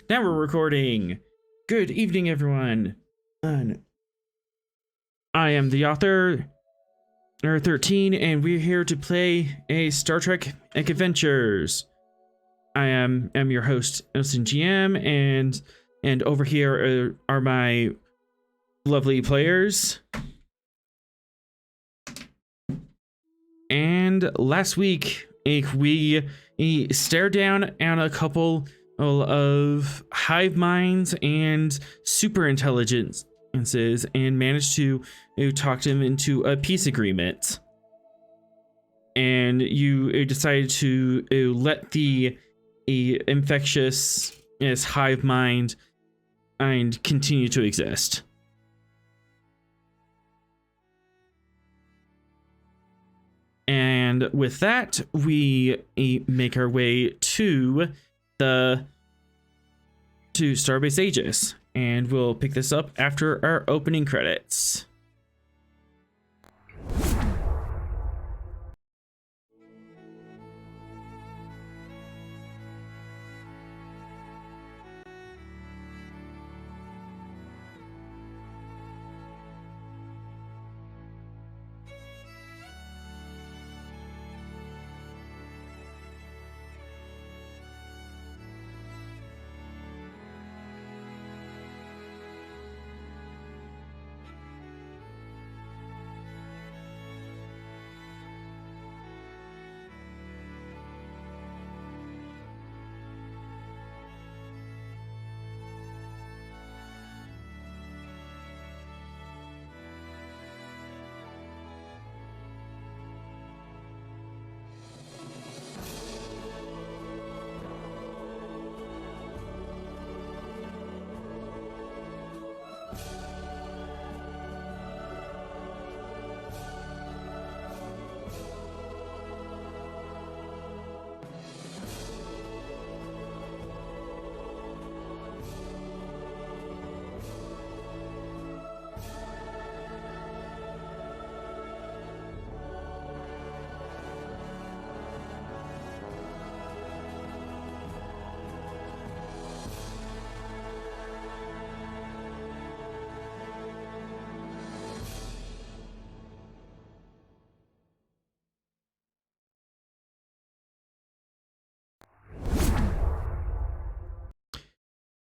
Now we're recording. Good evening, everyone. I am the author, 13, and we're here to play a Star Trek Adventures. I am your host, Innocent GM, and over here are my lovely players. And last week, we stared down at a couple of hive minds and super intelligences and managed to talk them into a peace agreement. And you decided to let the infectious hive mind and continue to exist. And with that, we make our way to Starbase Aegis, and we'll pick this up after our opening credits.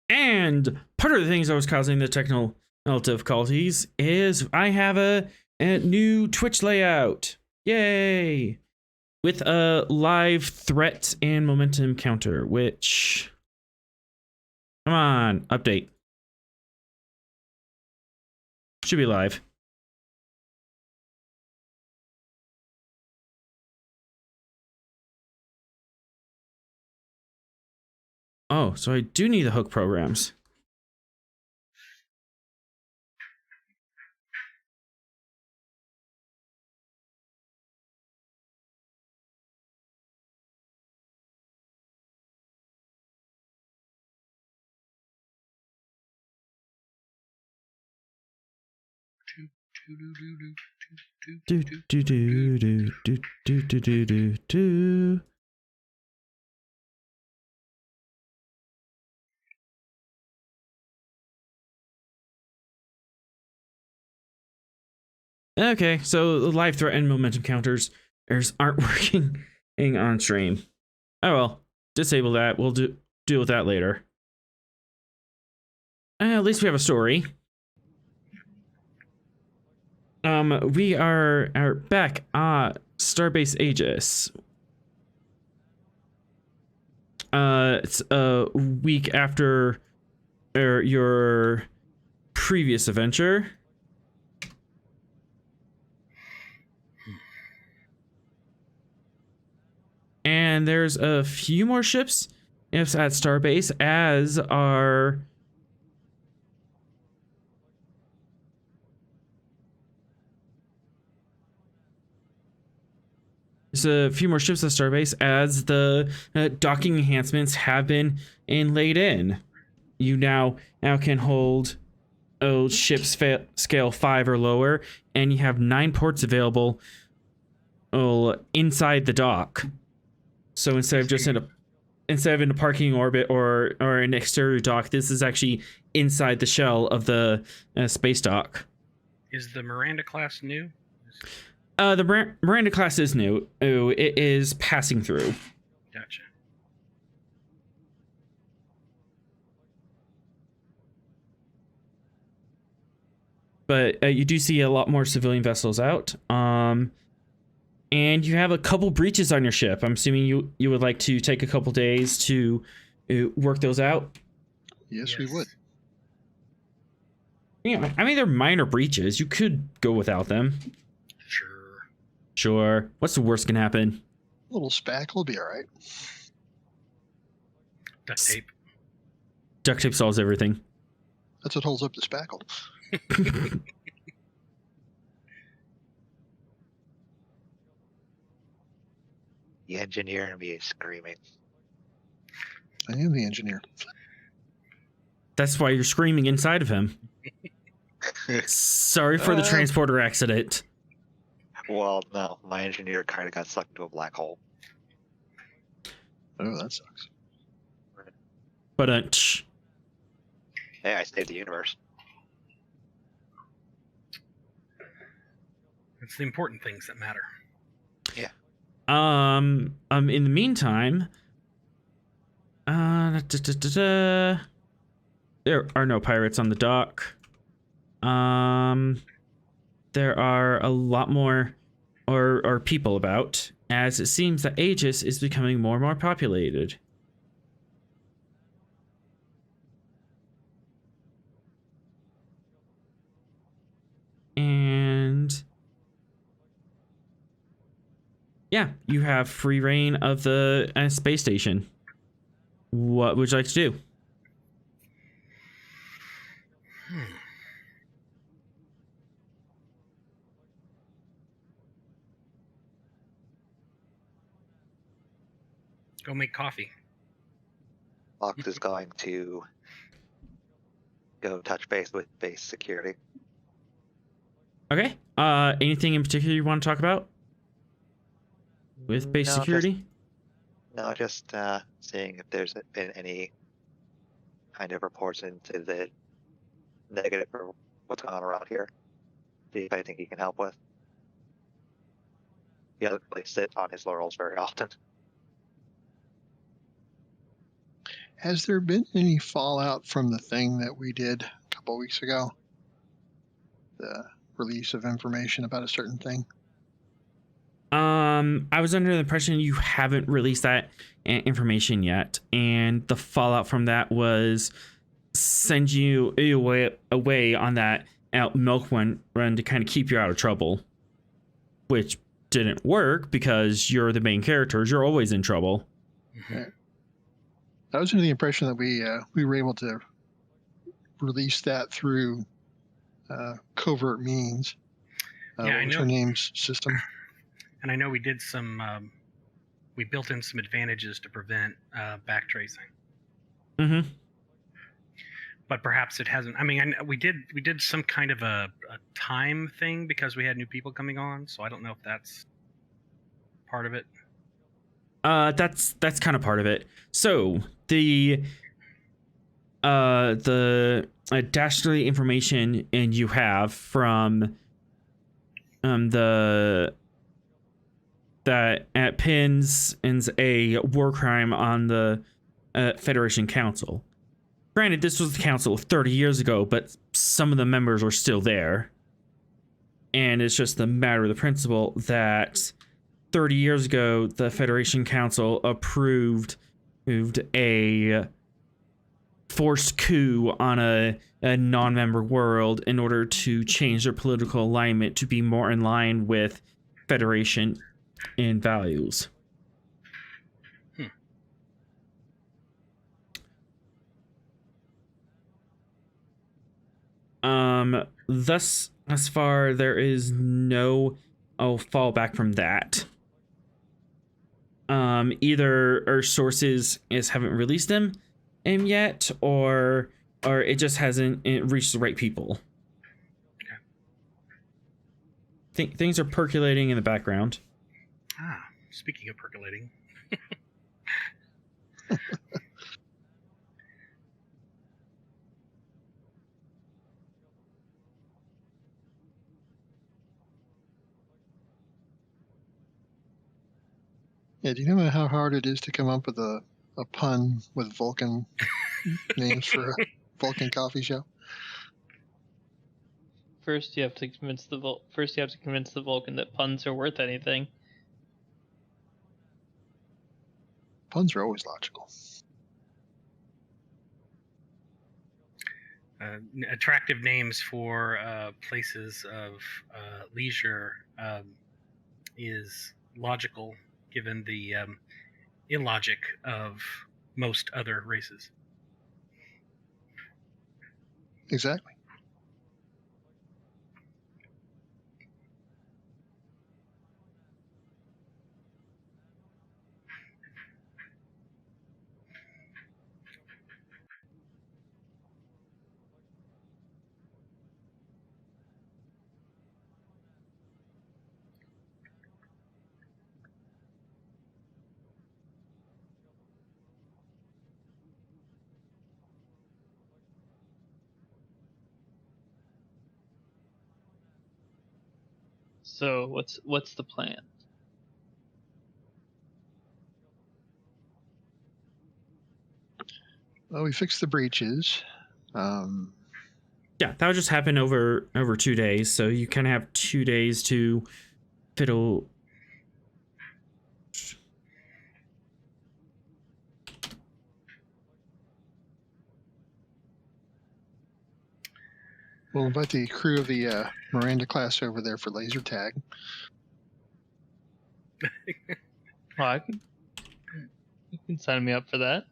And part of the things that was causing the technical difficulties is I have a new Twitch layout. Yay! With a live threat and momentum counter, which... Come on, update. Should be live. Oh, so I do need the hook programs. Okay, so the live threat and momentum counters aren't working on stream. Oh well, disable that. We'll deal with that later. At least we have a story. We are back at Starbase Aegis. It's a week after your previous adventure. And there's a few more ships at Starbase, as are... There's a few more ships at Starbase as the docking enhancements have been laid in. You now can hold ships scale 5 or lower, and you have 9 ports available inside the dock. So instead of just instead of in a parking orbit or an exterior dock, this is actually inside the shell of the space dock. Is the Miranda class new? The Miranda class is new. Oh, it is passing through. Gotcha. But you do see a lot more civilian vessels out. And you have a couple breaches on your ship. I'm assuming you would like to take a couple days to work those out. Yes, we would. Yeah, I mean, they're minor breaches. You could go without them. Sure. What's the worst can happen? A little spackle will be all right. Duct tape. Duct tape solves everything. That's what holds up the spackle. The engineer and me screaming. I am the engineer. That's why you're screaming inside of him. Sorry for the transporter accident. Well, no, my engineer kind of got sucked into a black hole. Oh, that sucks. But Hey, I saved the universe. It's the important things that matter. Yeah. In the meantime, there are no pirates on the dock. There are a lot more or people about, as it seems that Aegis is becoming more and more populated. And yeah, you have free reign of the space station. What would you like to do? Go make coffee. Fox is going to go touch base with base security. Okay. Anything in particular you want to talk about with base security? Just seeing if there's been any kind of reports into the negative for what's going on around here. See if I think he can help with. He doesn't really sit on his laurels very often. Has there been any fallout from the thing that we did a couple weeks ago? The release of information about a certain thing? I was under the impression you haven't released that information yet, and the fallout from that was send you away on that milk run to kind of keep you out of trouble, which didn't work because you're the main characters. You're always in trouble. Okay. I was under the impression that we were able to release that through covert means. Yeah, I know. Her name's system. And I know we did some. We built in some advantages to prevent backtracing. Mm-hmm. But perhaps it hasn't. I mean, we did some kind of a time thing because we had new people coming on. So I don't know if that's part of it. That's kind of part of it. So the dastardly information and you have from that at Pins is a war crime on the Federation Council. Granted, this was the council 30 years ago, but some of the members are still there. And it's just a matter of the principle that 30 years ago, the Federation Council approved a forced coup on a non-member world in order to change their political alignment to be more in line with Federation and values. Thus far there is no fallback from that. Either our sources haven't released them yet, or it just hasn't reached the right people. Things are percolating in the background. Speaking of percolating. Yeah, do you know how hard it is to come up with a pun with Vulcan names for a Vulcan coffee shop? First, you have to convince the Vulcan that puns are worth anything. Puns are always logical. Attractive names for places of leisure is logical, given the illogic of most other races. Exactly. So what's the plan? Well, we fixed the breaches. Yeah, that would just happen over 2 days. So you kind of have 2 days to fiddle. We'll invite the crew of the Miranda class over there for laser tag. Well, you can sign me up for that.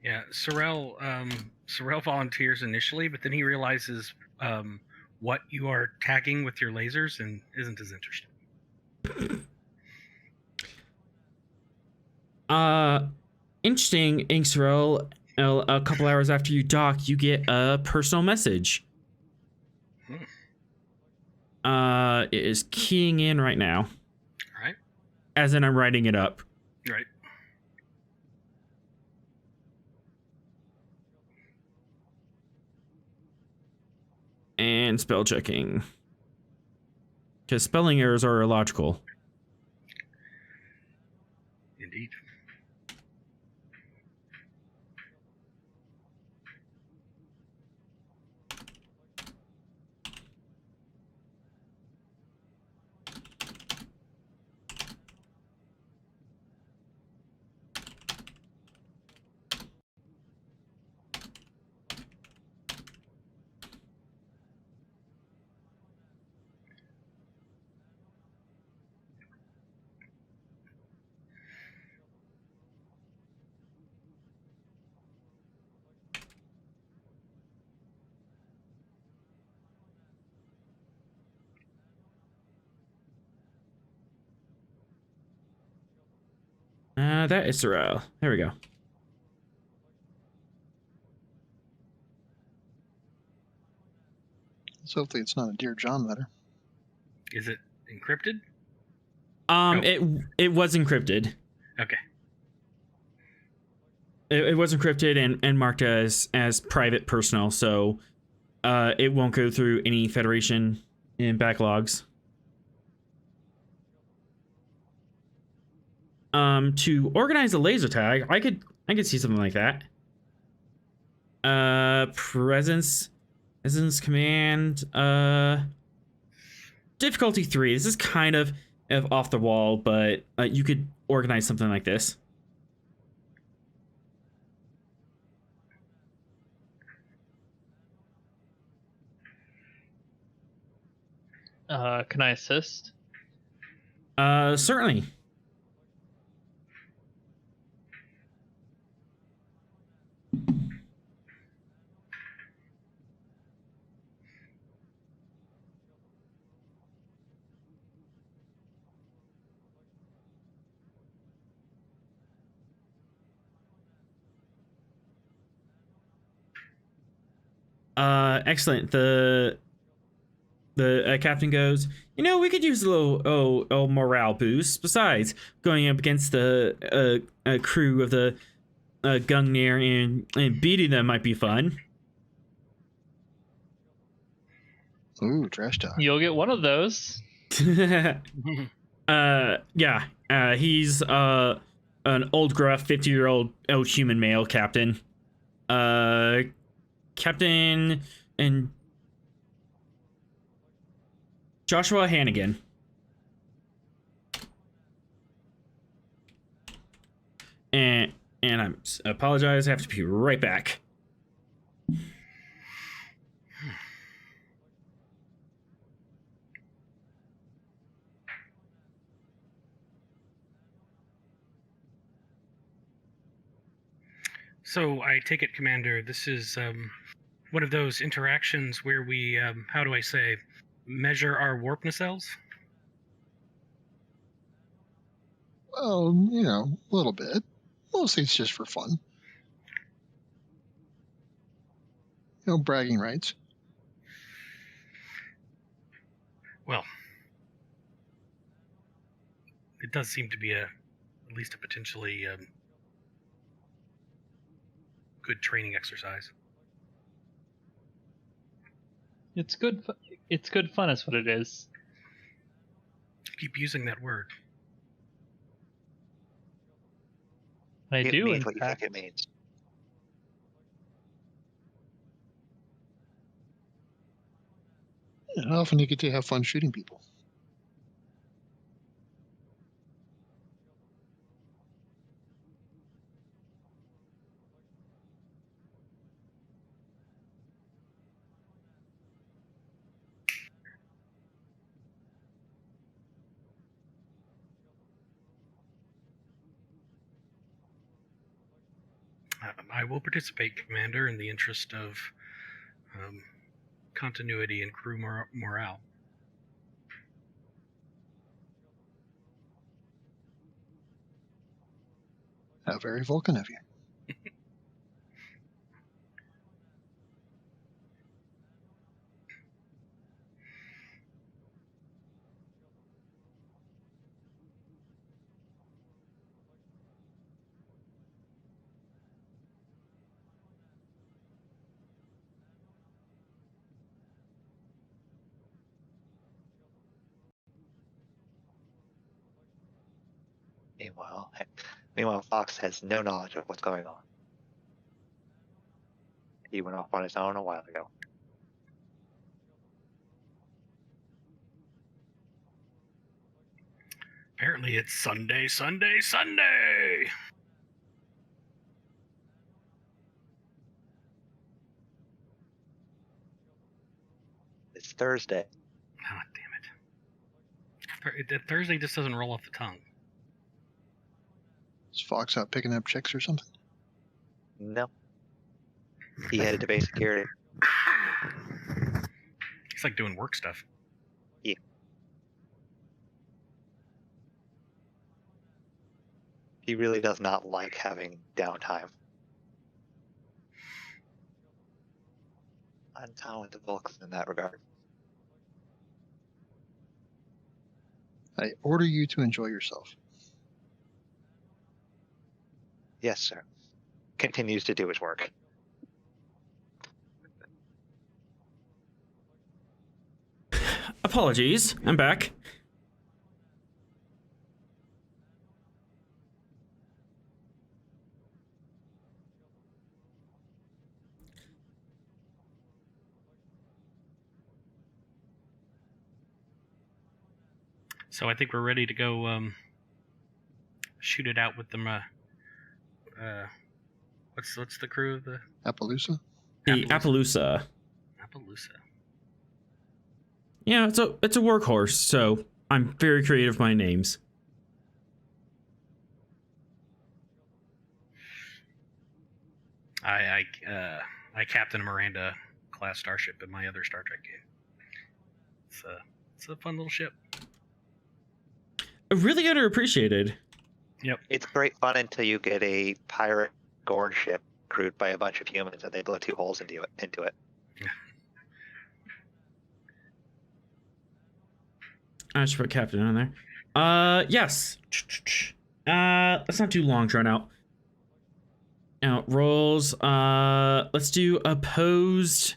Yeah, Sorrel volunteers initially, but then he realizes what you are tagging with your lasers and isn't as interested. Interesting, Inksrel. A couple hours after you dock, you get a personal message. It is keying in right now. All right. As in, I'm writing it up. Right. And spell checking. Because spelling errors are illogical. Indeed. That is Sorrel. There we go. So hopefully it's not a Dear John letter. Is it encrypted? It was encrypted. Okay. It was encrypted and marked as private personal, so it won't go through any Federation in backlogs. To organize a laser tag, I could see something like that. Presence command. Difficulty 3. This is kind of off the wall, but you could organize something like this. Can I assist? Certainly. Excellent. The captain goes, we could use a little morale boost. Besides, going up against the crew of the Gungnir and beating them might be fun. Ooh, trash talk. You'll get one of those. Yeah. He's an old gruff 50-year-old human male captain. Captain and Joshua Hannigan. And I apologize. I have to be right back. So I take it, Commander, this is one of those interactions where we, how do I say, measure our warp nacelles? Well, a little bit. Mostly it's just for fun. Bragging rights. Well, it does seem to be at least a potentially good training exercise. It's good. It's good fun, is what it is. Keep using that word. I It do, in means what you think fact. it means. How often do you get to have fun shooting people? I will participate, Commander, in the interest of continuity and crew morale. How very Vulcan of you. Meanwhile, Fox has no knowledge of what's going on. He went off on his own a while ago. Apparently it's Sunday, Sunday, Sunday! It's Thursday. Oh, damn it. Thursday just doesn't roll off the tongue. Is Fox out picking up chicks or something? No. He headed to base security. It's like doing work stuff. Yeah. He really does not like having downtime. I'm down with the Vulcans in that regard. I order you to enjoy yourself. Yes, sir. Continues to do his work. Apologies. I'm back. So I think we're ready to go shoot it out with them. What's the crew of the Appaloosa? The Appaloosa. Appaloosa. Yeah, it's a workhorse, so I'm very creative with my names. I captain a Miranda class starship in my other Star Trek game. It's a fun little ship. Really underappreciated. Yep. It's great fun until you get a pirate Gorn ship crewed by a bunch of humans and they blow 2 holes into it. I should put captain on there. Yes. Let's not do long drawn out. Rolls. Let's do opposed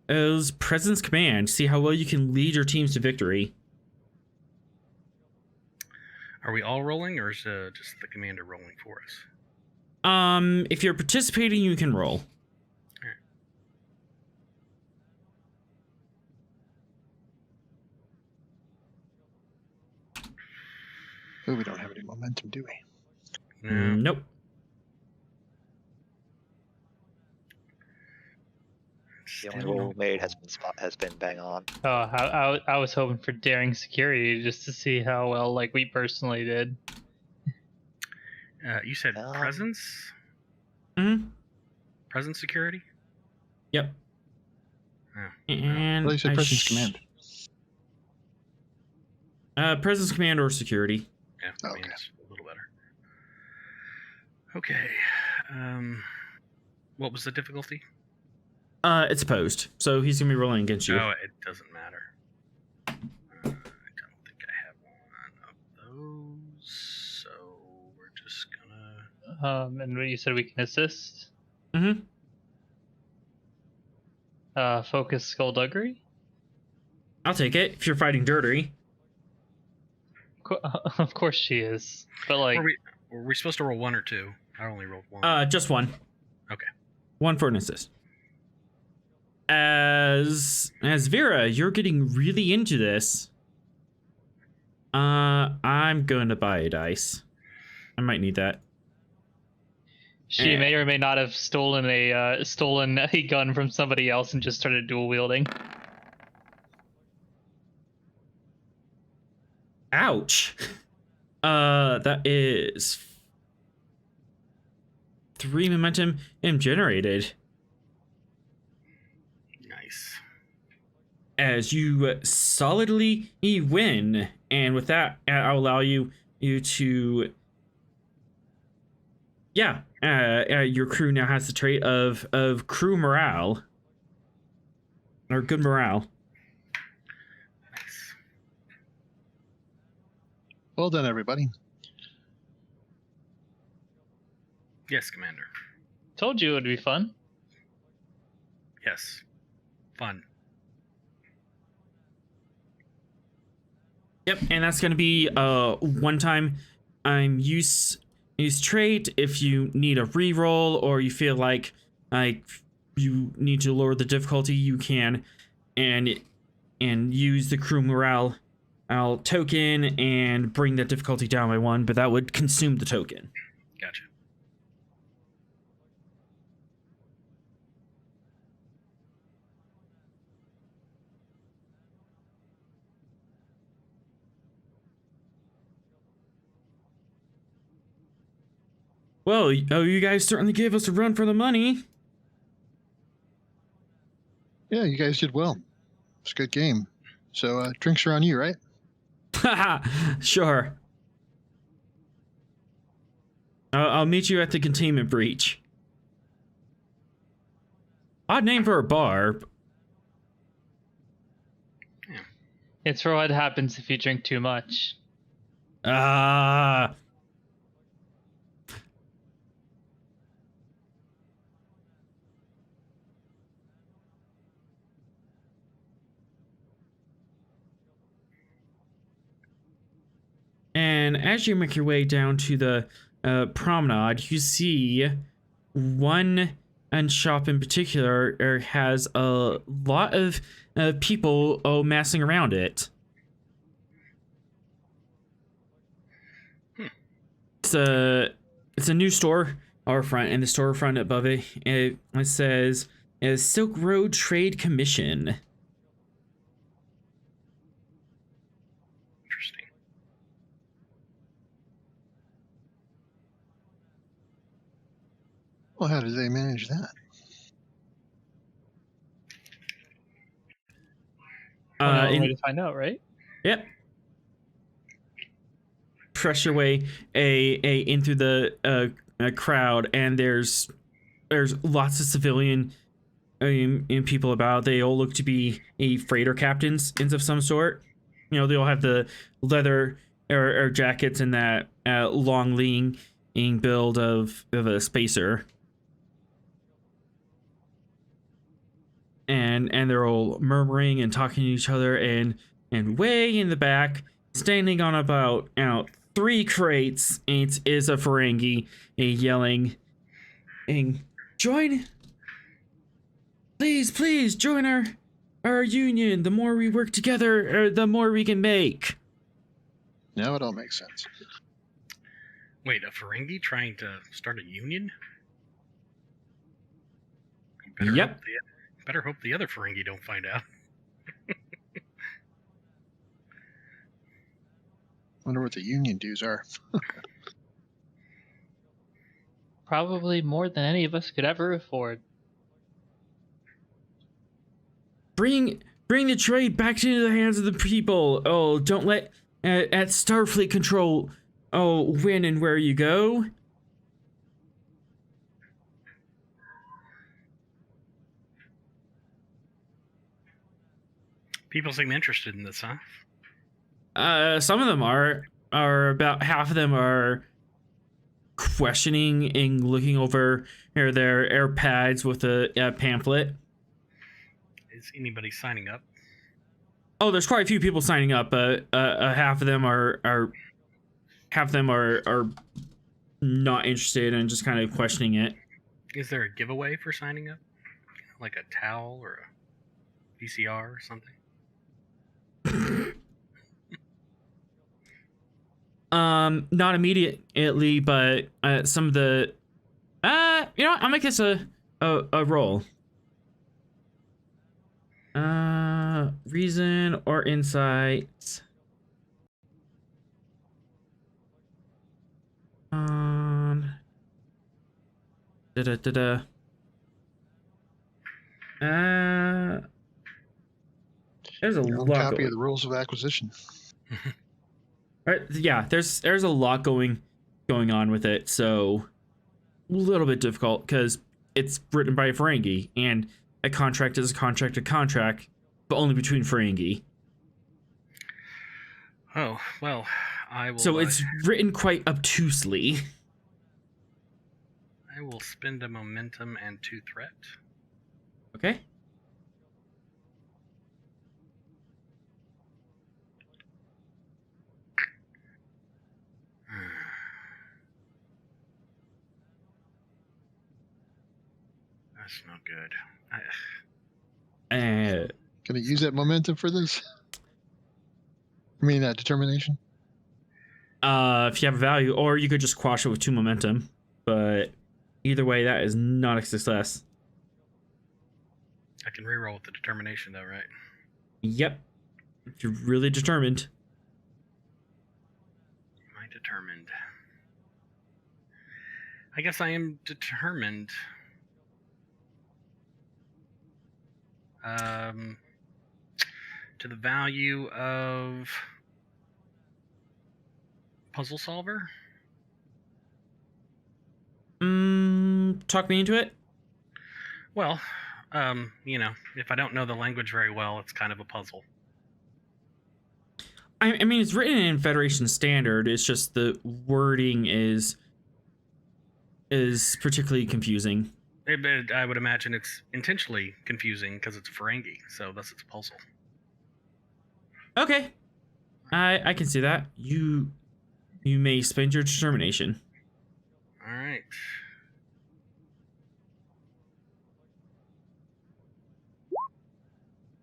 as presence command. See how well you can lead your teams to victory. Are we all rolling, or is just the commander rolling for us? If you're participating, you can roll. Oh, we don't have any momentum, do we? No. Nope. The only roll we made has been bang on. Oh, I was hoping for daring security just to see how well like we personally did. You said presence? Mm-hmm. Presence security? Yep. Oh. And Well, you said presence command. Presence command or security. Yeah, I mean, Okay. it's a little better. Okay. What was the difficulty? It's opposed, so he's gonna be rolling against you. Oh, it doesn't matter. I don't think I have one of those, so we're just gonna. And you said we can assist. Mm-hmm. Focus skullduggery. I'll take it if you're fighting dirty. Of course she is, but like, Were we supposed to roll one or two? I only rolled one. Just one. Okay. One for an assist. As Vera, you're getting really into this. I'm going to buy a dice. I might need that. she may or may not have stolen a gun from somebody else and just started dual wielding. Ouch. That is 3 momentum generated. Nice. As you solidly win, and with that, I'll allow you to. Yeah, your crew now has the trait of crew morale, or good morale. Nice. Well done, everybody. Yes, Commander. Told you it would be fun. Yes. Fun. Yep, and that's gonna be one time use trait. If you need a reroll or you feel like you need to lower the difficulty, you can, and use the crew morale token and bring that difficulty down by 1, but that would consume the token. Gotcha. Well, you guys certainly gave us a run for the money. Yeah, you guys did well. It's a good game. So drinks are on you, right? Haha, sure. I'll meet you at the containment breach. Odd name for a bar. It's for what happens if you drink too much. Ah. And as you make your way down to the promenade, you see one shop in particular has a lot of people massing around it. It's a new store front, and the storefront above it says Silk Road Trade Commission. Interesting. Well, how did they manage that? Only way to find out, right? Yep. Press your way in through the crowd, and there's lots of civilian and people about. They all look to be freighter captains of some sort. You know, they all have the leather or jackets and that long lean build of a spacer. And they're all murmuring and talking to each other, and way in the back, standing on about 3 crates, is a Ferengi yelling, and join, please join our union. The more we work together, the more we can make. Now it all makes sense. Wait, a Ferengi trying to start a union? Yep. Better hope the other Ferengi don't find out. Wonder what the union dues are. Probably more than any of us could ever afford. Bring the trade back into the hands of the people. Oh, don't let at Starfleet control when and where you go. People seem interested in this, huh? Some of them are about half of them are questioning and looking over their AirPads with a pamphlet. Is anybody signing up? Oh, there's quite a few people signing up, but half of them are not interested and just kind of questioning it. Is there a giveaway for signing up? Like a towel or a VCR or something? Not immediately, but some of the I'll make this a roll. Reason or insight. There's a Your own lot copy going. of the rules of acquisition. Right, yeah, there's a lot going on with it, so a little bit difficult because it's written by a Ferengi, and a contract is a contract, but only between Ferengi. Oh, well, I will. So it's written quite obtusely. I will spend a momentum and 2 threat. Okay. That's not good. Can I use that momentum for this? I mean, determination? If you have a value, or you could just quash it with 2 momentum, but either way, that is not a success. I can reroll with the determination, though, right? Yep. If you're really determined. Am I determined? I guess I am determined. To the value of puzzle solver. Talk me into it. Well, if I don't know the language very well, it's kind of a puzzle. I mean, it's written in Federation Standard. It's just the wording is particularly confusing. I would imagine it's intentionally confusing because it's Ferengi, so thus it's a puzzle. Okay, I can see that. You may spend your determination. All right.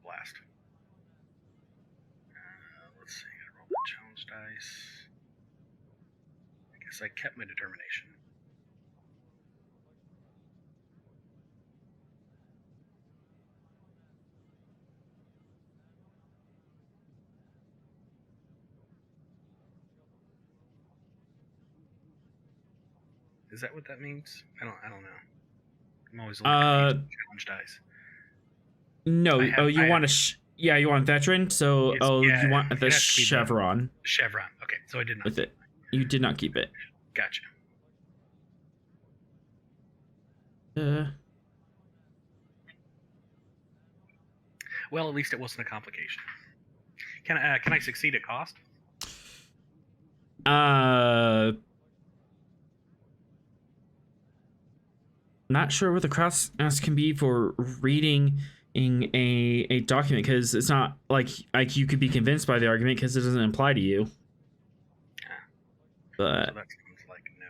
Blast. Let's see. I rolled the challenge dice. I guess I kept my determination. Is that what that means? I don't know. I'm always looking at challenge dice. No. You want veteran. So you want the chevron. Chevron. Okay, so I did not with it. You did not keep it. Gotcha. Well, at least it wasn't a complication. Can I succeed at cost? Not sure what the cross ask can be for reading in a document, because it's not like you could be convinced by the argument because it doesn't apply to you. So But that seems like no.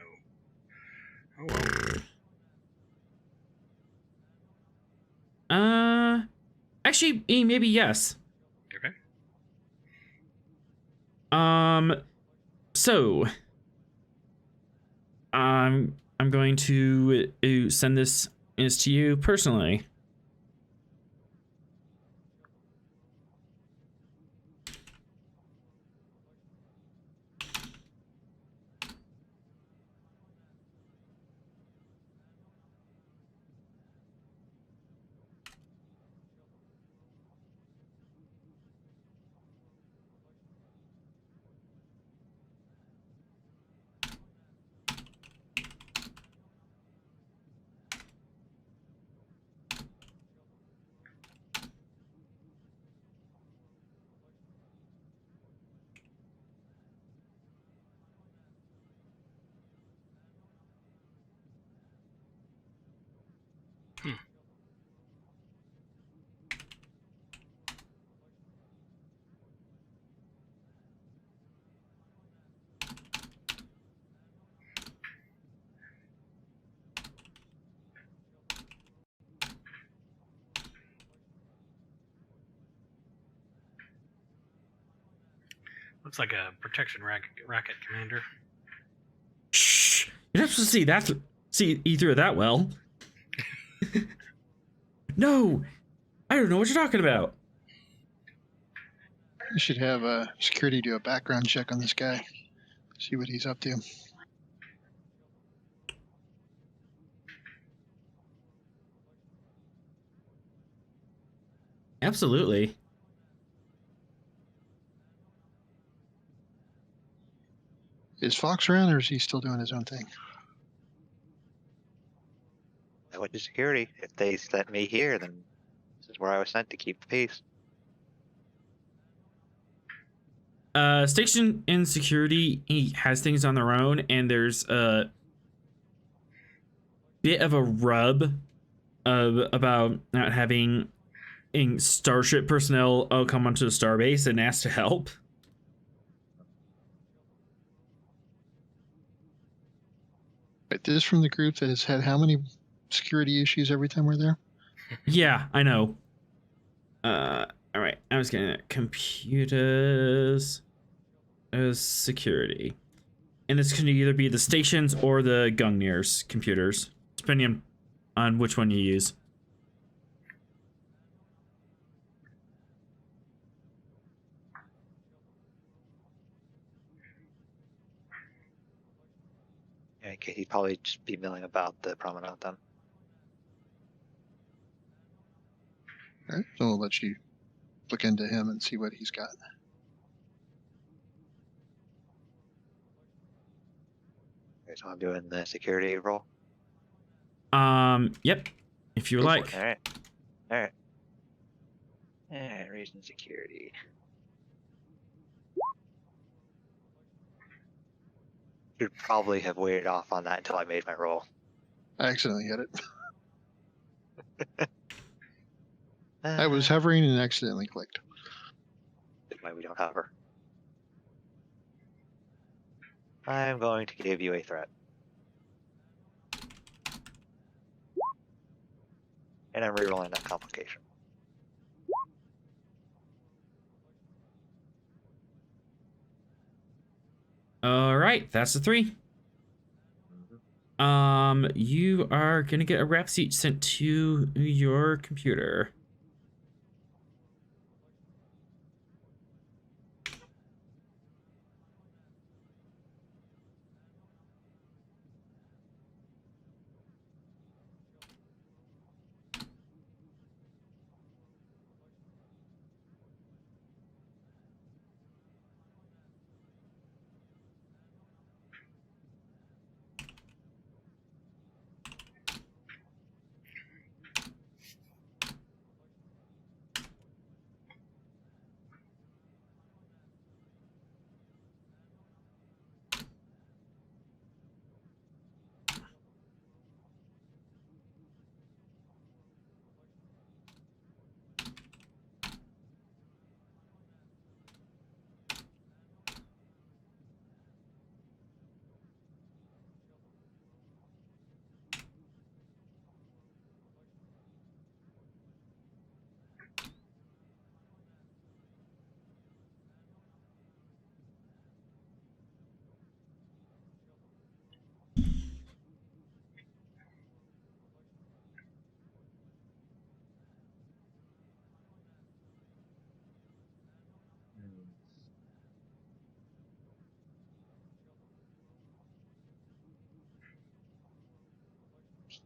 Oh well. actually, maybe yes. Okay. So I'm going to send this to you personally. Looks like a protection racket commander. Shh! You're not supposed to see that. See either of that well. No, I don't know what you're talking about. You should have security do a background check on this guy. See what he's up to. Absolutely. Is Fox around, or is he still doing his own thing? I went to security. If they sent me here, then this is where I was sent to keep the peace. Station in security, he has things on their own, and there's a bit of a rub about not having Starship personnel come onto the starbase and ask to help. But this is from the group that has had how many security issues every time we're there? Yeah, I know. All right, I was getting at computers as security, and this can either be the stations or the Gungnir's computers, depending on which one you use. Yeah, he'd probably just be milling about the promenade then. All right, so we'll let you look into him and see what he's got. Okay, so I'm doing the security role. Yep, if you Go for like. All right. All right. And reason security. Should probably have waited off on that until I made my roll. I accidentally hit it. I was hovering and accidentally clicked. Why we don't hover. I'm going to give you a threat. And I'm rerolling that complication. All right, that's a 3. You are gonna get a rep sheet sent to your computer.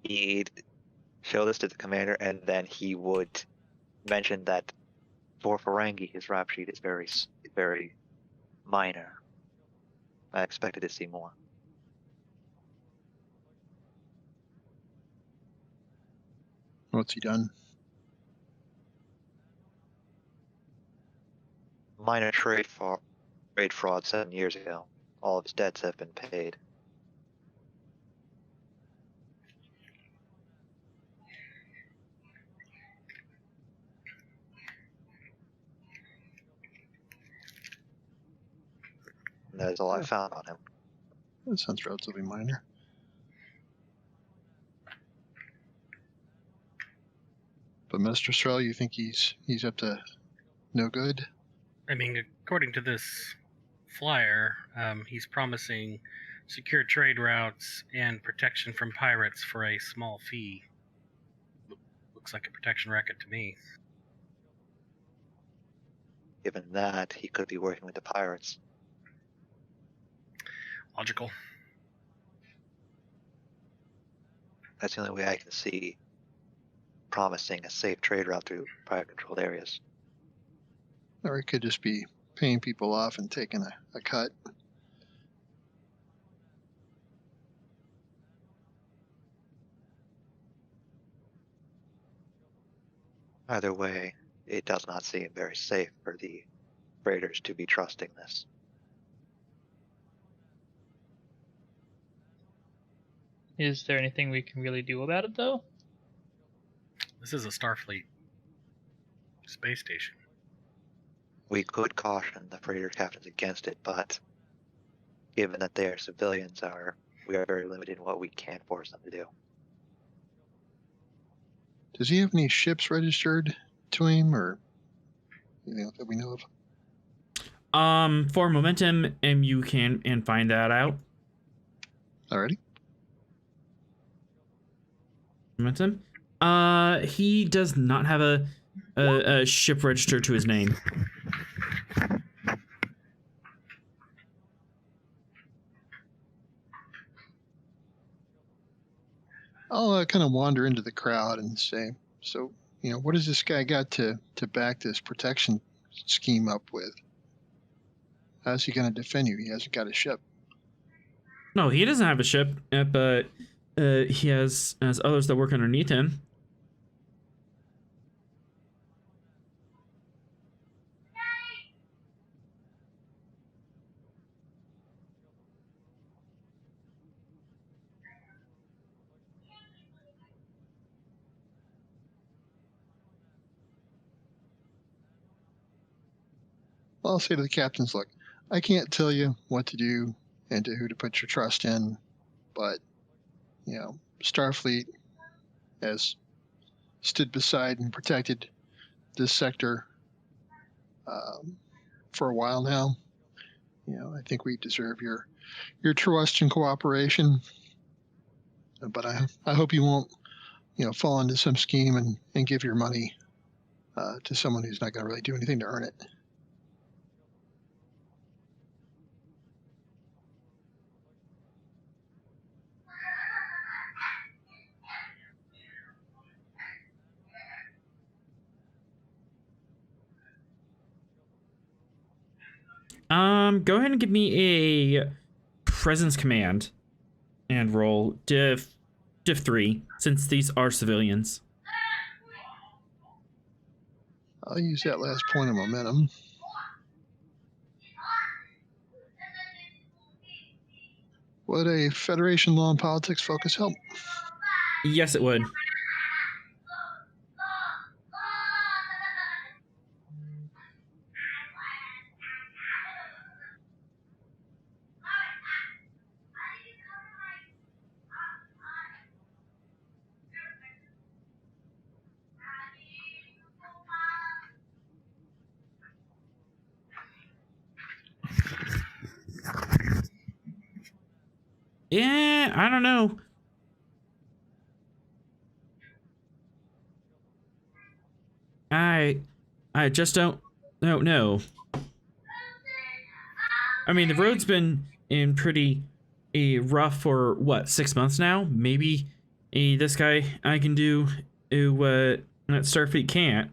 he'd show this to the commander, and then he would mention that for Ferengi, his rap sheet is very minor. I expected to see more. What's he done? Minor trade fraud 7 years ago. All of his debts have been paid. And that is all I found on him. That sounds relatively minor. But Mr. Strel, you think he's up to no good? I mean, according to this flyer, he's promising secure trade routes and protection from pirates for a small fee. Looks like a protection racket to me. Given that, he could be working with the pirates. Logical. That's the only way I can see promising a safe trade route through pirate-controlled areas. Or he could just be paying people off and taking a cut. Either way, it does not seem very safe for the freighters to be trusting this. Is there anything we can really do about it, though? This is a Starfleet space station. We could caution the freighter captains against it, but given that they are civilians, we are very limited in what we can force them to do. Does he have any ships registered to him, or anything that we know of? For momentum, and you can find that out. Alrighty. Momentum. He does not have a ship registered to his name. I'll kind of wander into the crowd and say, so, what has this guy got to back this protection scheme up with? How's he going to defend you? He hasn't got a ship. No, he doesn't have a ship, but he has others that work underneath him. I'll say to the captains, look, I can't tell you what to do and to who to put your trust in, but, Starfleet has stood beside and protected this sector for a while now. I think we deserve your trust and cooperation, but I hope you won't, fall into some scheme and give your money to someone who's not going to really do anything to earn it. Go ahead and give me a presence command and roll div 3, since these are civilians. I'll use that last point of momentum. Would a Federation law and politics focus help? Yes, it would. Yeah, I don't know. I just don't know. I mean, the road's been in pretty rough for what, 6 months now? Maybe this guy I can do what Starfleet can't.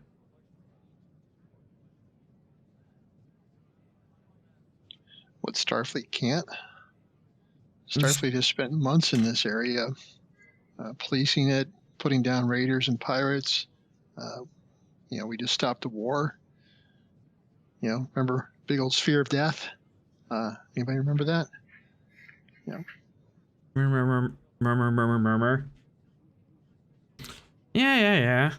What Starfleet can't? Starfleet has spent months in this area, policing it, putting down raiders and pirates. We just stopped a war. Remember big old sphere of death? Anybody remember that? Murmur. Yeah.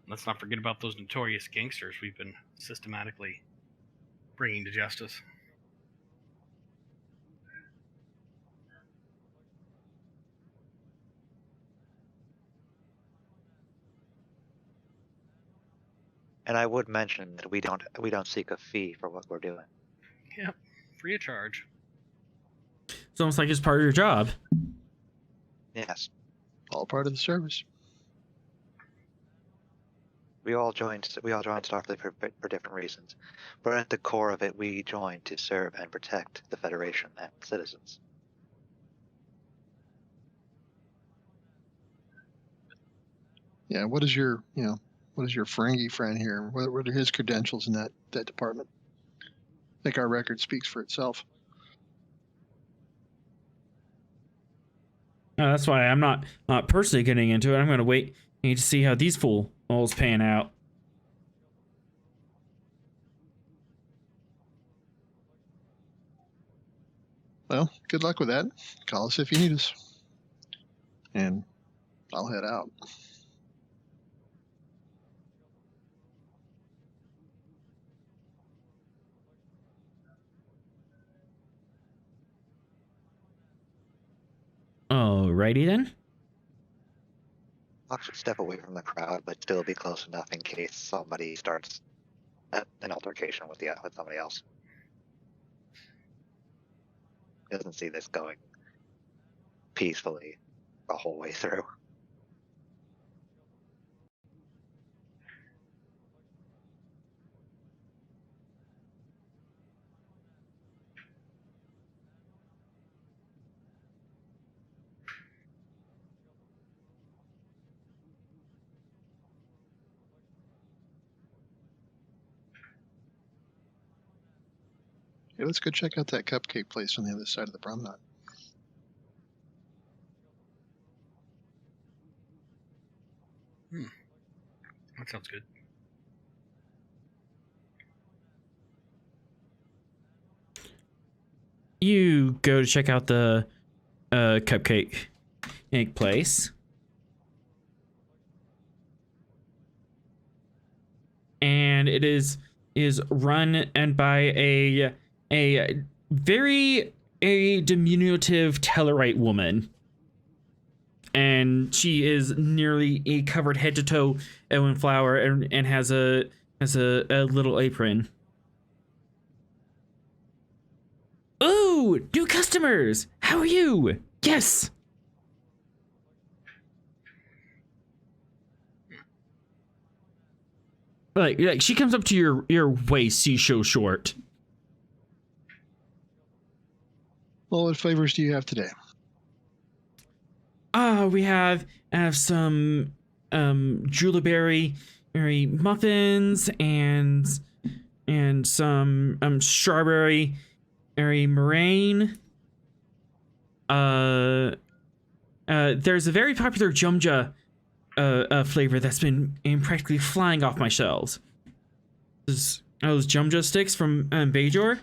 Let's not forget about those notorious gangsters we've been systematically bringing to justice. And I would mention that we don't seek a fee for what we're doing. Yep, free of charge. It's almost like it's part of your job. Yes. All part of the service. We all joined Starfleet for different reasons, but at the core of it, we joined to serve and protect the Federation and citizens. Yeah. What is your Ferengi friend here? What are his credentials in that department? I think our record speaks for itself. That's why I'm not personally getting into it. I'm going to wait to see how these fools pan out. Well, good luck with that. Call us if you need us. And I'll head out. Alrighty then. I'll actually step away from the crowd, but still be close enough in case somebody starts an altercation with somebody else. Doesn't see this going peacefully the whole way through. Hey, let's go check out that cupcake place on the other side of the promenade. That sounds good. You go to check out the cupcake place. And it is run and by a very diminutive Tellarite woman. And she is nearly covered head to toe in flour and has a little apron. Ooh, new customers! How are you? Yes! Like she comes up to your waist, you show short. Well, what flavors do you have today? We have some Juleberry muffins and some strawberry meringue. There's a very popular Jumja flavor that's been practically flying off my shelves. Those Jumja sticks from Bajor.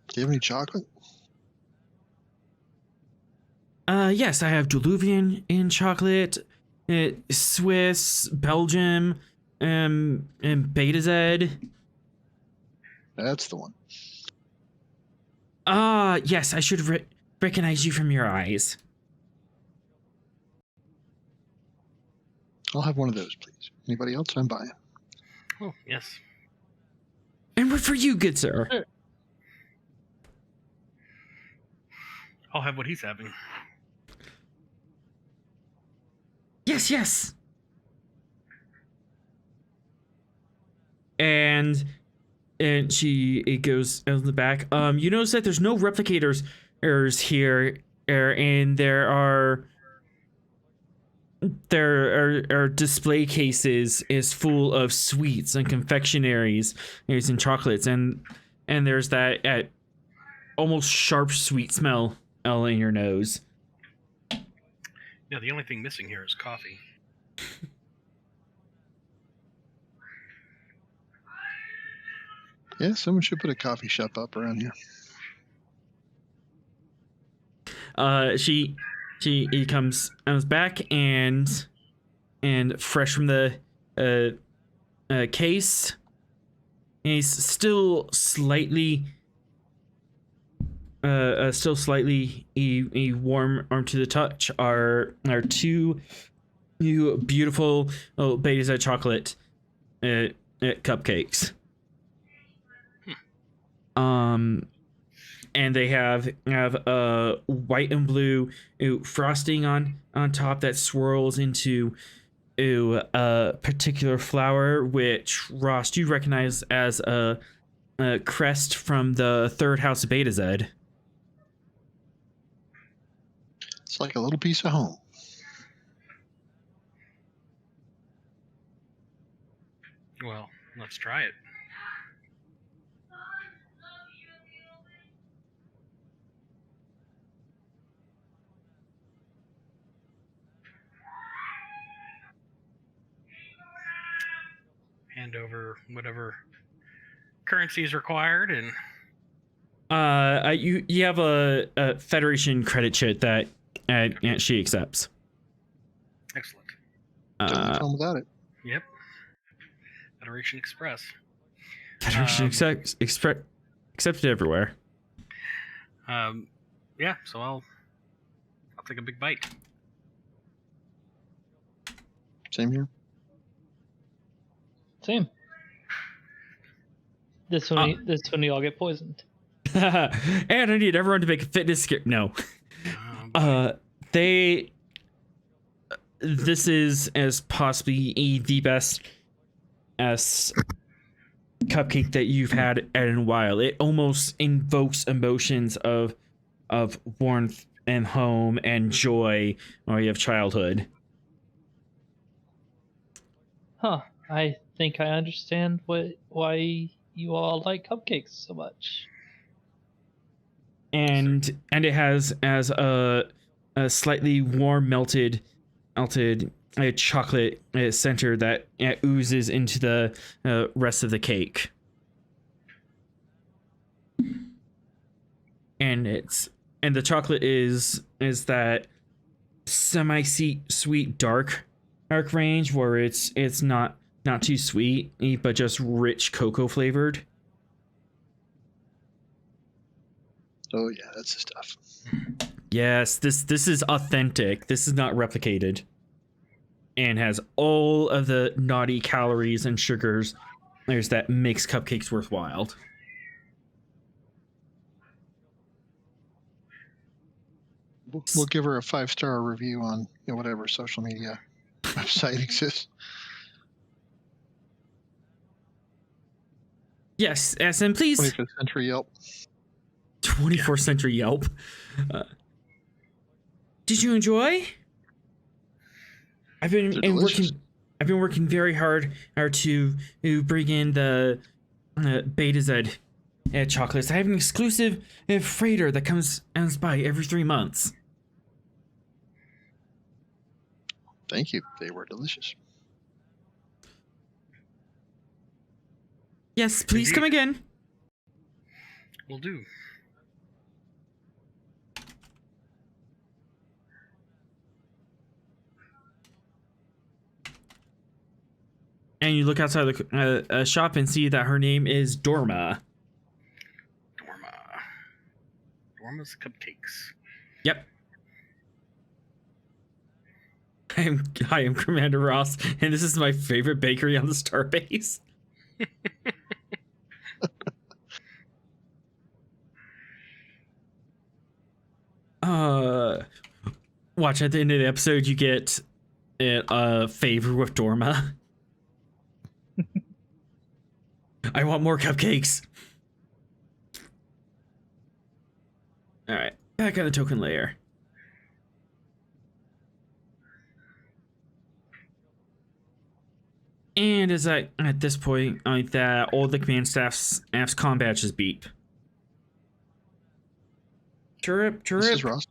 Do you have any chocolate? Yes, I have Diluvian in chocolate, Swiss, Belgium, and Beta Z. That's the one. Yes, I should recognize you from your eyes. I'll have one of those, please. Anybody else? I'm buying. Oh, yes. And what for you, good sir? Sure. I'll have what he's having. Yes. and it goes out the back. You notice that there's no replicators here, and there are display cases is full of sweets and confectionaries and chocolates, and there's that almost sharp sweet smell in your nose. Yeah, the only thing missing here is coffee. Yeah, someone should put a coffee shop up around here. He comes back and fresh from the case. And he's still slightly warm arm to the touch. Are two new beautiful Beta's chocolate cupcakes. And they have white and blue frosting on top that swirls into a particular flower, which Ross, you recognize as a crest from the third house of Beta Z. It's like a little piece of home. Well, let's try it. Hand over whatever currency is required, and you have a Federation credit chit that she accepts. excellent. Doesn't come without it. Yep. Federation Express. Federation accepted everywhere. Yeah, so I'll take a big bite. Same here. Same. This one you all get poisoned. And I need everyone to make a fitness skip. No. This is as possibly the best cupcake that you've had in a while. It almost invokes emotions of warmth and home and joy while you have childhood. Huh. I think I understand why you all like cupcakes so much. And it has as a slightly warm melted chocolate center that oozes into the rest of the cake. And the chocolate is that semi-sweet dark range where it's not too sweet, but just rich cocoa flavored. Oh yeah, that's the stuff. Yes, this is authentic. This is not replicated. And has all of the naughty calories and sugars. There's that makes cupcakes worthwhile. We'll give her a 5-star review on whatever social media website exists. Yes, and please. 25th Century Yelp. 24th Century Yelp. Did you enjoy? I've been working very hard to bring in the Beta Z chocolates. I have an exclusive freighter that comes by every 3 months. Thank you. They were delicious. Yes, please Indeed. come again. Will do. And you look outside the shop and see that her name is Dorma. Dorma's Cupcakes. Yep. I am Commander Ross, and this is my favorite bakery on the Starbase. Watch at the end of the episode, you get a favor with Dorma. I want more cupcakes. All right, back on the token layer. And as at this point, that all the command staff's comm badges beep. Chirp, chirp. This is Ross.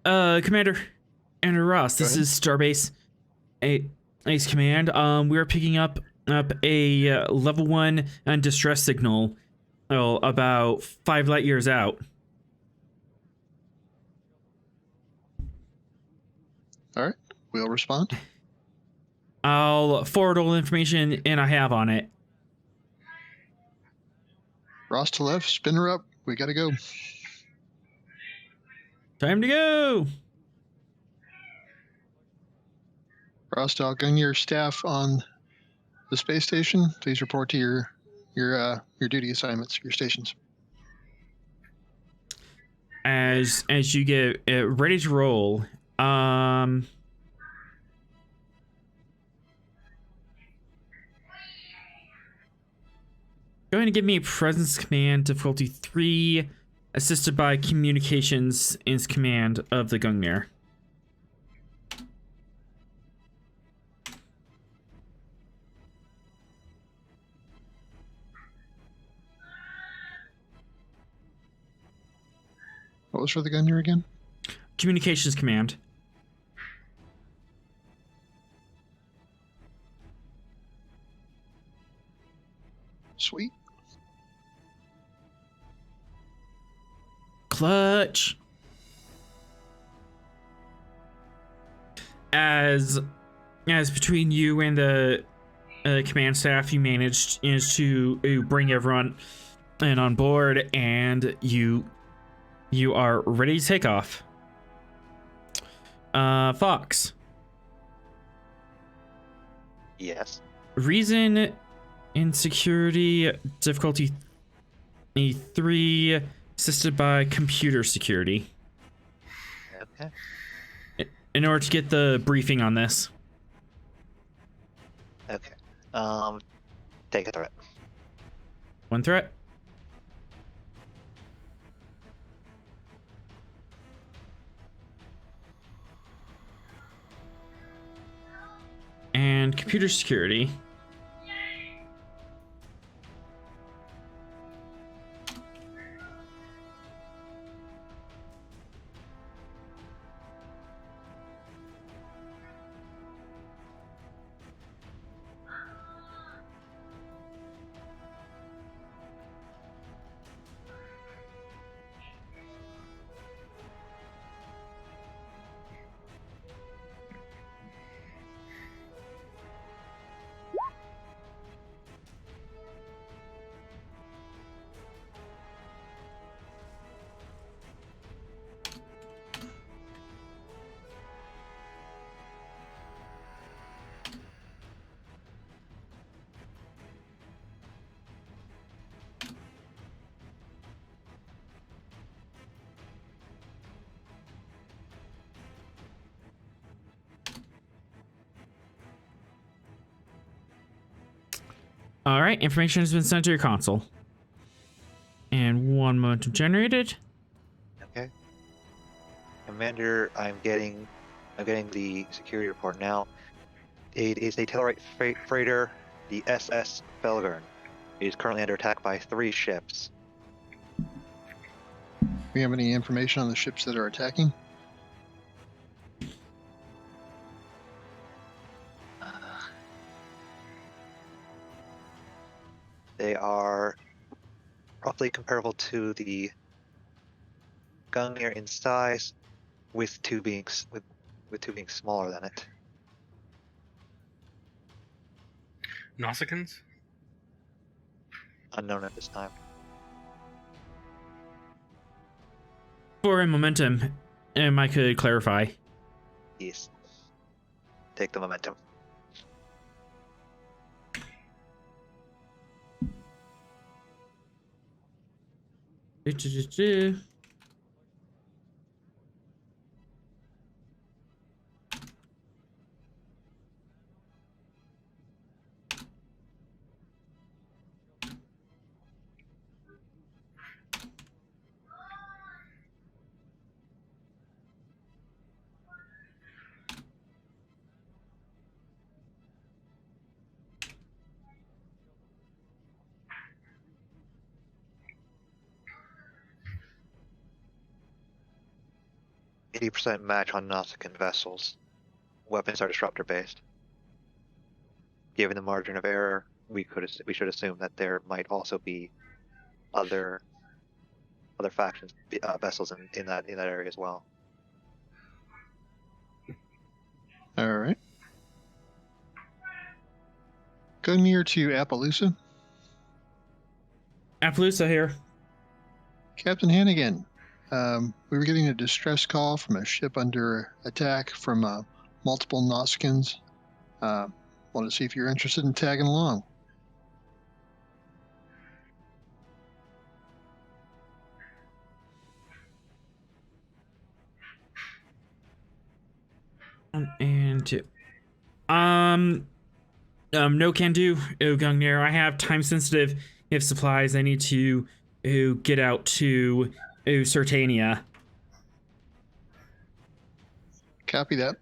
Commander Andrew Ross, this ahead. is Starbase Aegis Command. We're picking up a level 1 distress signal, about 5 light years out. All right, we'll respond. I'll forward all the information and I have on it. Ross to left, spin her up. We gotta go. Time to go. Ross to all Gungnir staff on the space station. Please report to your duty assignments, your stations. As you get ready to roll, go ahead and give me a presence command difficulty 3, assisted by communications is command of the Gungnir. What was for the Gungnir again? Communications command. Sweet. Clutch. As between you and the command staff, you managed to bring everyone in on board, and you are ready to take off. Fox. Yes. Reason and security difficulty 3, assisted by computer security. Okay. In order to get the briefing on this. Okay. Take a threat. 1 threat. And computer security. All right, information has been sent to your console. And 1 momentum generated. Okay. Commander, I'm getting the security report now. It is a Tellarite freighter, the SS Felgern. It is currently under attack by 3 ships. Do we have any information on the ships that are attacking? They are roughly comparable to the Gungnir in size, with two being smaller than it. Nausicaans? Unknown at this time. For a momentum, I could clarify. Yes. Take the momentum. 80% match on Nautican vessels. Weapons are disruptor based. Given the margin of error, we should assume that there might also be other factions vessels in that area as well. All right. Gungnir to Appaloosa. Appaloosa here. Captain Hannigan, we were getting a distress call from a ship under attack from multiple Nausicaans. Want to see if you're interested in tagging along. And two. No can do, Gungnir. I have time sensitive if supplies. I need to get out to Sertania. Copy that.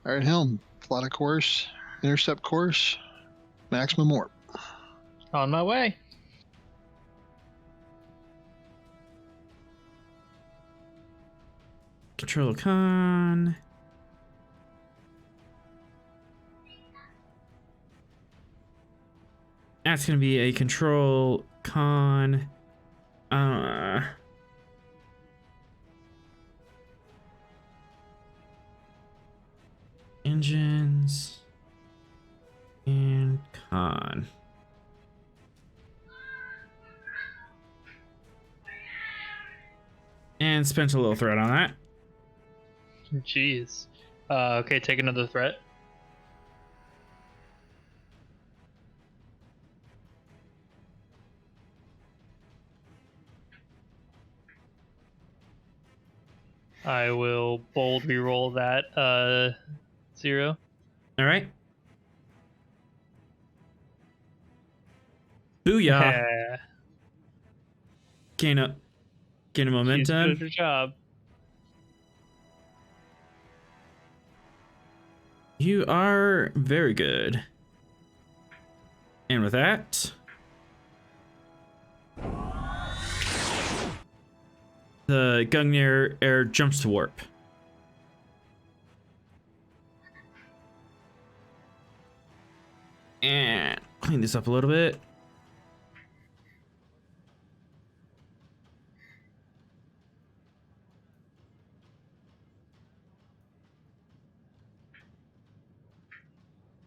All right, Helm. Plot a course, intercept course, maximum warp. On my way. Control con. That's gonna be a control con. Engines and con. And spent a little threat on that. Jeez. Okay, take another threat. I will bold reroll that 0. All right. Booyah. Yeah. Gain a She's momentum. good at her job. You are very good. And with that, the Gungnir air jumps to warp. And clean this up a little bit.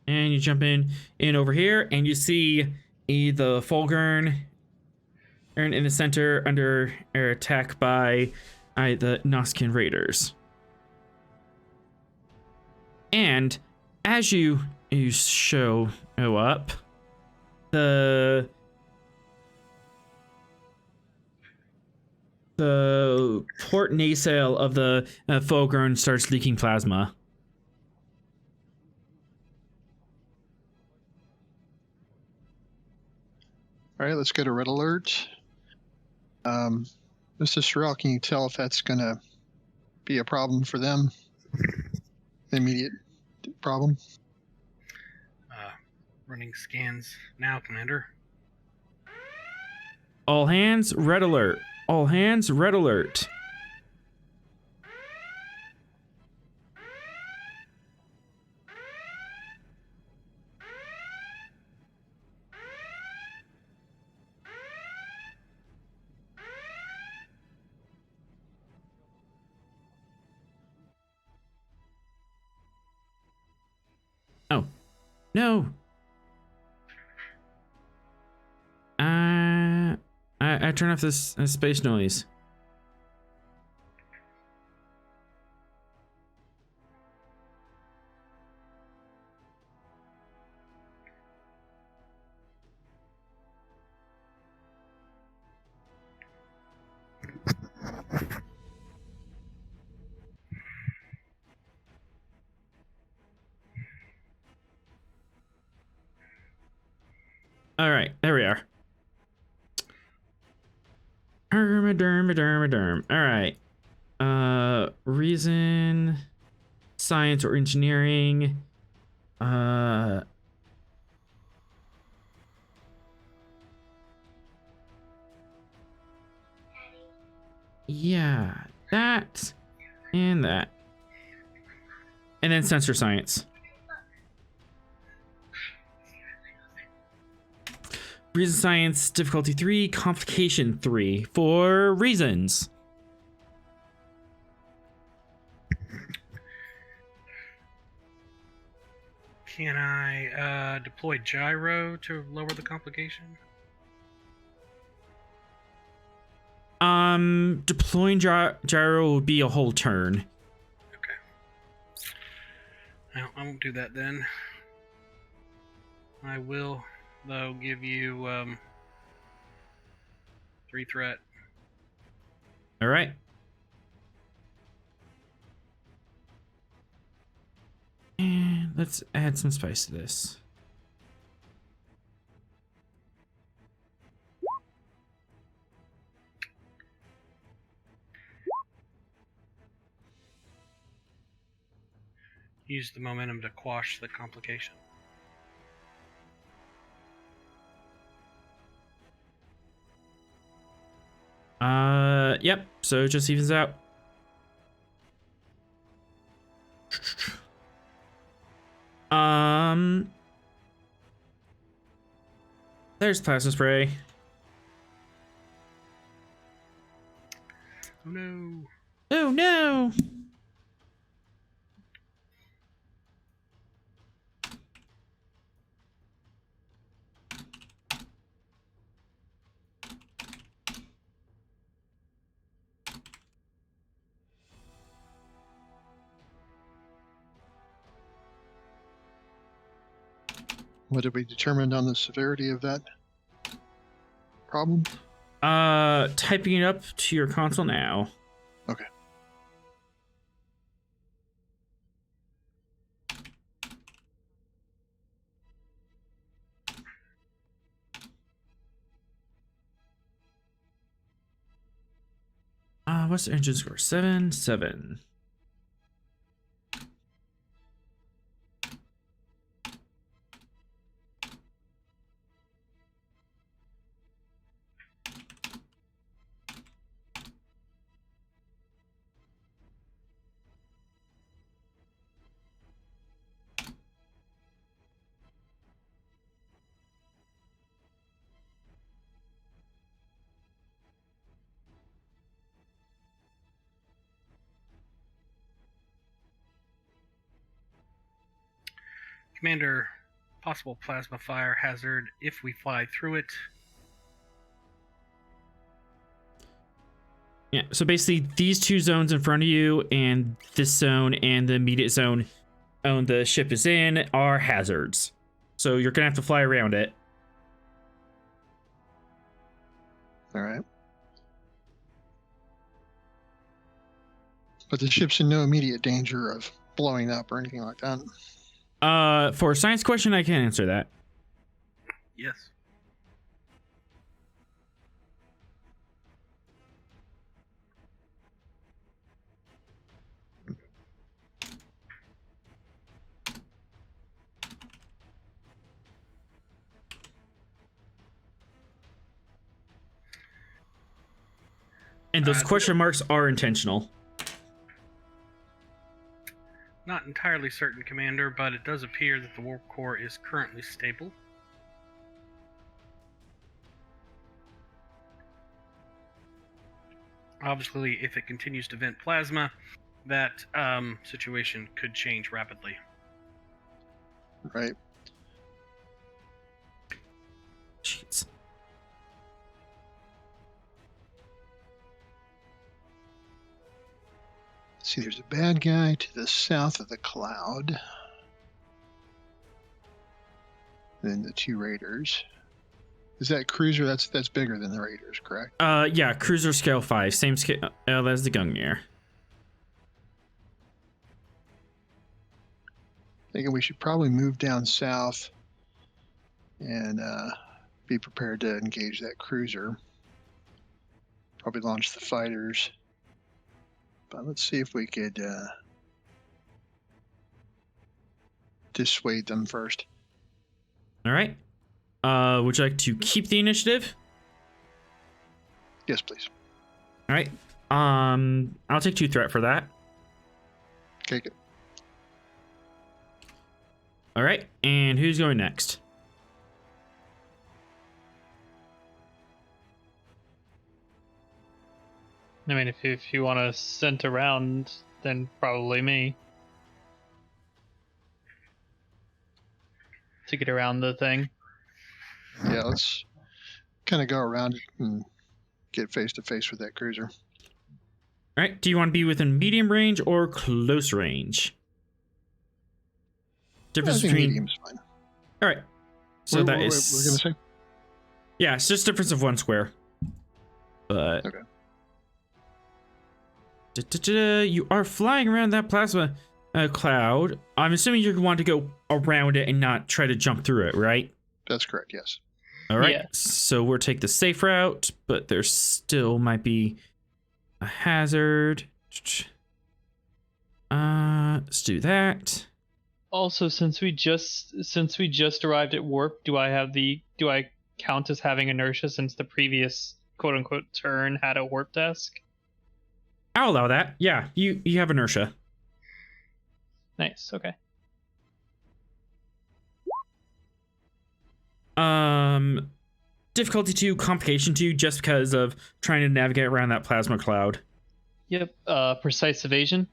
And you jump in over here, and you see the Fulgurn in the center under attack by the Nausicaan Raiders. And as you show up, the port nacelle of the Fulgurn starts leaking plasma. All right, let's go to red alert. Mr. Sorrell, can you tell if that's going to be a problem for them? Immediate problem? Running scans now, Commander. All hands, red alert. All hands, red alert. Oh, no. I turn off this space noise. All right, there we are. Derm. All right. Reason, science or engineering. Yeah, that and that. And then sensor science. Reason science, difficulty 3, complication 3, for reasons. Can I deploy gyro to lower the complication? Deploying gyro will be a whole turn. Okay. Well, I won't do that then. I will, though, give you 3 threat. All right. And let's add some spice to this. Use the momentum to quash the complication. Yep. So it just evens out. There's plasma spray. Oh no! Oh no! What did we determine on the severity of that problem? Typing it up to your console now. Okay. What's the engine score? 7. Commander, possible plasma fire hazard if we fly through it. Yeah, so basically these two zones in front of you and this zone and the immediate zone the ship is in are hazards. So you're gonna have to fly around it. All right. But the ship's in no immediate danger of blowing up or anything like that. For a science question, I can't answer that. Yes. And those question marks are intentional. Not entirely certain, Commander, but it does appear that the warp core is currently stable. Obviously, if it continues to vent plasma, that situation could change rapidly. Right. Jeez. See, there's a bad guy to the south of the cloud. Then the 2 raiders. Is that cruiser? That's bigger than the raiders, correct? Yeah, cruiser scale 5, same scale as the Gungnir. Thinking we should probably move down south and be prepared to engage that cruiser. Probably launch the fighters. But let's see if we could dissuade them first. All right. Would you like to keep the initiative? Yes, please. All right. I'll take 2 threat for that. Okay, good. All right, and who's going next? I mean, if you want to scent around, then probably me. To get around the thing. Yeah, let's kind of go around it and get face to face with that cruiser. All right, do you want to be within medium range or close range? Difference I think between medium's fine. All right, so What- that what- is we're gonna say. yeah, it's just a difference of 1 square. But Okay. You are flying around that plasma cloud. I'm assuming you want to go around it and not try to jump through it, right? That's correct. Yes. All right. Yeah. So we'll take the safe route, but there still might be a hazard. Let's do that. Also, since we just arrived at warp, do I count as having inertia since the previous quote unquote turn had a warp desk? I'll allow that. Yeah, you have inertia. Nice. Okay. Difficulty 2, complication 2, just because of trying to navigate around that plasma cloud. Yep. Precise evasion.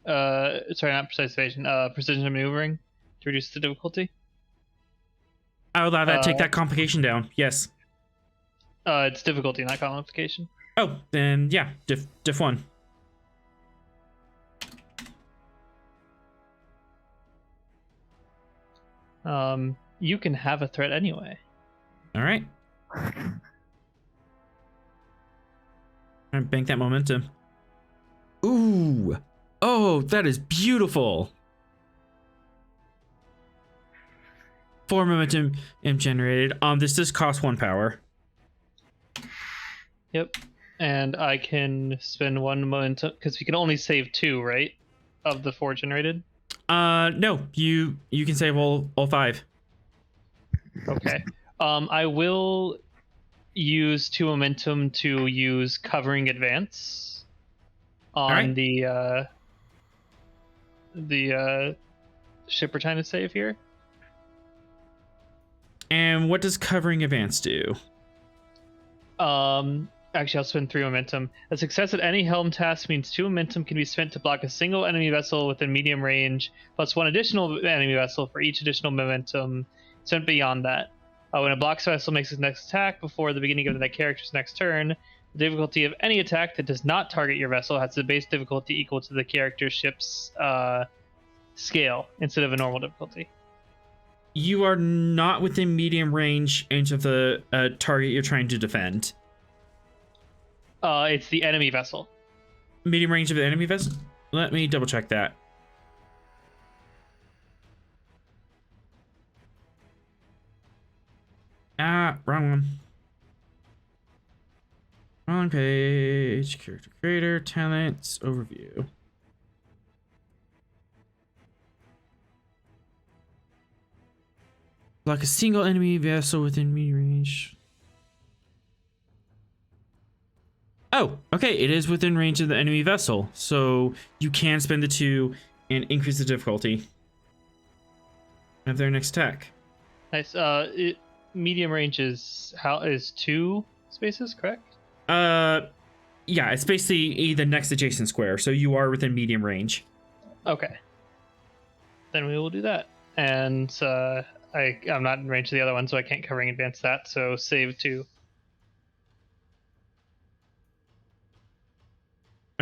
Sorry, not precise evasion. Precision maneuvering to reduce the difficulty. I'll allow that. Take that complication down. Yes. It's difficulty, not complication. Oh, then yeah, diff 1. You can have a threat anyway. All right. I bank that momentum. Ooh. Oh, that is beautiful. 4 momentum generated. This does cost 1 power. Yep. And I can spend 1 momentum because we can only save 2, right? Of the 4 generated. No, you can save all 5. Okay. I will use 2 momentum to use covering advance on right. the ship we're trying to save here. And what does covering advance do? Actually, I'll spend 3 momentum. A success at any helm task means 2 momentum can be spent to block a single enemy vessel within medium range, plus 1 additional enemy vessel for each additional momentum spent beyond that. When a blocked vessel makes its next attack before the beginning of that character's next turn, the difficulty of any attack that does not target your vessel has the base difficulty equal to the character's ship's scale instead of a normal difficulty. You are not within medium range of the target you're trying to defend. It's the enemy vessel. Medium range of the enemy vessel? Let me double check that. Wrong one. Wrong page. Character creator, talents, overview. Block a single enemy vessel within medium range. Oh, okay. It is within range of the enemy vessel, so you can spend the 2 and increase the difficulty of their next attack. Nice. Medium range is 2 spaces, correct? Yeah, it's basically the next adjacent square, so you are within medium range. Okay. Then we will do that. And I'm not in range of the other one, so I can't covering advance that, so save 2.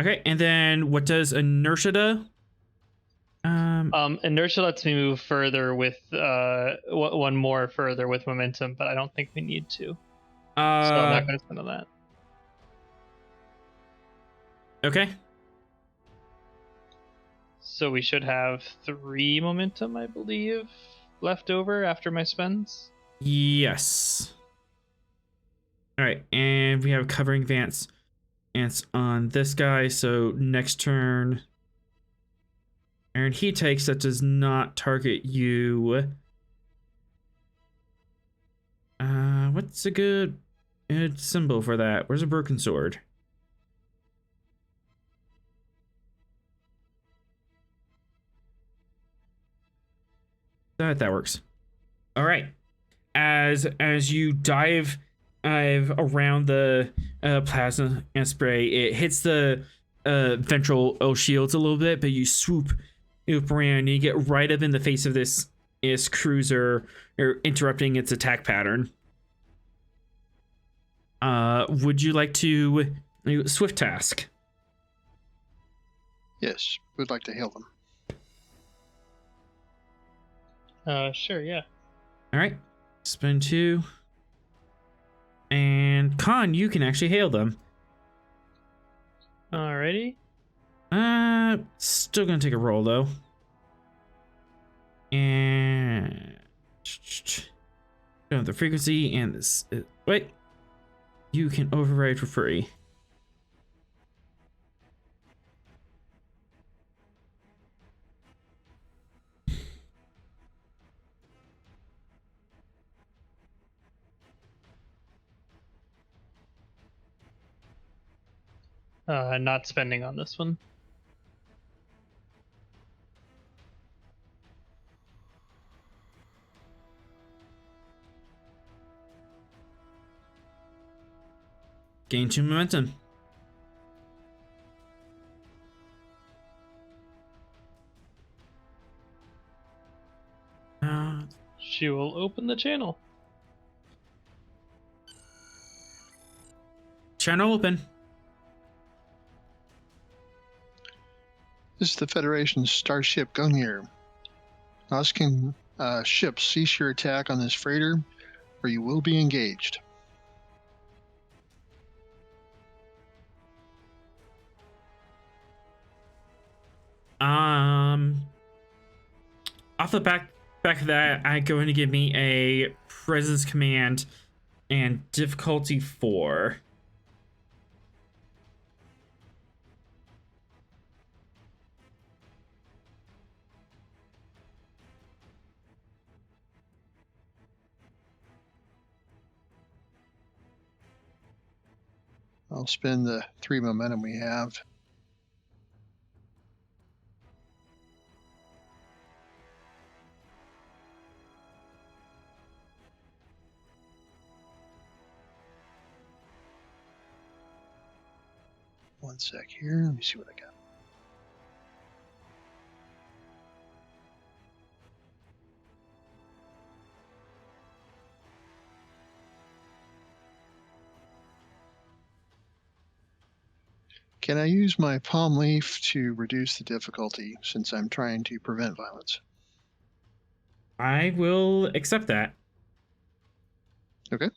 Okay, and then what does inertia do? Inertia lets me move further with 1 more further with momentum, but I don't think we need to. So I'm not going to spend on that. Okay. So we should have 3 momentum, I believe, left over after my spends. Yes. All right, and we have covering advance on this guy, so next turn. And he takes that does not target you. What's a good symbol for that? Where's a broken sword? That works. All right. As you dive around the plasma and spray, it hits the ventral shields a little bit, but you swoop around and you get right up in the face of this cruiser, or interrupting its attack pattern. Would you like to swift task? Yes, we'd like to hail them. Sure, yeah. All right. Spend 2. And Khan, you can actually hail them. Alrighty. Still gonna take a roll though. And the frequency and this. Wait. You can override for free. Not spending on this one. Gain 2 momentum. She will open the channel. Channel open. This is the Federation's starship Gungnir. Oscan ship, cease your attack on this freighter, or you will be engaged. Off the back of that, I'm going to give me a presence command and difficulty 4. I'll spend the 3 momentum we have. One sec here. Let me see what I got. Can I use my palm leaf to reduce the difficulty since I'm trying to prevent violence? I will accept that. Okay.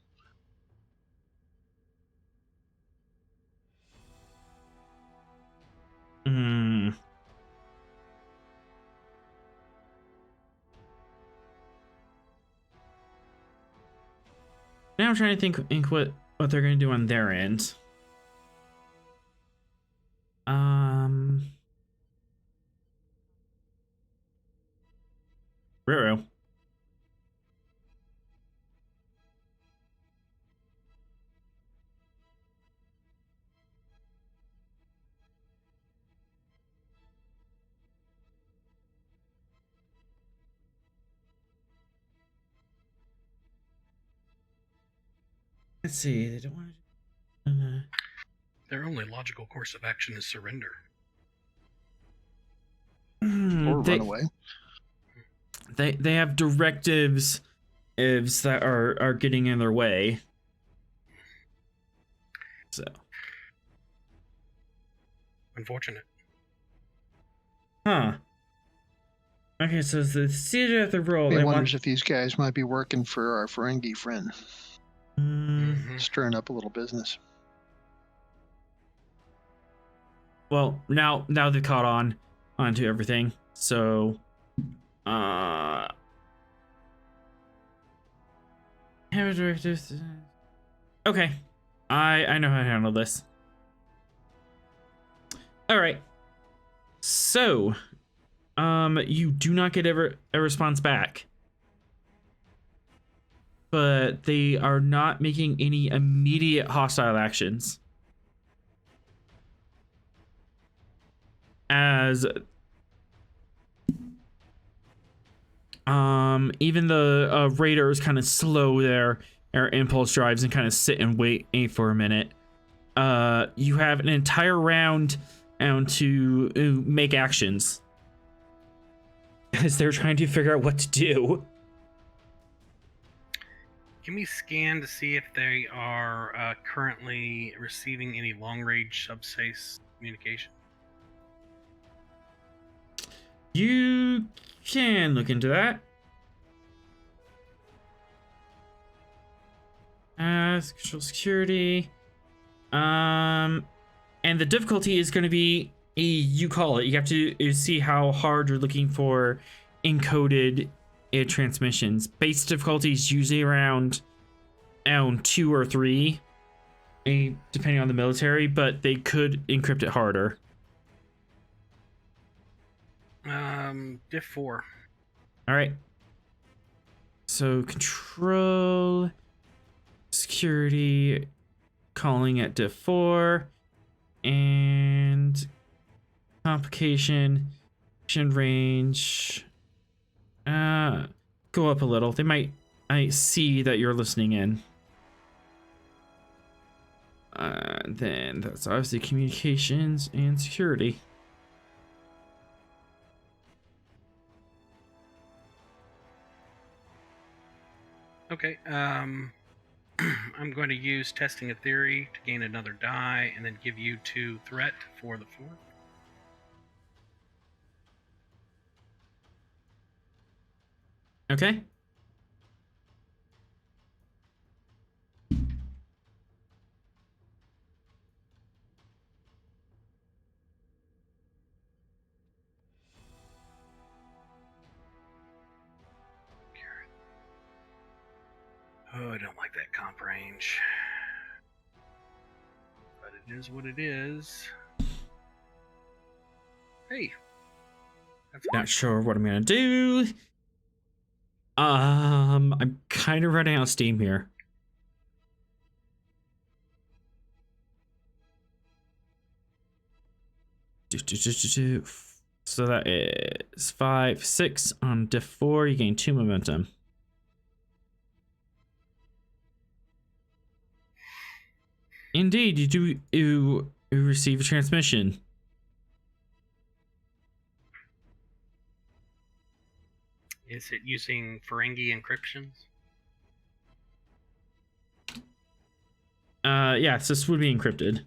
Now I'm trying to think what they're going to do on their end. Roro. Let's see. They don't want to. Their only logical course of action is surrender. Or run away. They have directives that are getting in their way. So Unfortunate. Huh. Okay, so the theater of the role. He wonders if these guys might be working for our Ferengi friend. Stirring up a little business. Well, now they've caught on to everything. So, have a directive. Okay, I know how to handle this. All right. So, you do not get a response back, but they are not making any immediate hostile actions. Even the raiders kind of slow their impulse drives and kind of sit and wait for a minute. You have an entire round to make actions as they're trying to figure out what to do. Can we scan to see if they are currently receiving any long-range subspace communication? You can look into that. Control security. And the difficulty is going to be you call it. You have to see how hard you're looking for encoded transmissions. Base difficulty is usually around 2 or 3, depending on the military, but they could encrypt it harder. Diff 4. All right. So control security calling at diff 4 and complication range go up a little. They might see that you're listening in. Then that's obviously communications and security. Okay, I'm going to use testing a theory to gain another die and then give you 2 threat for the 4th. Okay. Oh, I don't like that comp range. But it is what it is. Hey. That's Not sure what I'm gonna do. I'm kind of running out of steam here. So that is 5, 6 on diff 4. You gain 2 momentum. Indeed, you receive a transmission. Is it using Ferengi encryptions? Yes, this would be encrypted.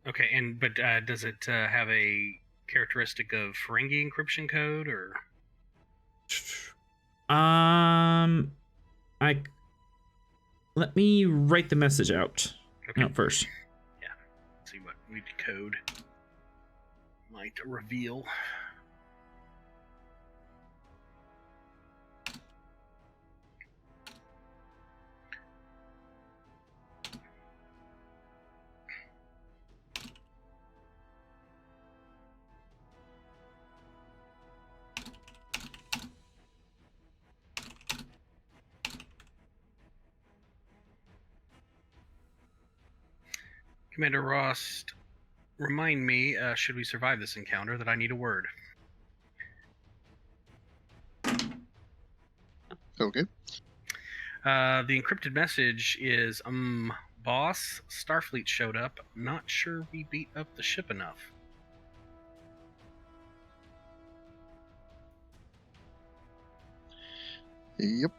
Okay, but does it have a characteristic of Ferengi encryption code, or? Let me write the message out. Okay. First. Yeah. Let's see what we decode might reveal. Commander Rost, remind me, should we survive this encounter, that I need a word. Okay. The encrypted message is, boss, Starfleet showed up. Not sure we beat up the ship enough. Yep.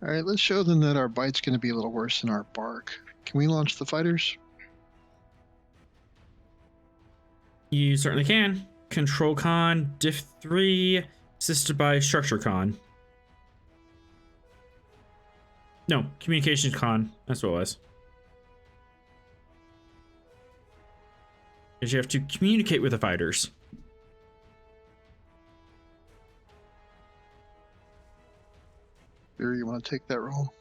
All right, let's show them that our bite's going to be a little worse than our bark. Can we launch the fighters? You certainly can. Control con, diff 3, assisted by structure con. No, communications con. That's what it was. Because you have to communicate with the fighters. Barry, you want to take that role?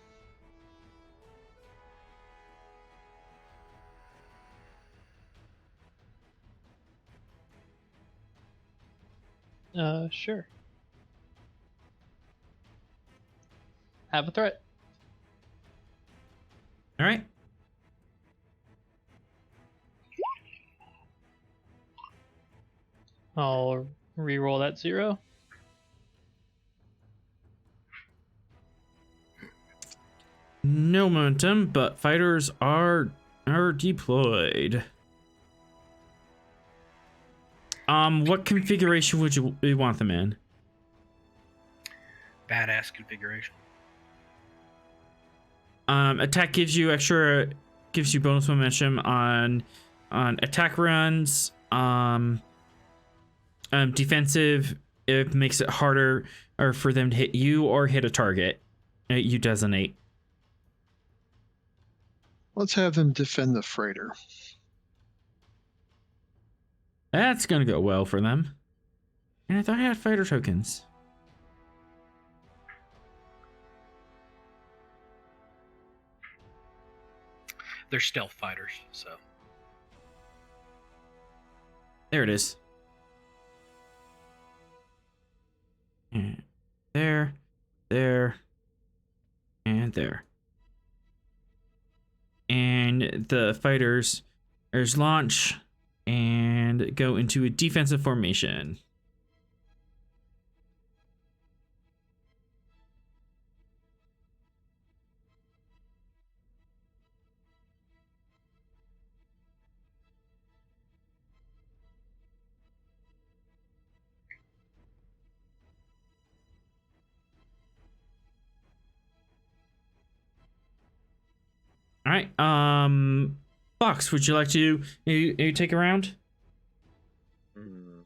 Sure. Have a threat. All right. I'll re-roll that 0. No momentum, but fighters are deployed. What configuration would you want them in? Badass configuration. Attack gives you bonus momentum on attack runs. Defensive, it makes it harder or for them to hit you or hit a target you designate. Let's have them defend the freighter. That's gonna go well for them. And I thought I had fighter tokens. They're stealth fighters, so. There it is. And there, and there. And the fighters launch and go into a defensive formation. All right. Fox, would you like to you take a round? We're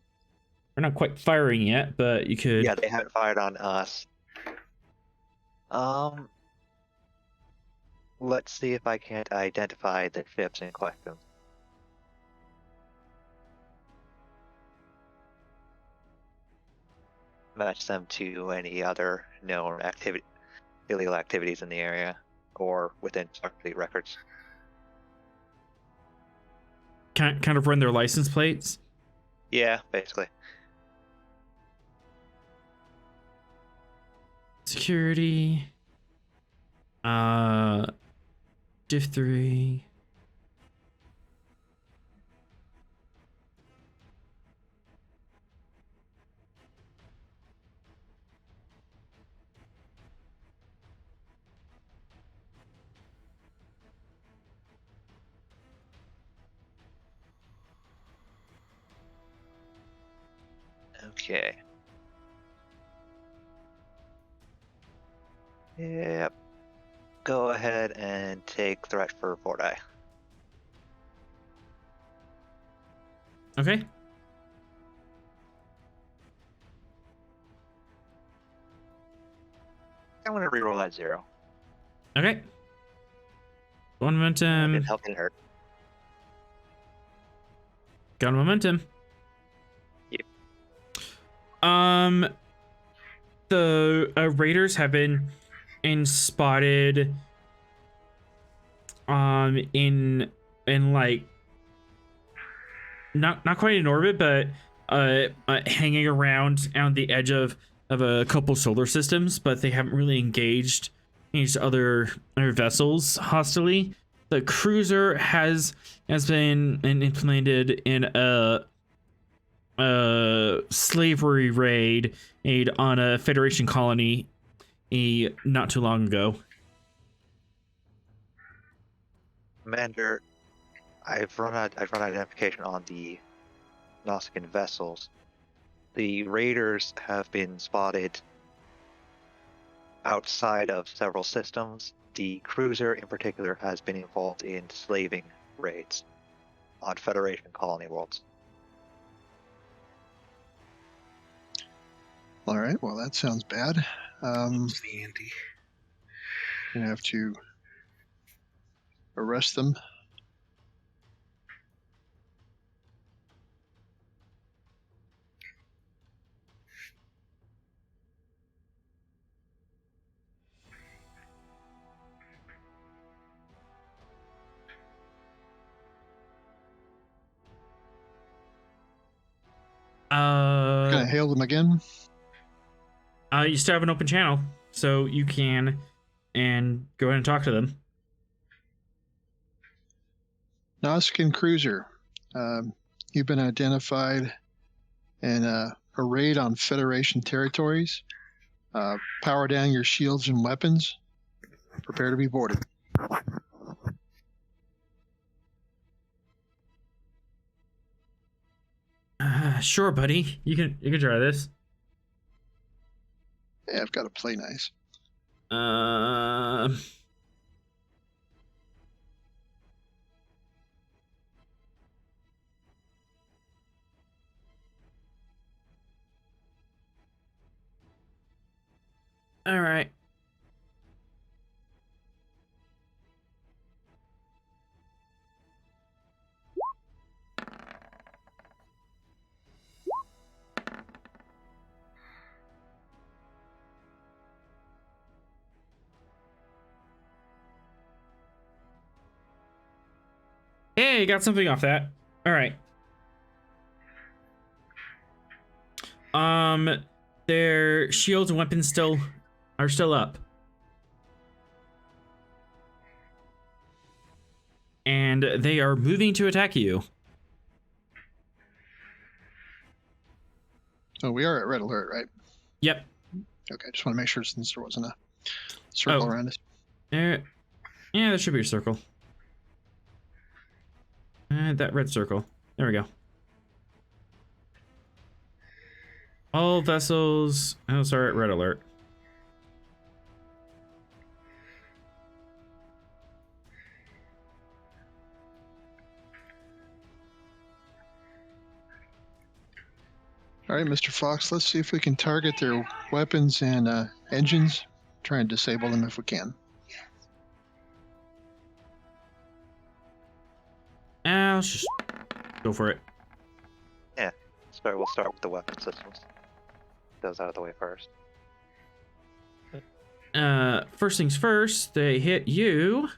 not quite firing yet, but you could. Yeah, they haven't fired on us. Let's see if I can't identify the ships in question. Match them to any other known illegal activities in the area or within Starfleet records. Kind of run their license plates. Yeah, basically. Security. Div 3. Okay. Yep. Go ahead and take threat for Forti. Okay. I'm gonna reroll that 0. Okay. One momentum. Didn't help, didn't hurt. Got momentum. Yep. The raiders have been spotted in like not quite in orbit, but hanging around on the edge of a couple solar systems, but they haven't really engaged these other vessels hostilely. The cruiser has been implemented in a slavery raid on a Federation colony not too long ago. Commander, I've run identification on the Nausicaan vessels. The raiders have been spotted outside of several systems. The cruiser in particular has been involved in slaving raids on Federation colony worlds. All right, well, that sounds bad. It's the ante. Gonna have to arrest them. Gonna hail them again. You still have an open channel, so you can and go ahead and talk to them. Nausicaan cruiser, you've been identified and a raid on Federation territories. Power down your shields and weapons. Prepare to be boarded. Sure, buddy. You can try this. Yeah, I've got to play nice. All right. Hey, got something off that. All right. Their shields and weapons are still up. And they are moving to attack you. So we are at red alert, right? Yep. Okay, just want to make sure since there wasn't a circle around us. Yeah, there should be a circle. That red circle. There we go. All vessels. Oh, sorry, red alert. All right, Mr. Fox, let's see if we can target their weapons and engines. Try and disable them if we can. I'll just go for it. Yeah. We'll start with the weapon systems. Those out of the way first. First things first, they hit you.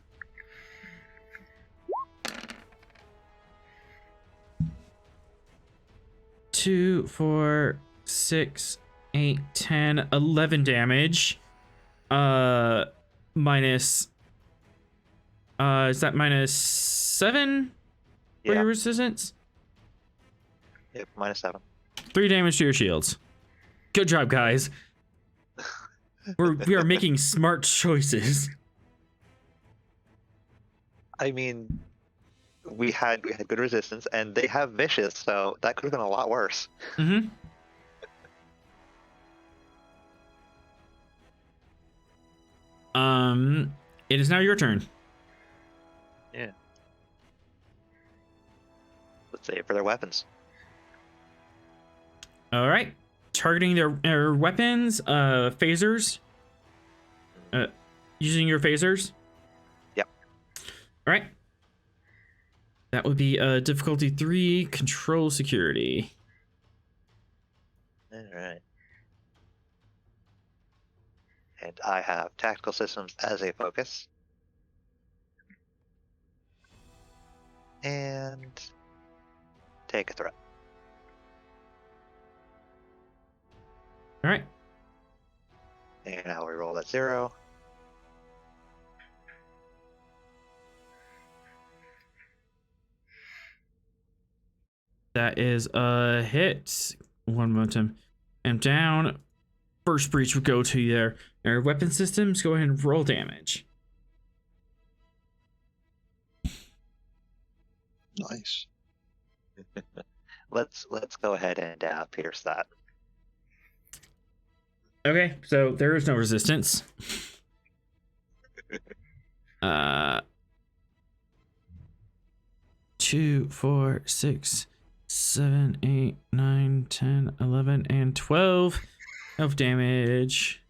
Two, 4, 6, 8, 10, 11 damage. Minus. Is that -7 for your resistance? Yep, -7. 3 damage to your shields. Good job, guys. We are making smart choices. I mean, we had good resistance, and they have vicious, so that could have been a lot worse. Mm-hmm. It is now your turn. Yeah. Let's save for their weapons. All right. Targeting their weapons, phasers. Using your phasers. Yep. All right. That would be difficulty 3, control security. All right. And I have tactical systems as a focus. And take a threat. All right. And now we roll at 0. That is a hit. One momentum. And down. First breach would go to their weapon systems. Go ahead and roll damage. Nice. Let's go ahead and pierce that. Okay, so there is no resistance. 2, 4, 6, 7, 8, 9, 10, 11, and 12 of damage.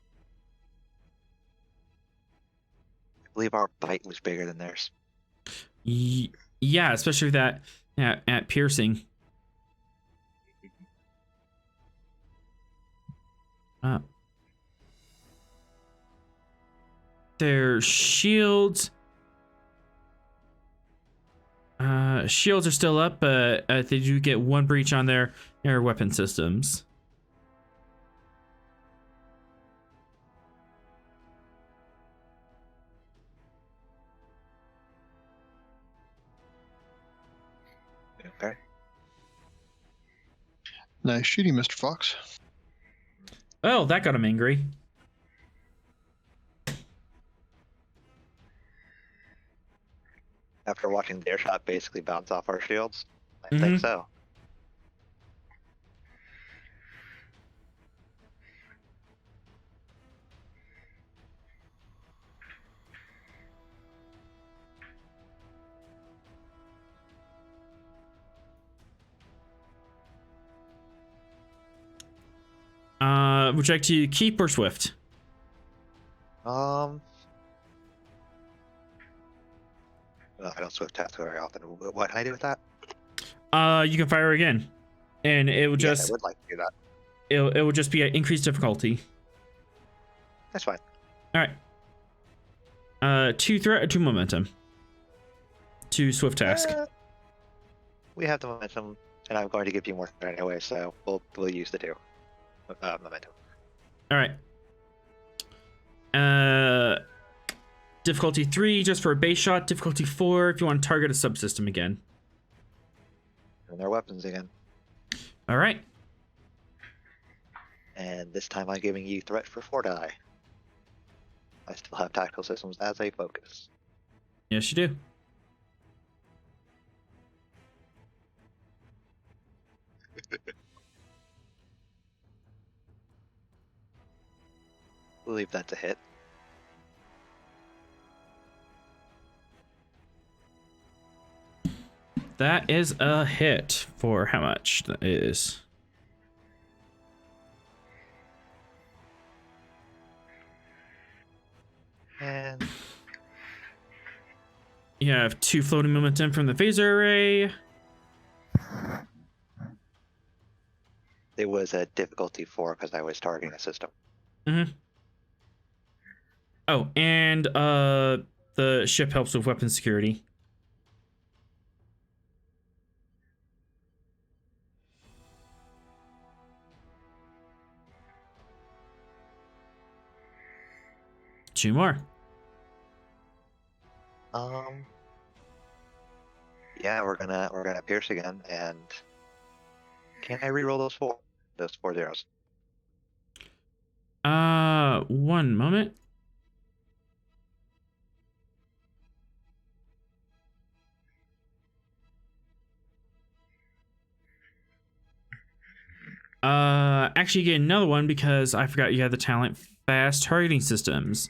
I believe our bite was bigger than theirs. Yeah, especially that at piercing. Their shields. Shields are still up, but they do get 1 breach on their weapon systems. Okay. Nice shooting, Mr. Fox. Oh, that got him angry. After watching their shot basically bounce off our shields, I Mhm. think so. Would you like to keep or swift? I don't swift test very often. What can I do with that? You can fire again, and it will Yes, just I would like to do that. it will just be an increased difficulty. That's fine. All right. 2 threat or 2 momentum. 2 swift task. We have the momentum, and I'm going to give you more threat anyway, so we'll use the 2 momentum. All right. Difficulty 3 just for a base shot. Difficulty 4 if you want to target a subsystem again. And their weapons again. All right. And this time I'm giving you threat for 4 die. I still have tactical systems as a focus. Yes, you do. I believe that's a hit. That is a hit for how much that is. And You have 2 floating momentum from the phaser array. it was a difficulty 4 because I was targeting a system. Mm-hmm. Oh, and the ship helps with weapon security. Two more. Yeah, we're gonna pierce again, and can I reroll those 4 zeros? 1 moment. Actually get another one because I forgot you had the talent fast targeting systems.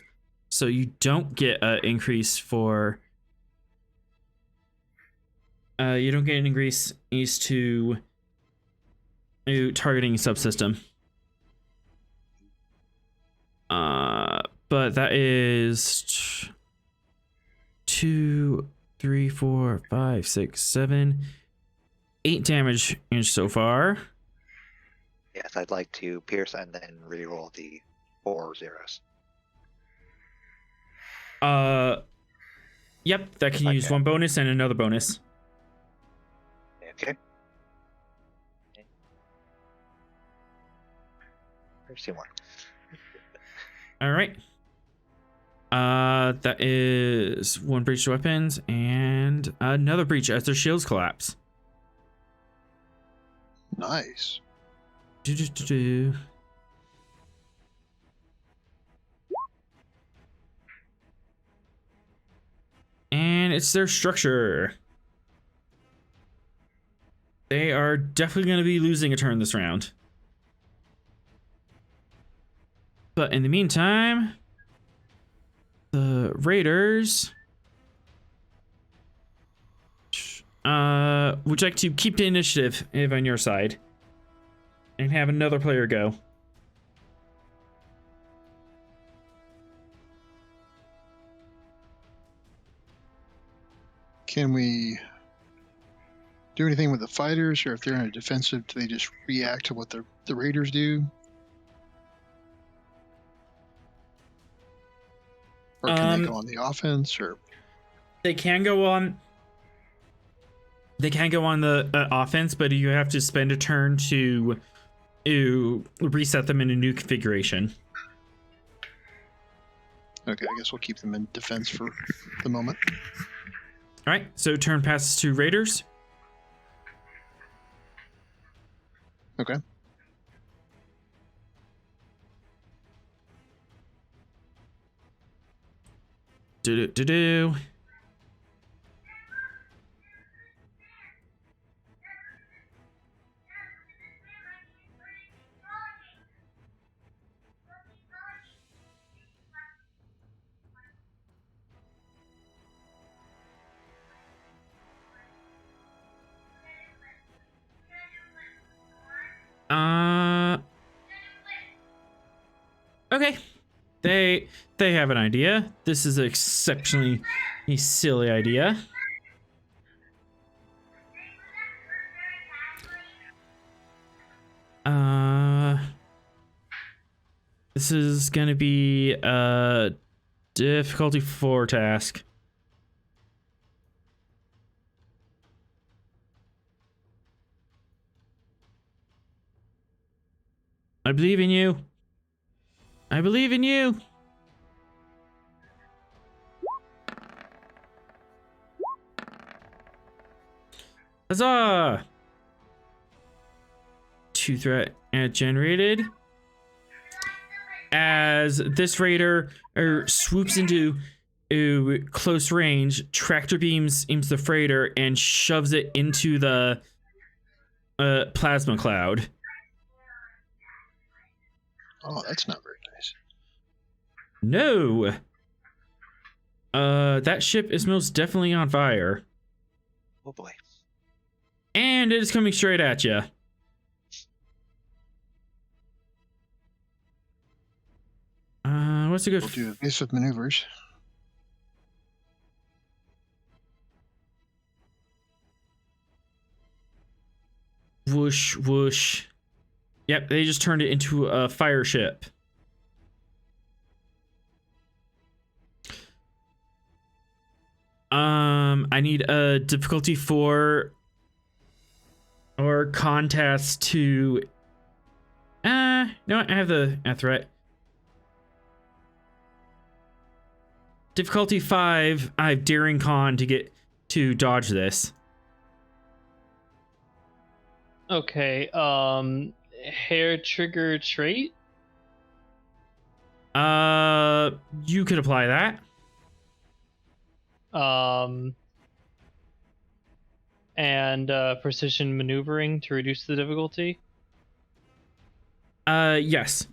So you don't get an increase for you don't get an increase to targeting subsystem. But that is 2, 3, 4, 5, 6, 7, 8 damage so far. Yes, I'd like to pierce and then reroll the 4 zeros. Yep, that can use Okay. 1 bonus and another bonus. Okay. There's 2 more. All right. That is 1 breach to weapons and another breach as their shields collapse. Nice. Do. And it's their structure. They are definitely going to be losing a turn this round. But in the meantime, the Raiders would you like to keep the initiative if on your side and have another player go? Can we do anything with the fighters, or if they're in a defensive, do they just react to what the Raiders do? Or can they go on the offense? Or They can go on. They can go on the offense, but you have to spend a turn to reset them in a new configuration. okay, I guess we'll keep them in defense for the moment. All right, so turn passes to Raiders. Okay. Do. Okay. They have an idea. This is an exceptionally silly idea. This is gonna be a difficulty 4 task. I believe in you. I believe in you. Huzzah! 2 threat generated. As this raider swoops into close range, tractor beams aims the freighter and shoves it into the plasma cloud. Oh, that's not very nice. No. That ship is most definitely on fire. Oh boy. And it is coming straight at you. What's a good? We'll do evasive maneuvers. Whoosh, whoosh. Yep, they just turned it into a fire ship. I need a difficulty 4 or contest to. No, I have the threat. Difficulty 5. I have daring con to get to dodge this. Okay. Hair trigger trait. You could apply that. And precision maneuvering to reduce the difficulty. Yes.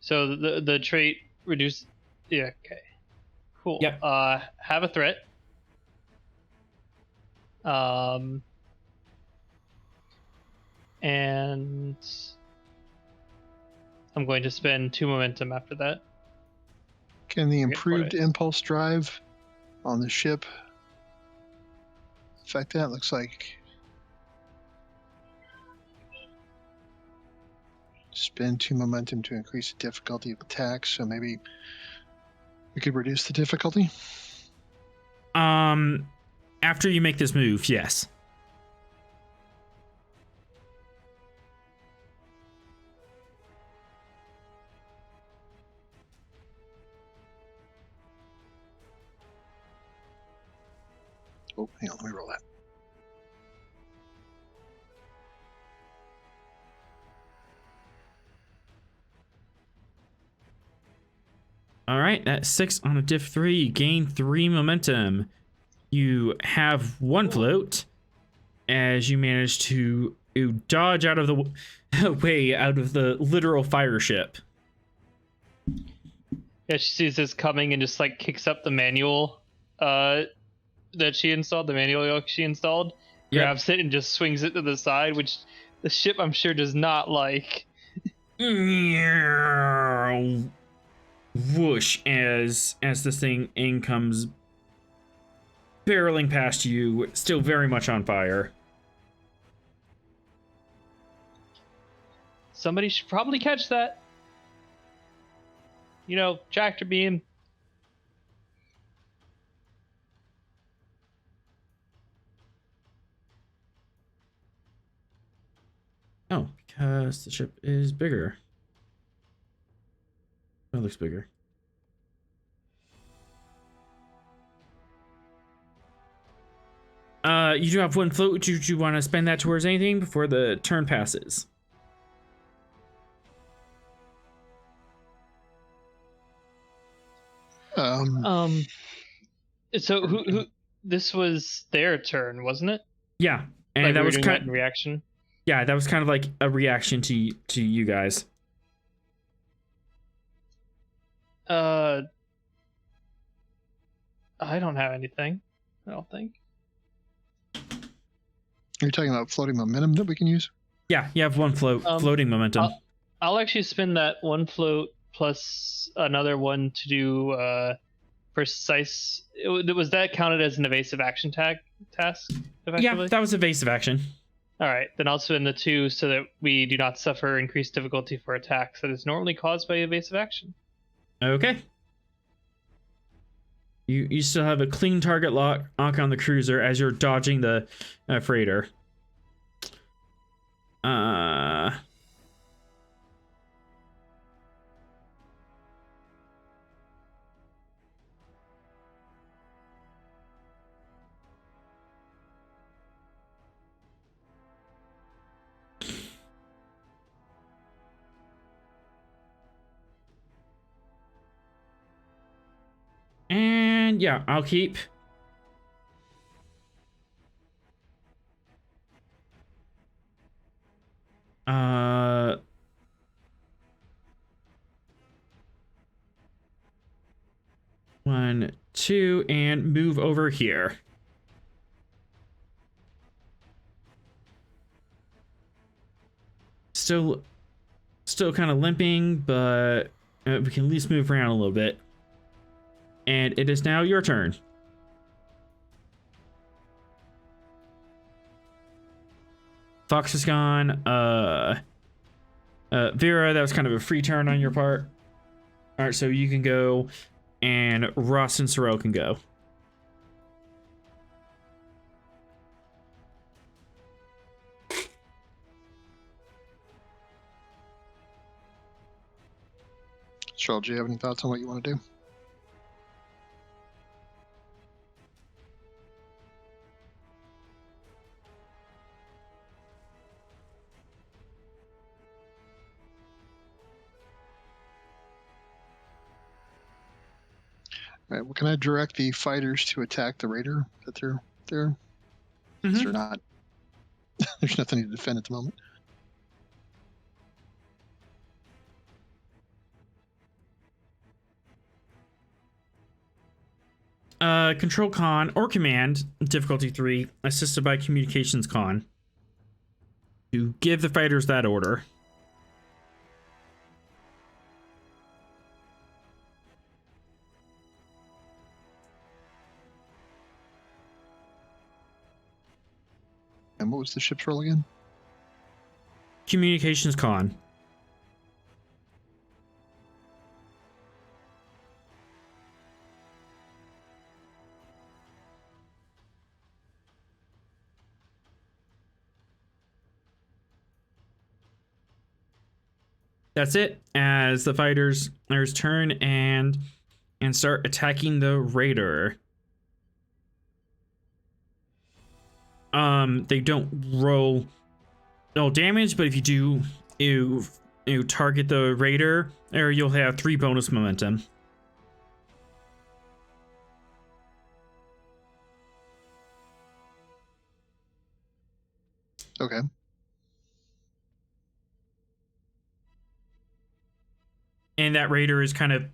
So the trait reduce. Yeah. Okay. Cool. Yep. Have a threat. And I'm going to spend 2 momentum after that. Can the Forget what improved impulse drive on the ship affect that? Looks like spend 2 momentum to increase the difficulty of attacks. So maybe we could reduce the difficulty. After you make this move, yes. Oh, hang on, let me roll that. All right, that's 6 on a diff 3. You gain 3 momentum. You have 1 float as you manage to dodge out of the way out of the literal fire ship. Yeah, she sees this coming and just like kicks up the manual that she installed, the manual yoke she installed, Yep. grabs it and just swings it to the side, which the ship I'm sure does not like. Whoosh as this thing comes barreling past you, still very much on fire. Somebody should probably catch that. You know, tractor beam. Oh, because the ship is bigger. It looks bigger. You do have one float. Do you want to spend that towards anything before the turn passes? So who? This was their turn, wasn't it? Yeah, and Like that we were was doing kind. that in reaction. Yeah, that was kind of like a reaction to you guys. I don't have anything. I don't think. You're talking about floating momentum that we can use? Yeah, you have one floating momentum. I'll actually spend that one float plus another one to do precise. Was that counted as an evasive action task? Effectively? Yeah, that was evasive action. All right, then I'll spend the 2 so that we do not suffer increased difficulty for attacks that is normally caused by evasive action. Okay. You still have a clean target lock on the cruiser as you're dodging the freighter. And yeah, I'll keep. One, 2, and move over here. Still kind of limping, but we can at least move around a little bit. And it is now your turn. Fox is gone. Vera, that was kind of a free turn on your part. All right, so you can go, and Ross and Sorrel can go. Cheryl, do you have any thoughts on what you want to do? All right, well, can I direct the fighters to attack the raider that they're there? Mhm. They're not. There's nothing to defend at the moment. Control con or command, difficulty 3, assisted by communications con. To give the fighters that order. And what was the ship's roll again? Communications con. That's it. As the fighters turn and start attacking the raider. They don't roll no damage, but if you do, you target the raider, or you'll have 3 bonus momentum. Okay. And that raider is kind of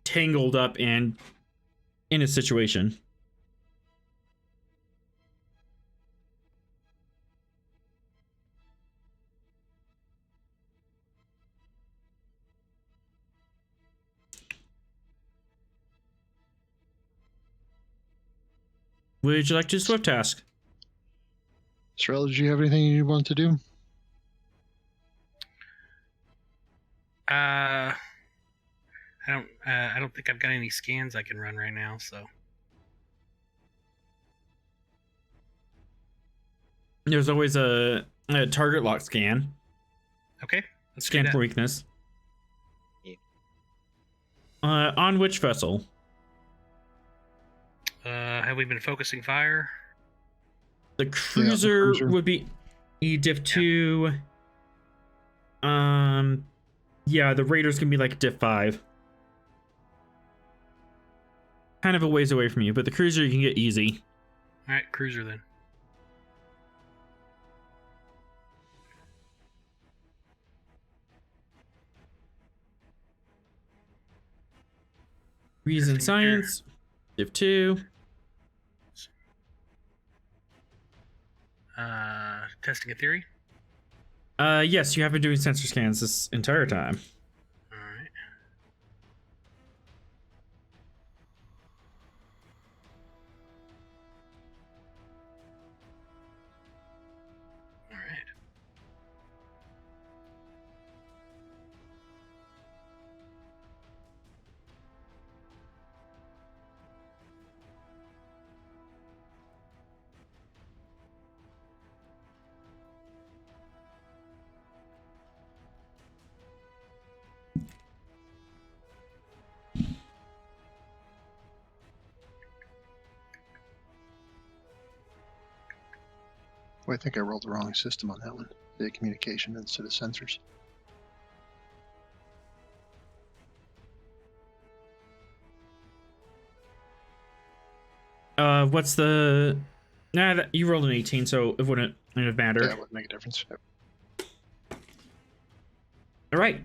tangled up and in a situation. Would you like to swift task? Cheryl, did you have anything you want to do? I don't think I've got any scans I can run right now, so. There's always a target lock scan. Okay. Let's Scan do for that. weakness. Yeah. On which vessel? Have we been focusing fire? The cruiser, cruiser. would be diff 2. Yeah, the Raider's gonna be like diff 5. Kind of a ways away from you, but the cruiser you can get easy. All right, cruiser then. Reason Testing science, diff 2. Testing a theory. Yes, you have been doing sensor scans this entire time. All right. All right. Well, I think I rolled the wrong system on that one. The communication instead of sensors. What's the... Nah, you rolled an 18, so it wouldn't matter. Yeah, it wouldn't make a difference. All right.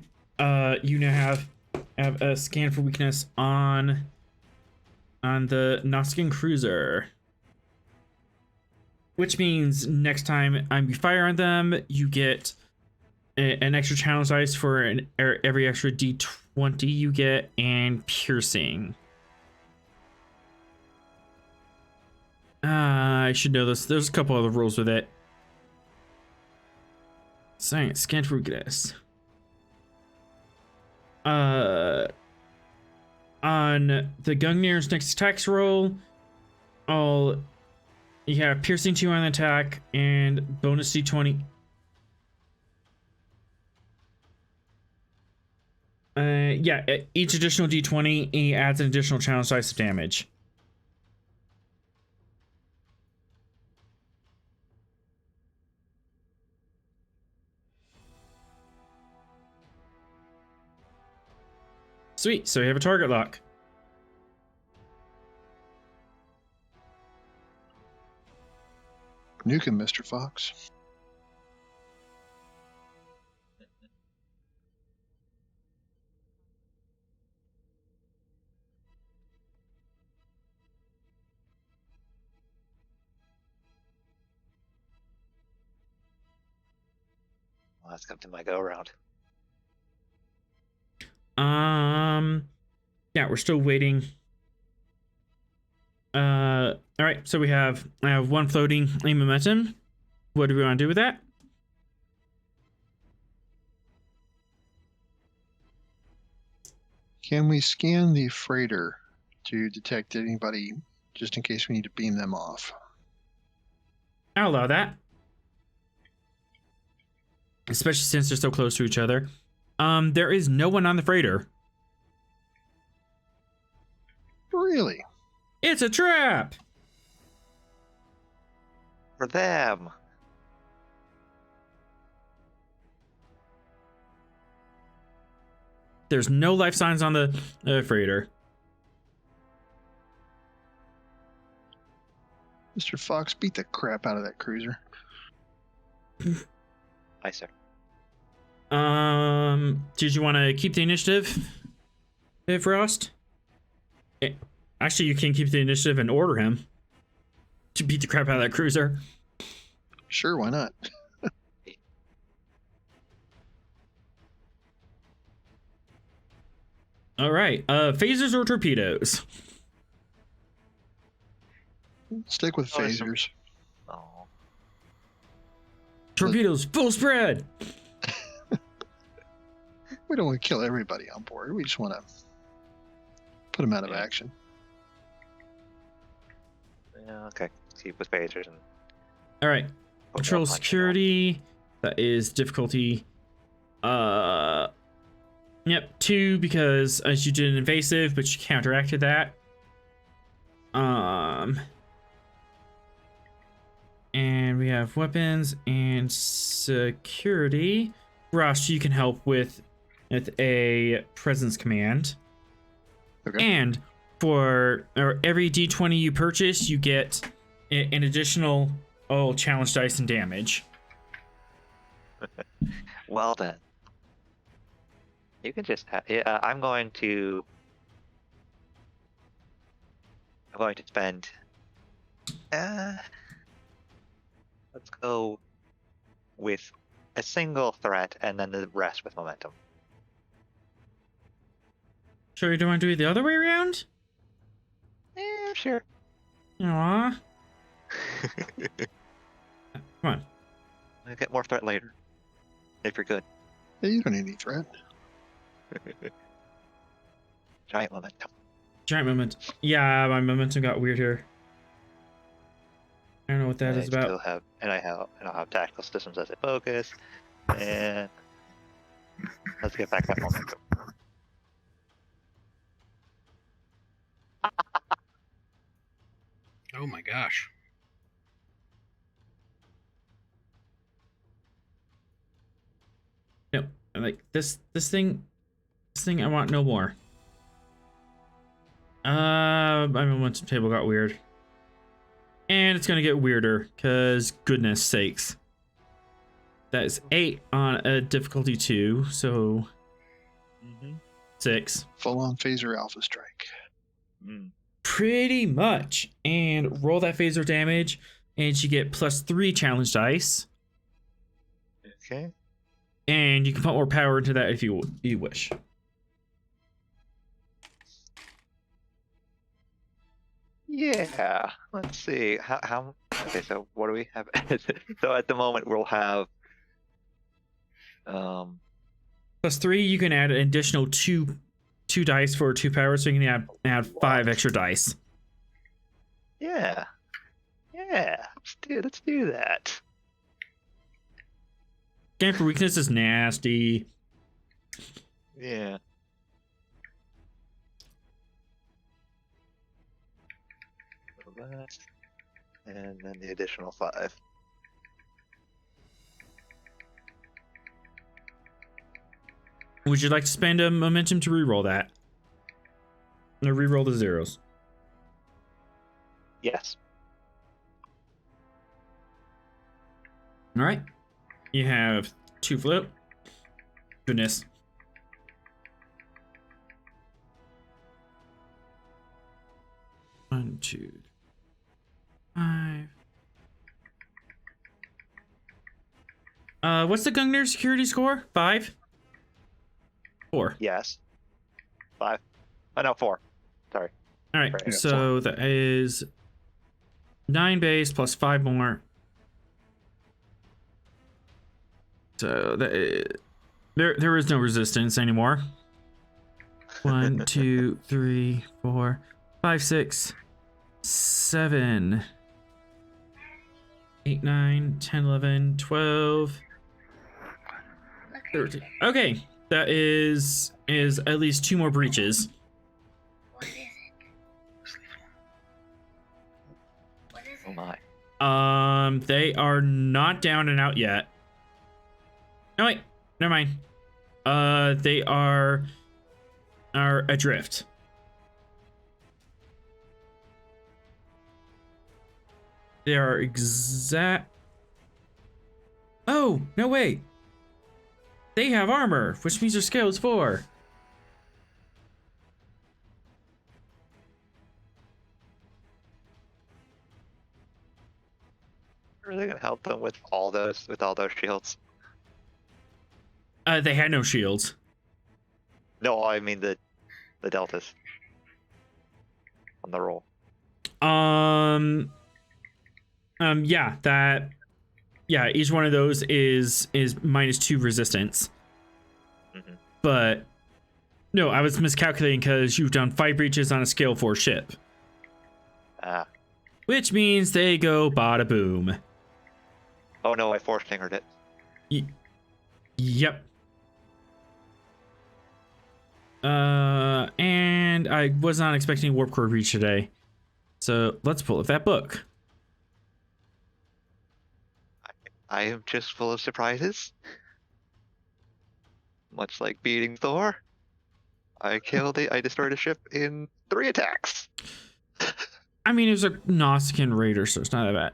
You now have a scan for weakness on the Noskin cruiser, which means next time you fire on them, you get an extra channel size for every extra D20 you get, and piercing. I should know this. There's a couple other rules with it. Science, scan for weakness. On the Gungnir's next attacks roll, you have piercing 2 on the attack and bonus D20. Yeah, each additional D20 adds an additional channel size of damage. Sweet, so you have a target lock. Nuke him, Mr. Fox. Well, that's come to my go around. Yeah, we're still waiting. All right, so I have one floating momentum. What do we want to do with that? Can we scan the freighter to detect anybody just in case we need to beam them off? I'll allow that. Especially since they're so close to each other. There is no one on the freighter. Really? It's a trap! For them. There's no life signs on the freighter. Mr. Fox, beat the crap out of that cruiser. Aye, sir. Did you want to keep the initiative, Frost? Actually, you can keep the initiative and order him to beat the crap out of that cruiser. Sure, why not? All right. Phasers or torpedoes? Stick with Oh, there's some- phasers. Oh. Torpedoes, full spread. We don't want to kill everybody on board. We just want to put them out of Yeah. action. Yeah, okay. Keep with phasers and All right. put Control more punch in security. That is difficulty. Yep, 2 because as you did an invasive, but you counteracted that. And have weapons and security. Ross, you can help with a presence command. Okay. And for every d20 you purchase, you get an additional challenge dice and damage. Well then, you can just have. I'm going to spend. Let's go with a single threat and then the rest with momentum. Sure, you don't want to do it the other way around? Yeah, sure. Aww. Come on. I'll get more threat later. If you're good. Yeah, you don't need any threat. Giant momentum. Giant moment. Yeah, my momentum got weird here. I don't know what that is about. I'll have tactical systems as a focus, and let's get back that momentum. Oh my gosh. No, I'm like this thing I want no more. My momentum table got weird. And it's gonna get weirder, cause goodness sakes. That is 8 on a difficulty 2, so 6. Full on phaser alpha strike. Pretty much. And roll that phaser damage, and you get +3 challenge dice. Okay. And you can put more power into that if you wish. Yeah. Let's see. How? Okay. So what do we have? So at the moment we'll have. +3, you can add an additional two dice for 2 power, so you can add 5 extra dice. Yeah. Yeah. Let's do that. Game for weakness is nasty. Yeah. And then the additional 5. Would you like to spend a momentum to reroll that? Or reroll the zeros? Yes. All right. You have 2 flip. Goodness. One, 2, 5. What's the Gungnir security score? 5? 4. Yes. 5. Oh no, 4. Sorry. All right. Right, So that is 9 base plus 5 more. So that is, there is no resistance anymore. 1, 2, 3, 4, 5, 6, 7, 8, 9, 10, 11, 12, 13. Okay, that is at least 2 more breaches. What is it? What is Oh it? my. They are not down and out yet. No wait, never mind. They are adrift. They are exact. Oh no wait. They have armor, which means their scale is 4. Are they gonna help them with all those shields? They had no shields. No, I mean the deltas on the roll. Yeah, each one of those is -2 resistance. Mm-hmm. But no, I was miscalculating because you've done 5 breaches on a scale 4 ship. Which means they go bada boom. Oh no, I force fingered it. Yep. And I was not expecting warp core breach today. So let's pull up that book. I am just full of surprises. Much like beating Thor, I destroyed a ship in 3 attacks. I mean, it was a Nausicaan raider, so it's not that bad.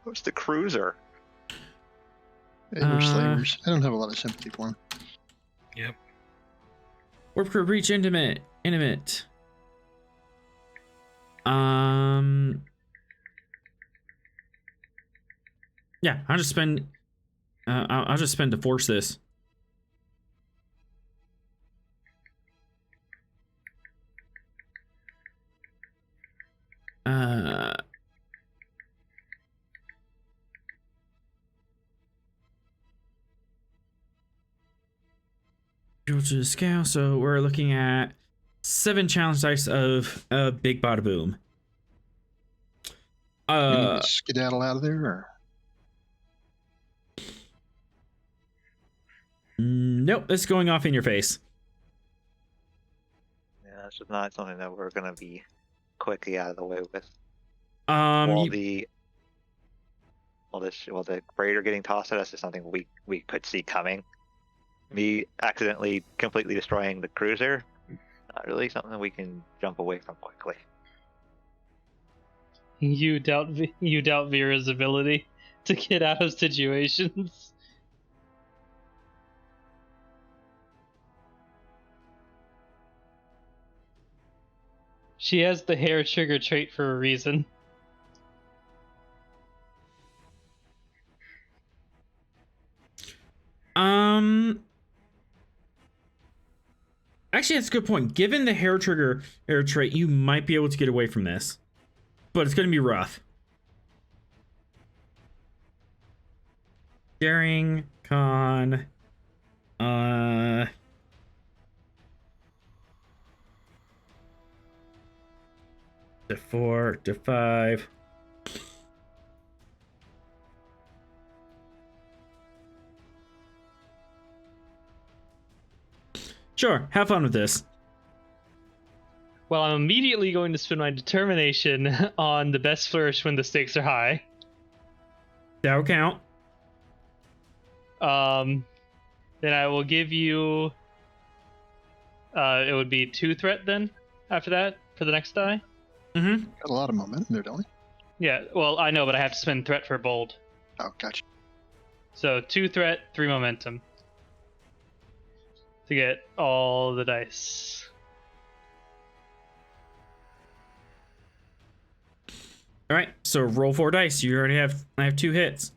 What's the cruiser? They were slavers. I don't have a lot of sympathy for them. Yep. Warp crew breach intimate. Yeah, I'll just spend. I'll just spend to force this. Go to the scale, so we're looking at 7 challenge dice of big bada boom. We need to skedaddle out of there, or Nope, it's going off in your face. Yeah, that's just not something that we're gonna be quickly out of the way with. You- The freighter getting tossed at us is something we could see coming. Me accidentally completely destroying the cruiser, not really something we can jump away from quickly. You doubt Vera's ability to get out of situations. She has the hair trigger trait for a reason. Actually, that's a good point. Given the hair trigger hair trait, you might be able to get away from this, but it's going to be rough. Daring con, to 4 to 5. Sure, have fun with this. Well, I'm immediately going to spend my determination on the best flourish when the stakes are high. That'll count. Then I will give you. It would be 2 threat then. After that, for the next die. Mm-hmm. got a lot of momentum there, don't we? Yeah. Well, I know, but I have to spend threat for bold. Oh, gotcha. So 2 threat, 3 momentum. To get all the dice. All right, so roll 4 dice. You already have. I have 2 hits.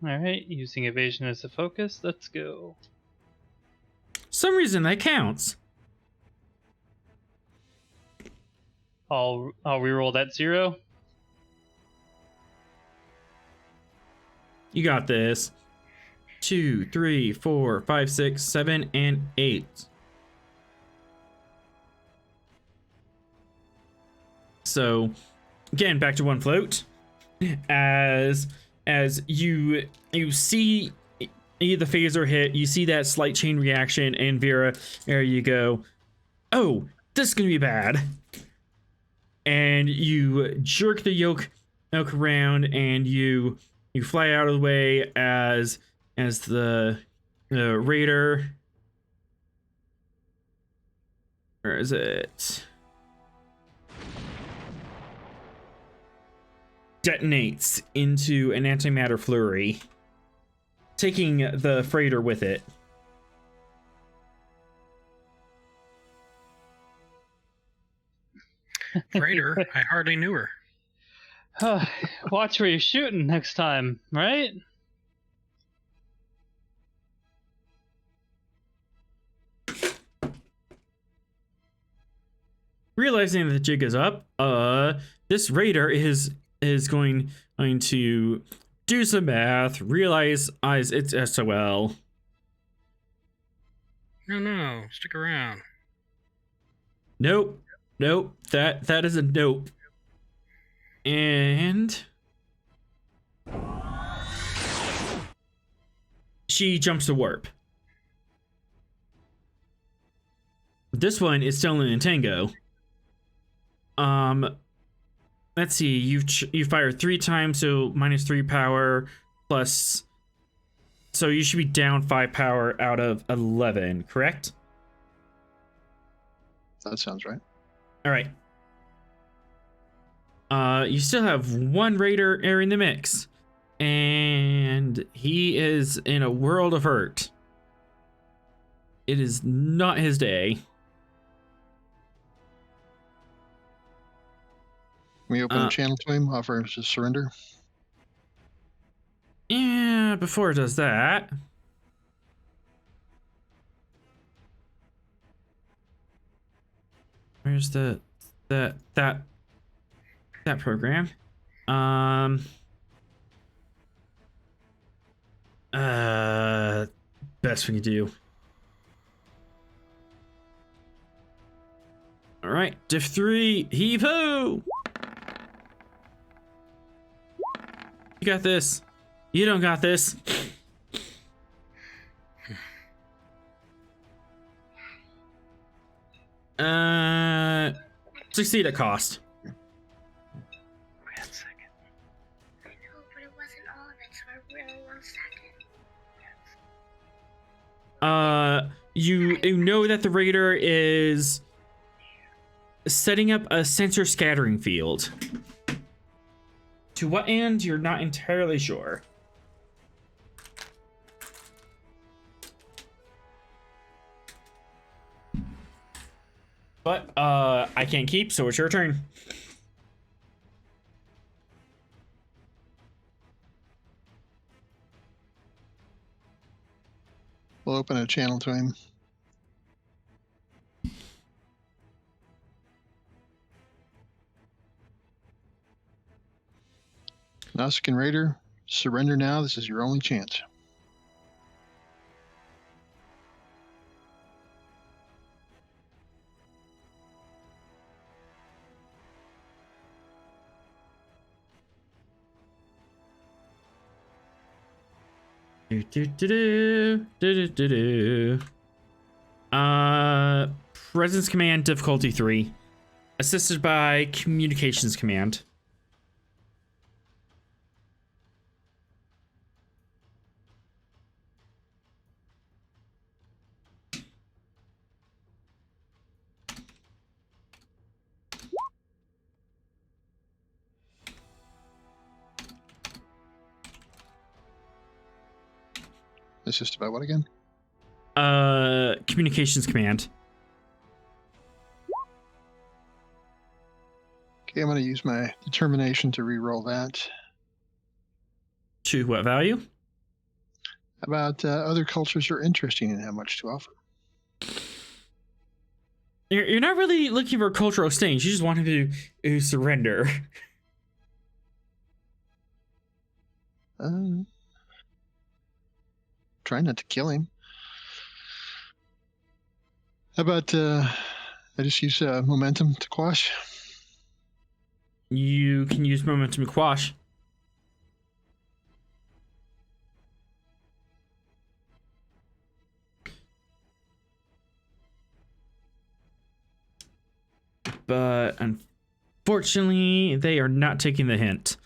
All right, using evasion as a focus. Let's go. Some reason that counts. I'll reroll that 0. You got this. 2, 3, 4, 5, 6, 7, and 8. So, again, back to 1 float. As you see the phaser hit, you see that slight chain reaction, and Vera, there you go. Oh, this is gonna be bad. And you jerk the yoke around, and you fly out of the way as the raider. Where is it? Detonates into an antimatter flurry, taking the freighter with it. Freighter, I hardly knew her. Watch where you're shooting next time, right? Realizing that the jig is up, this raider is going to do some math, realize it's SOL. No, stick around. Nope. That is a nope. And she jumps to warp. This one is still in tango. Let's see. You fired 3 times, so -3 power plus. So you should be down 5 power out of 11, correct? That sounds right. All right. You still have 1 raider in the mix, and he is in a world of hurt. It is not his day. Can we open a channel to him, offer him to surrender? Yeah, before it does that. Where's that program? Best we can do. All right, diff 3, heave ho! You got this. You don't got this. Succeed at cost. Wait a second. I know, but it wasn't all of it, so I really want to second. You know that the raider is setting up a sensor scattering field. To what end, you're not entirely sure. But I can't keep, so it's your turn. We'll open a channel to him. Nausicaan Raider, surrender now. This is your only chance. Presence command difficulty 3, assisted by communications command. Assisted by what again? Communications command. Okay, I'm going to use my determination to re-roll that. To what value? About other cultures are interesting and have much to offer. You're not really looking for cultural exchange. You just want him to surrender. Try not to kill him. How about I just use momentum to quash? You can use momentum to quash. But unfortunately, they are not taking the hint.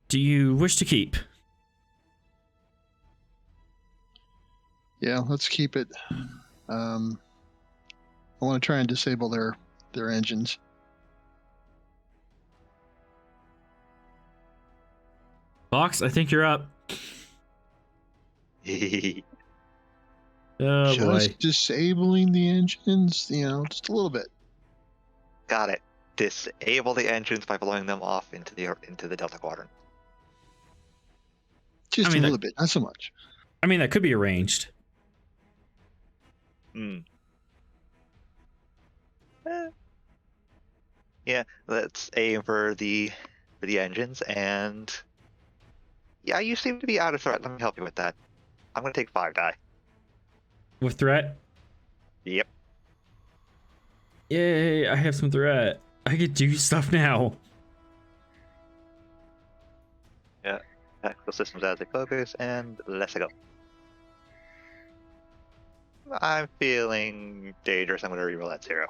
Do you wish to keep? Yeah, let's keep it. I want to try and disable their engines. Box, I think you're up. Oh Just boy. disabling the engines, just a little bit. Got it. Disable the engines by blowing them off into the Delta Quadrant. Just I mean, a little bit, not so much. I mean, that could be arranged. Yeah, let's aim for the engines, and yeah, you seem to be out of threat. Let me help you with that. I'm gonna take 5 die. With threat? Yep. Yay, I have some threat. I could do stuff now. Yeah. Tactical systems as a focus, and let's go. I'm feeling dangerous. I'm going to reroll that 0.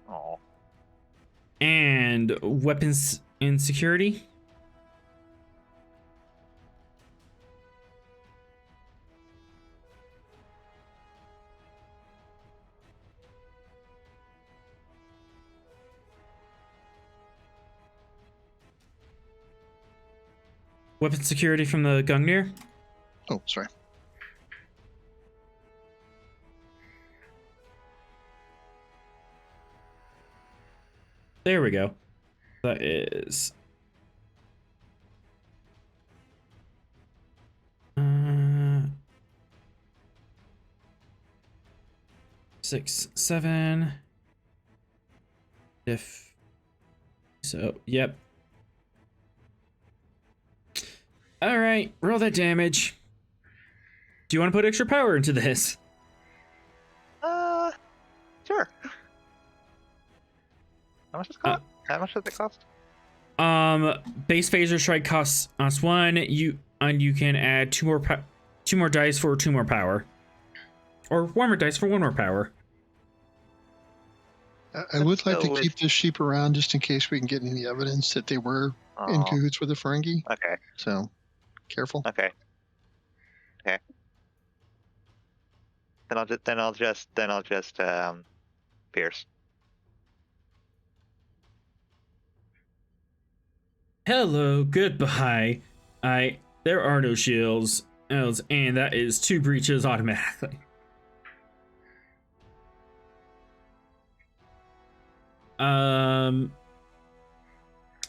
Oh. And weapons and security. Weapon security from the Gungnir. Oh, sorry. There we go. That is 6, 7. If so, yep. All right, roll that damage. Do you want to put extra power into this? Sure. How much does it cost? How much does it cost? Base phaser strike costs us 1. You can add 2 more dice for 2 more power, or 1 more dice for 1 more power. I would like go to with- keep this sheep around just in case we can get any evidence that they were in Oh, cahoots with the Ferengi. okay. So, careful. Okay. Then I'll just pierce. Hello, goodbye. There are no shields, and that is 2 breaches automatically.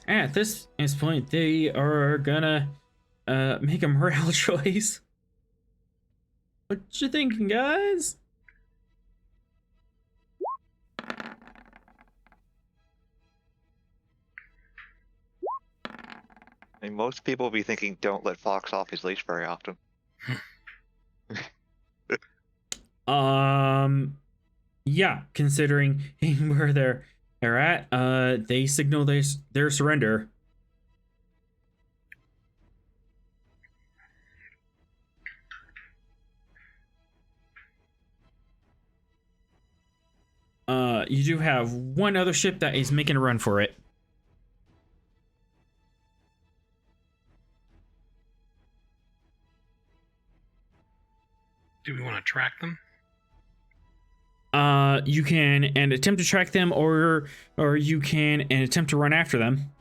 At this point, they are gonna make a morale choice. What you thinking, guys? I mean, most people will be thinking, "Don't let Fox off his leash very often." Yeah, considering where they're at, they signal their surrender. You do have 1 other ship that is making a run for it. Do we want to track them? You can and attempt to track them, or you can and attempt to run after them.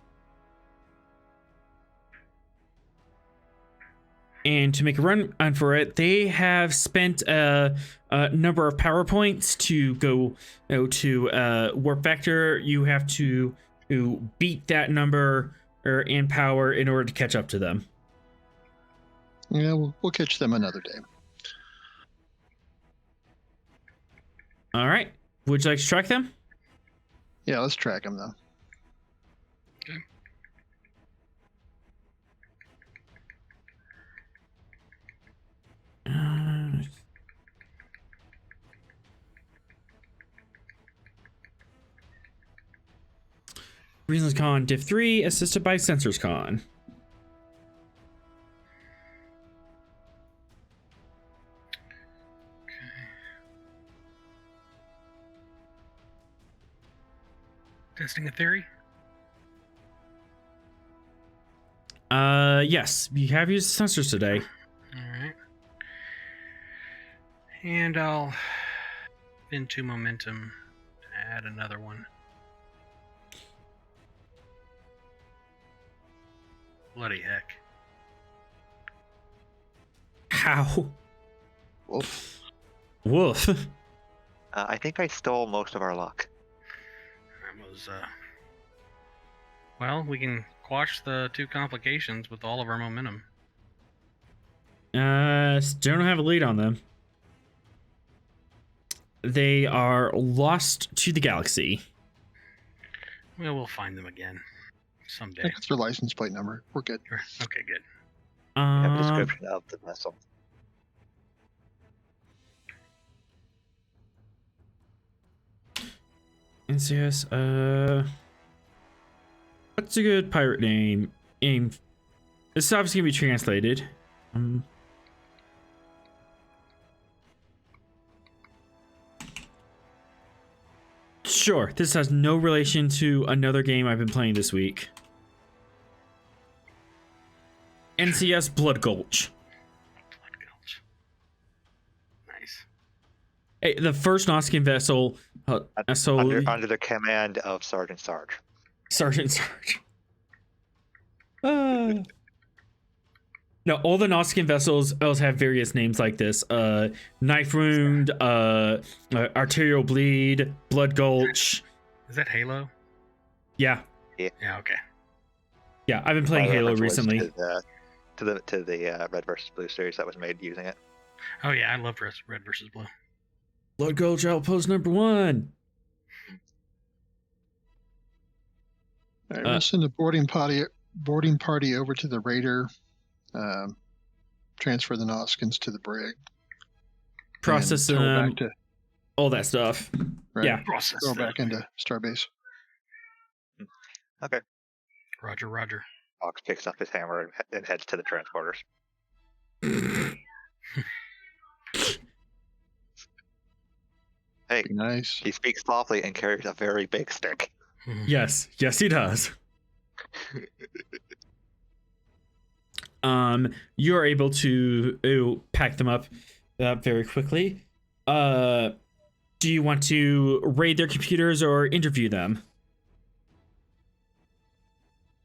And to make a run for it, they have spent a number of power points to go to warp vector. You have to beat that number in power in order to catch up to them. Yeah, we'll catch them another day. All right. Would you like to track them? Yeah, let's track them though. Reasons Con Div 3, assisted by Sensors Con. Testing a theory? Yes, we have used sensors today. Alright. And I'll into momentum to add another one. Bloody heck. How? Wolf. Woof. I think I stole most of our luck. That was, well, we can quash the 2 complications with all of our momentum. Still don't have a lead on them. They are lost to the galaxy. Well, we'll find them again someday. That's their license plate number. We're good. Okay, good. I have a description of the vessel. NCS, what's a good pirate name? This is obviously gonna be translated. Sure, this has no relation to another game I've been playing this week. NCS Blood Gulch. Blood Gulch. Nice. Hey, the first Noskian vessel. Under the command of Sergeant Sarge. Sergeant Sarge. No, all the Noskian vessels else have various names like this. Knife Wound, Arterial Bleed, Blood Gulch. Is that Halo? Yeah. Yeah, okay. Yeah, I've been playing My Halo reference was recently. To the Red versus Blue series that was made using it. Oh yeah, I love Red versus Blue. Blood Gulch Outpost number 1. All right, we'll send a boarding party over to the raider. Transfer the Noskins to the brig. Process and tow them, back to, all that stuff. right, Yeah. Process. Go them. back into Starbase. Okay. Roger. Fox picks up his hammer and heads to the transporters. Hey, Be nice. he speaks softly and carries a very big stick. Yes, he does. You're able to pack them up very quickly. Do you want to raid their computers or interview them?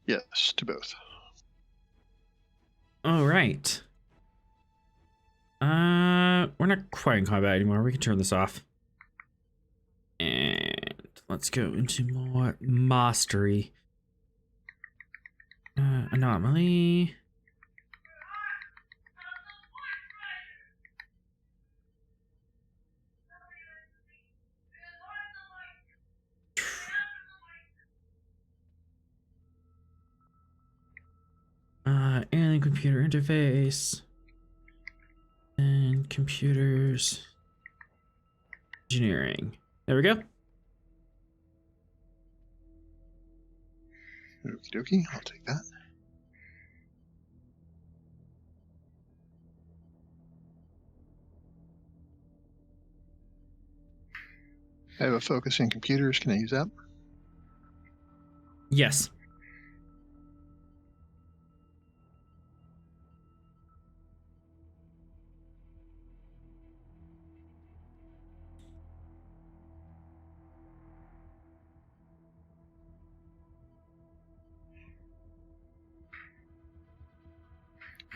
Yes, to both. All right. We're not quite in combat anymore. We can turn this off. And let's go into more mastery. Anomaly. Alien computer interface. And computers. Engineering. There we go. Okie dokie, I'll take that. I have a focus in computers. Can I use that? Yes.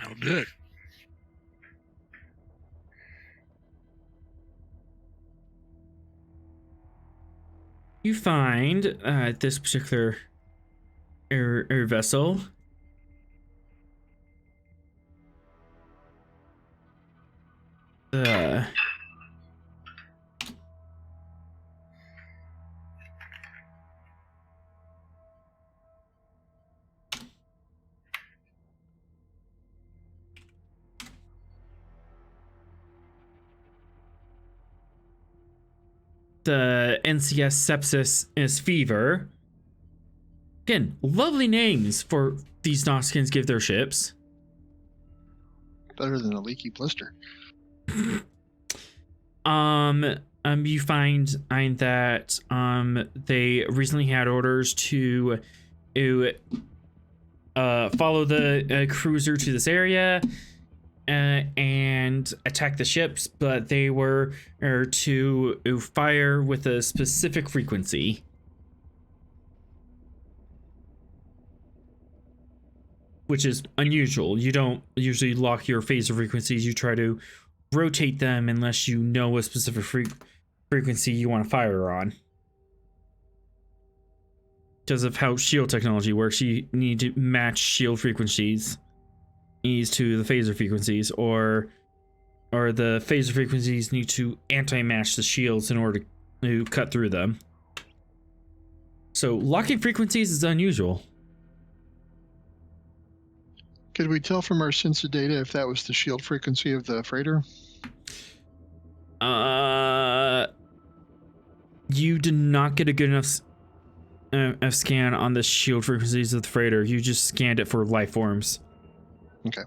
Oh, good. You find this particular air vessel. The NCS sepsis is fever. Again, lovely names for these Noskins give their ships. Better than a leaky blister. You find that they recently had orders to follow the cruiser to this area and attack the ships, but they were to fire with a specific frequency. Which is unusual. You don't usually lock your phaser frequencies. You try to rotate them unless you know a specific frequency you want to fire on. Because of how shield technology works, you need to match shield frequencies to the phaser frequencies, or the phaser frequencies need to anti-match the shields in order to cut through them. So locking frequencies is unusual. Could we tell from our sensor data if that was the shield frequency of the freighter? You did not get a good enough scan on the shield frequencies of the freighter. You just scanned it for life forms. Okay.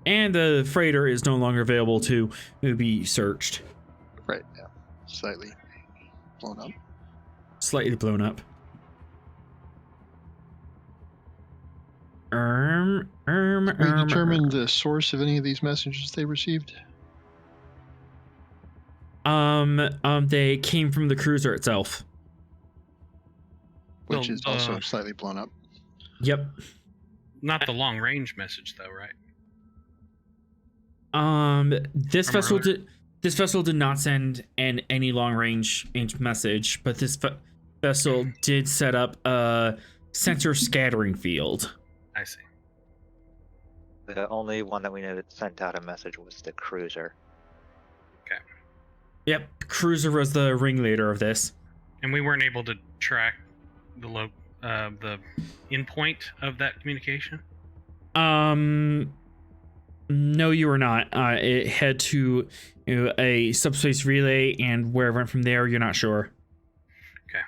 And the freighter is no longer available to be searched. Right. Yeah. Slightly blown up. Slightly blown up. We determined the source of any of these messages they received. They came from the cruiser itself. Which Well, is also slightly blown up. Yep. Not the long range message, though, right? This From vessel earlier? did. This vessel did not send any long range message, but this vessel did set up a sensor scattering field. I see. The only one that we know that sent out a message was the cruiser. Yep, cruiser was the ringleader of this. And we weren't able to track the endpoint of that communication? No, you were not. It had to a subspace relay, and where it went from there, you're not sure. Okay.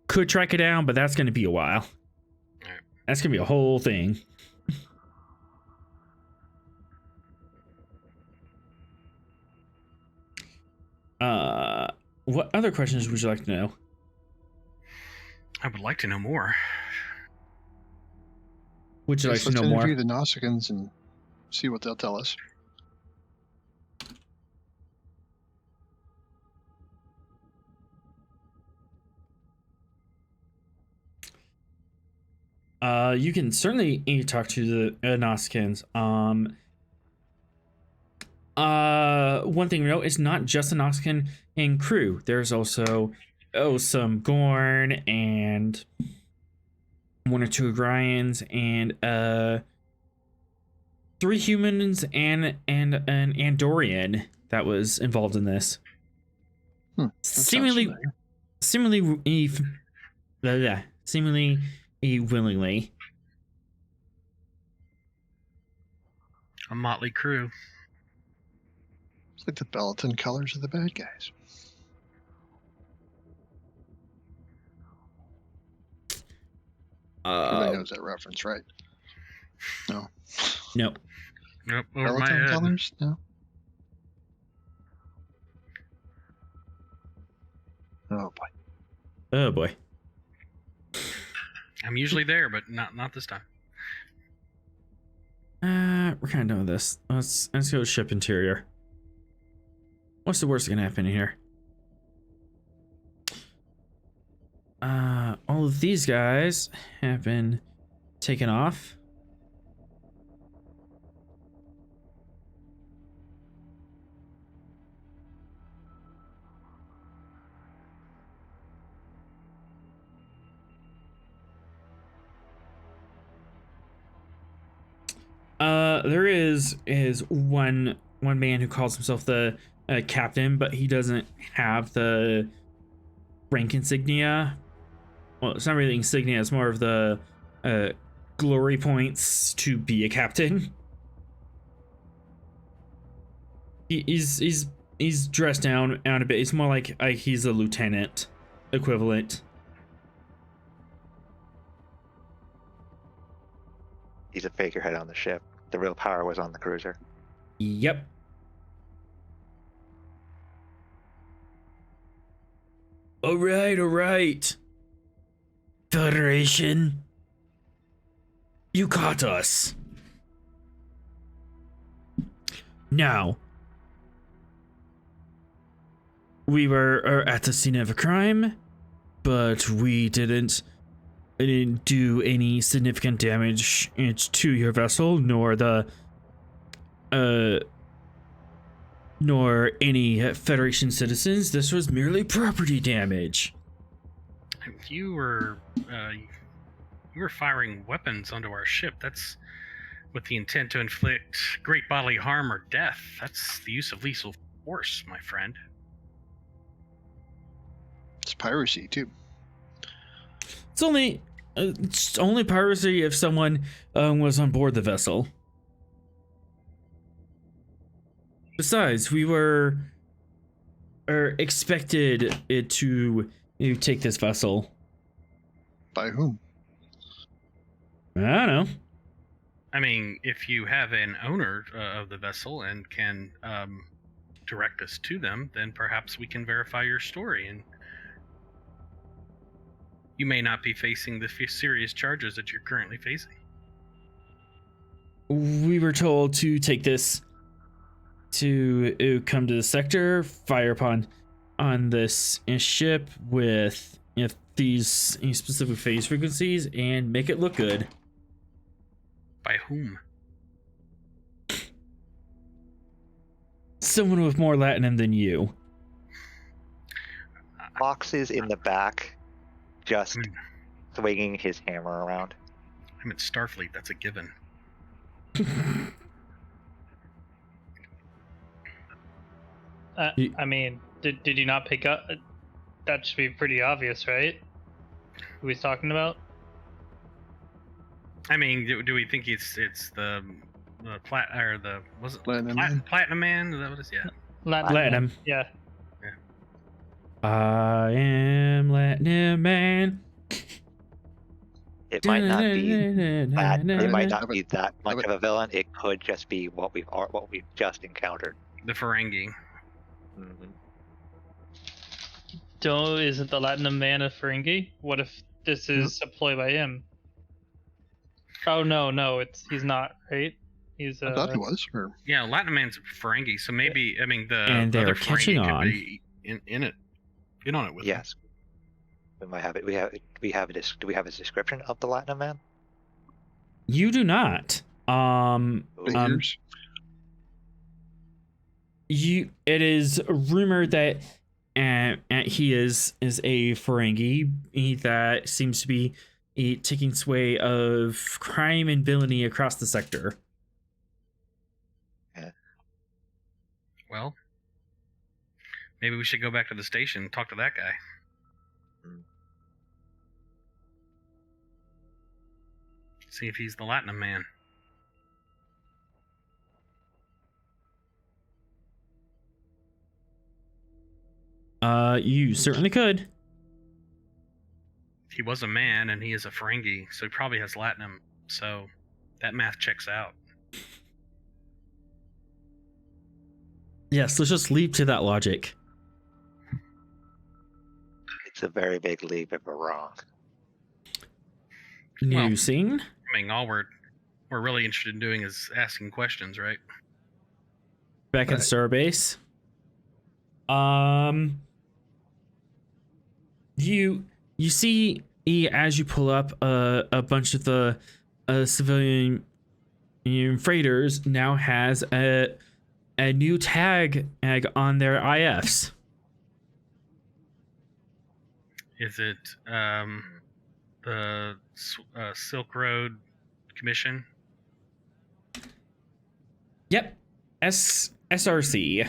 Could track it down, but that's going to be a while. Alright. That's going to be a whole thing. What other questions would you like to know? I would like to know more. Would you like Yes, to let's know more? interview the Nausicaans and see what they'll tell us. You can certainly talk to the Nausicaans. One thing to note, it's not just the Nausicaan and crew. There's also some Gorn and one or two Agrians and 3 humans and an Andorian that was involved in this. That sounds familiar. Seemingly willingly. A motley crew. It's like the Belleton colors of the bad guys. Everybody knows that reference, right? No. No. Nope, over my Belleton head. colors? No. Oh boy. Oh boy. I'm usually there, but not this time. We're kind of done with this. Let's go to ship interior. What's the worst that can happen in here? All of these guys have been taken off. There is one man who calls himself the captain, but he doesn't have the rank insignia. Well, it's not really insignia; it's more of the glory points to be a captain. He's dressed down a bit. It's more like he's a lieutenant equivalent. He's a figurehead on the ship. The real power was on the cruiser. Yep. All right. Federation. You caught us. Now, we were at the scene of a crime, but we didn't do any significant damage to your vessel, nor any Federation citizens. This was merely property damage. You were firing weapons onto our ship. That's with the intent to inflict great bodily harm or death. That's the use of lethal force, my friend. It's piracy too. It's only piracy if someone was on board the vessel. Besides, we were expected it to take this vessel. By whom? I don't know. I mean, if you have an owner of the vessel and can direct us to them, then perhaps we can verify your story, and you may not be facing the serious charges that you're currently facing. We were told to take this to come to the sector, fire upon on this ship with these specific phase frequencies, and make it look good. By whom? Someone with more Latinum than you. Fox is in the back, just swinging his hammer around. I'm at Starfleet. That's a given. I mean, did you not pick up? That should be pretty obvious, right? Who he's talking about? I mean, do we think it's the was it Latinum Man. Platinum Man? Is that what it's? Yeah. Latinum. Yeah. I am Latinum Man. It might not be that. It might not Have it- be that much have it- of a villain. It could just be what we've just encountered. The Ferengi. Mhm. Isn't the Latinum Man a Ferengi? What if this is a ploy by him? Oh no, he's not, right? He's I thought he was. Or Yeah, Latin Man's a Ferengi, so maybe I mean the And they're other catching Ferengi on. could be in on it with him. Yes. We might have it. Do we have a description of the Latinum Man? You do not. figures. It is rumored that he is a Ferengi that seems to be taking sway of crime and villainy across the sector. Well, maybe we should go back to the station and talk to that guy. See if he's the Latinum Man. You certainly could. He was a man and he is a Ferengi, so he probably has Latinum. So that math checks out. Yes, let's just leap to that logic. It's a very big leap if we're wrong. New scene. I mean, all we're really interested in doing is asking questions, right? Back at Right. Starbase. You see as you pull up a bunch of the civilian freighters now has a new tag on their IFs. Is it the Silk Road Commission? Yep. SRC.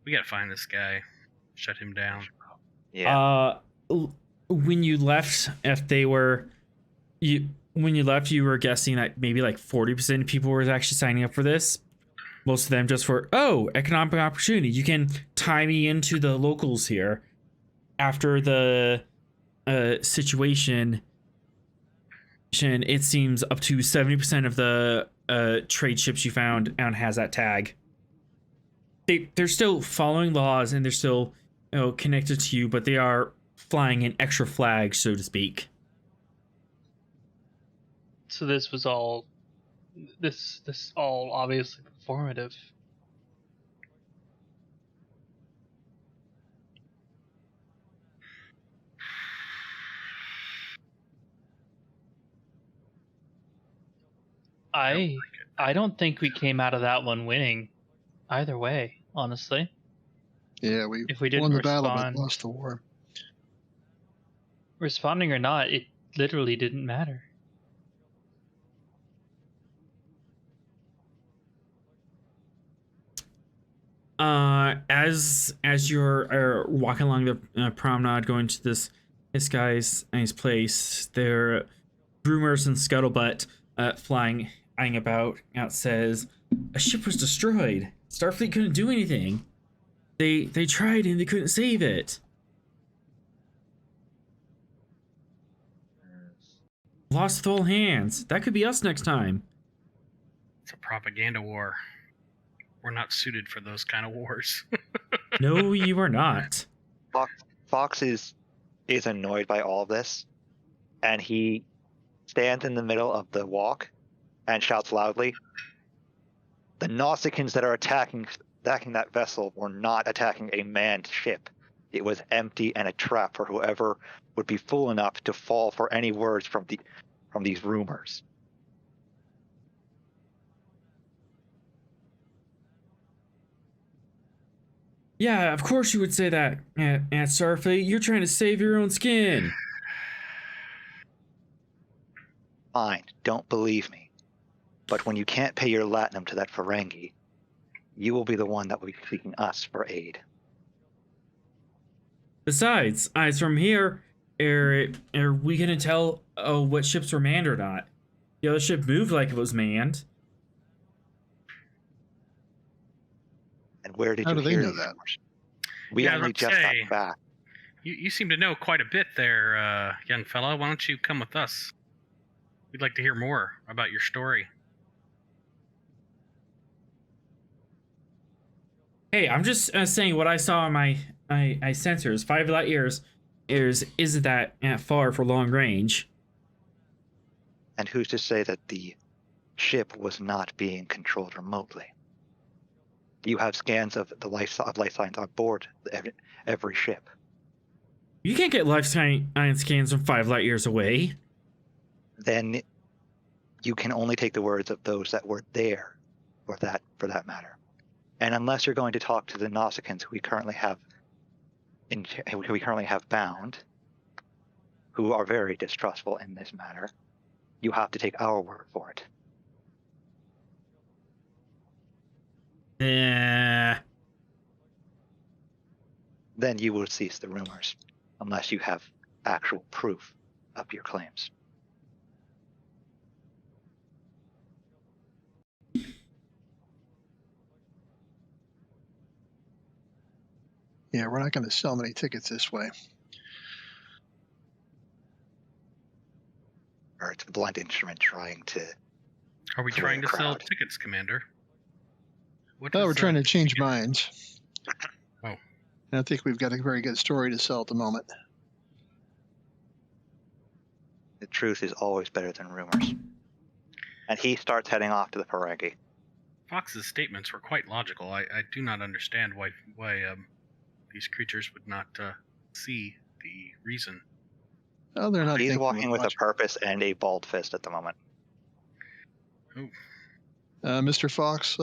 We gotta find this guy. Shut him down. Yeah. When you left, when you left, you were guessing that maybe like 40% of people were actually signing up for this. Most of them just for, economic opportunity. You can tie me into the locals here. After the situation, it seems up to 70% of the trade ships you found has that tag. They're still following laws and they're still connected to you, but they are flying an extra flag, so to speak. So this was all obviously performative. I don't think we came out of that one winning either way, honestly. Yeah, we If we didn't won the battle respond. but lost the war. Responding or not, it literally didn't matter. As you're walking along the promenade going to this guy's place, there are rumors and scuttlebutt flying about out says a ship was destroyed. Starfleet couldn't do anything. They tried and they couldn't save it. lost with all hands. That could be us next time. It's a propaganda war. We're not suited for those kind of wars. No, you are not. Fox is annoyed by all of this, and he stands in the middle of the walk and shouts loudly, "The Nausicaans that are attacking that vessel were not attacking a manned ship. It was empty and a trap for whoever would be fool enough to fall for any words from these rumors." Yeah, of course you would say that, Aunt Starfleet. You're trying to save your own skin. Fine, don't believe me. But when you can't pay your Latinum to that Ferengi, you will be the one that will be seeking us for aid. Besides, eyes from here, are we gonna tell what ships were manned or not? The other ship moved like it was manned. And where did How you do they hear know these that? rumors? We Yeah, I was only about to just got say, back. You seem to know quite a bit there, young fella. Why don't you come with us? We'd like to hear more about your story. Hey, I'm just saying what I saw on my sensors. 5 light years isn't that far for long range. And who's to say that the ship was not being controlled remotely? You have scans of the life signs on board every ship. You can't get life science scans from 5 light years away. Then you can only take the words of those that were there, for that matter. And unless you're going to talk to the Nausicaans who we currently have bound, who are very distrustful in this matter, you have to take our word for it. Then you will cease the rumors, unless you have actual proof of your claims. Yeah, we're not going to sell many tickets this way. Or it's a blunt instrument trying to. Are we Sway trying a to sell crowd. tickets, Commander? What Well, is, we're trying to change ticket- minds. Oh. And I think we've got a very good story to sell at the moment. The truth is always better than rumors. And he starts heading off to the Ferengi. Fox's statements were quite logical. I do not understand why these creatures would not see the reason. Oh, they're not. He's thinking walking with a logic. purpose and a bald fist at the moment. Mr. Fox,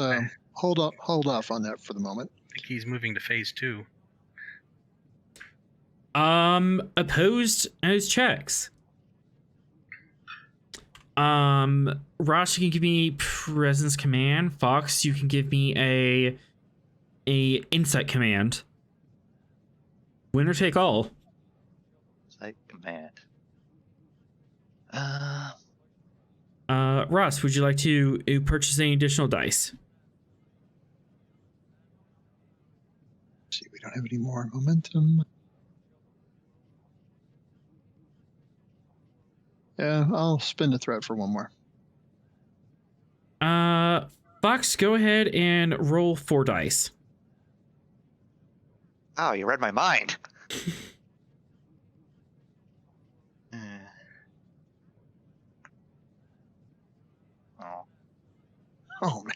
hold off on that for the moment. I think he's moving to phase 2. Opposed as checks. Ross, you can give me presence command. Fox, you can give me a insight command. Winner take all. Site command. Ross, would you like to purchase any additional dice? Let's see, we don't have any more momentum. Yeah, I'll spin the threat for one more. Fox, go ahead and roll 4 dice. Oh, you read my mind. Oh. Oh man.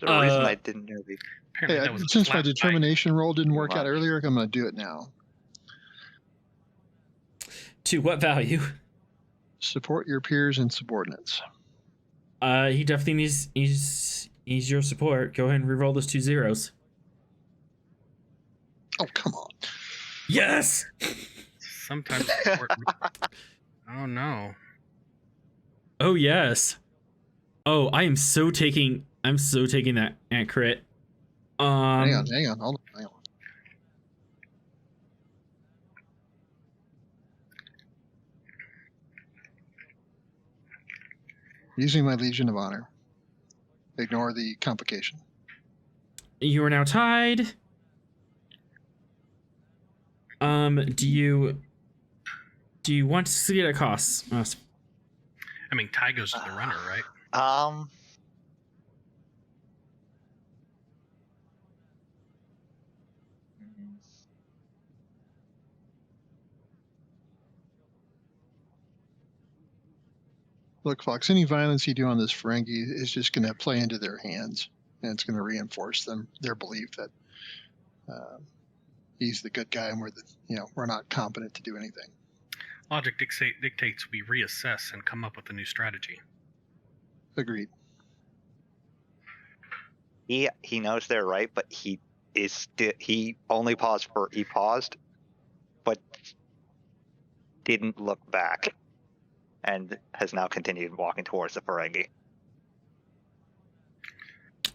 There's a reason I didn't know the. Apparently Hey, that was a since my flat determination roll didn't work out much. earlier, I'm going to do it now. To what value? Support your peers and subordinates. He definitely needs he's your support. Go ahead and reroll those 2 zeros. Oh, come on. Yes. Sometimes important. Oh no. Oh yes. Oh, I'm so taking that at crit. Hang on. Hold on. Using my Legion of Honor. Ignore the complication. You are now tied. Do you want to see it at costs? I mean, Ty goes to the runner, right? Look, Fox, any violence you do on this Ferengi is just going to play into their hands, and it's going to reinforce their belief that he's the good guy, and we're not competent to do anything. Logic dictates we reassess and come up with a new strategy. Agreed. He knows they're right, but he paused, but didn't look back, and has now continued walking towards the Ferengi.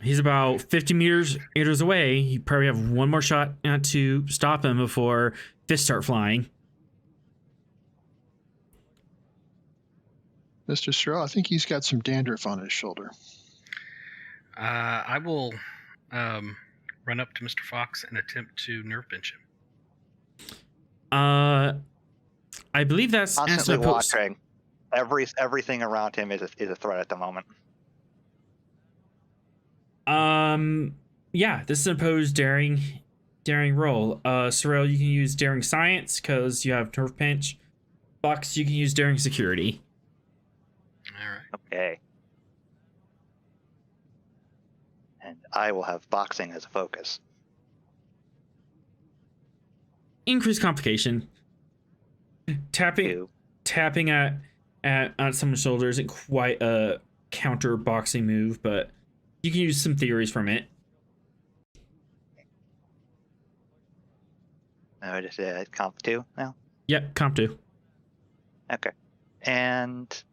He's about 50 meters away. You probably have one more shot to stop him before fists start flying. Mr. Stroh, I think he's got some dandruff on his shoulder. I will run up to Mr. Fox and attempt to nerve pinch him. I believe that's Constantly watching. Everything around him is a threat at the moment. Yeah, this is an opposed daring roll. Sorrel, you can use daring science because you have nerve pinch. Fox, you can use daring security. All right. Okay. And I will have boxing as a focus. Increased complication. Tapping at someone's shoulder isn't quite a counter boxing move, but you can use some theories from it. I just comp 2 now? Yep, comp 2. Okay. And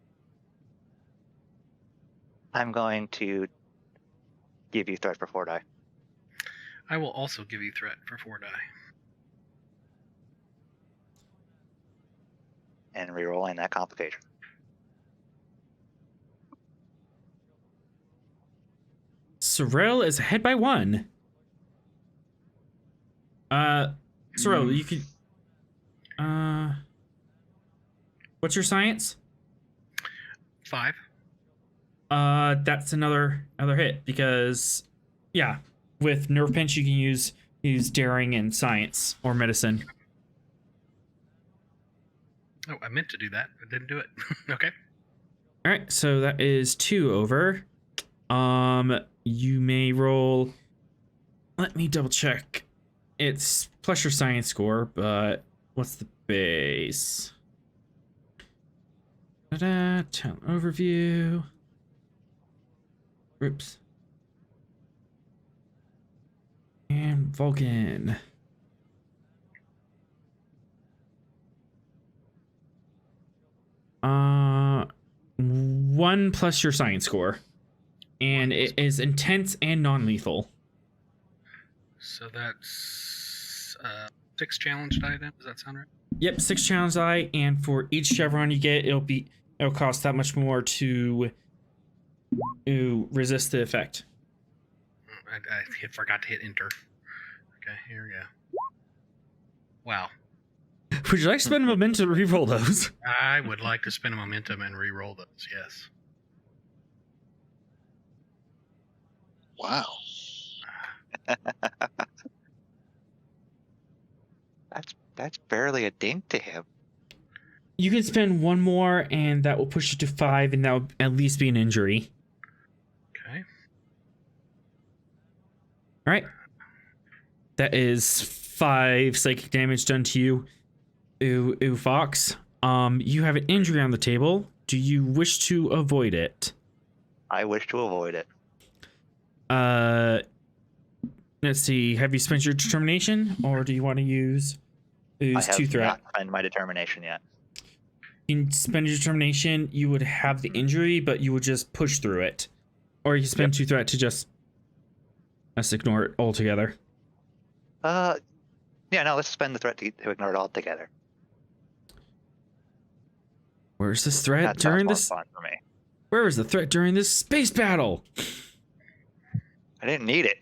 I'm going to give you threat for 4 die. I will also give you threat for 4 die. And rerolling that complication. Sorrel is ahead by 1. Sorrel, you could. What's your science? 5. That's another hit because, yeah, with nerve pinch you can use daring and science or medicine. Oh, I meant to do that. I didn't do it. Okay. All right, so that is 2 over. You may roll. Let me double check. It's plus your science score, but what's the base? Town overview. Oops. And Vulcan. One plus your science score. And it is intense and non-lethal. So that's 6 challenge die then? Does that sound right? Yep, 6 challenge die, and for each chevron you get, it'll cost that much more to resist the effect. I forgot to hit enter. Okay, here we go. Wow. Would you like to spend momentum to reroll those? I would like to spend a momentum and re-roll those, yes. Wow. That's barely a ding to him. You can spend 1 more, and that will push you to 5, and that will at least be an injury. Okay. All right. That is 5 psychic damage done to you. Ooh, Fox. You have an injury on the table. Do you wish to avoid it? I wish to avoid it. Let's see. Have you spent your determination, or do you want to use 2 threat? I have not spent my determination yet. You can spend your determination. You would have the injury, but you would just push through it, or you can spend 2 threat to just ignore it altogether. Yeah, no. Let's spend the threat to ignore it altogether. Where's this threat That during sounds this? more fun for me. Where was the threat during this space battle? I didn't need it.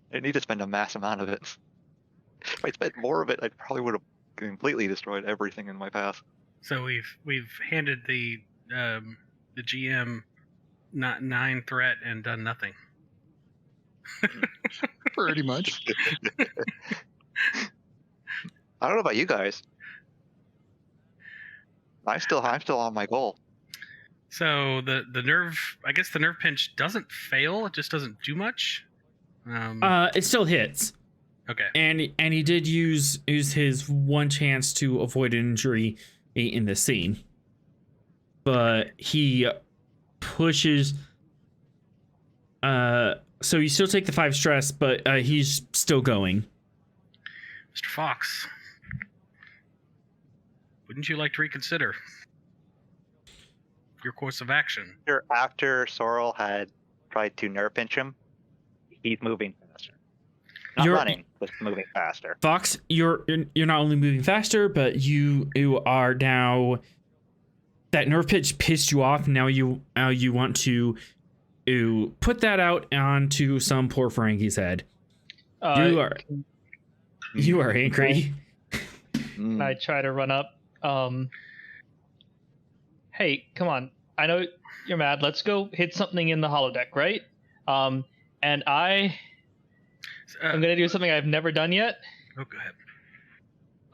I didn't need to spend a mass amount of it. If I spent more of it, I probably would have completely destroyed everything in my path. So we've handed the GM not 9 threat and done nothing. Pretty much. I don't know about you guys. I'm still on my goal. So the nerve, I guess the nerve pinch doesn't fail. It just doesn't do much. It still hits. Okay. And he did use his one chance to avoid an injury in the scene. But he pushes. So you still take the 5 stress, but he's still going. Mr. Fox, wouldn't you like to reconsider your course of action? After Sorrel had tried to nerve pinch him, he's moving faster. Not running, but moving faster. Fox, you're not only moving faster, but you are now. That nerve pitch pissed you off. Now you want to put that out onto some poor Ferengi's head. You are angry. I try to run up. Hey, come on. I know you're mad. Let's go hit something in the holodeck, right? And I'm gonna do something I've never done yet. Oh, go ahead.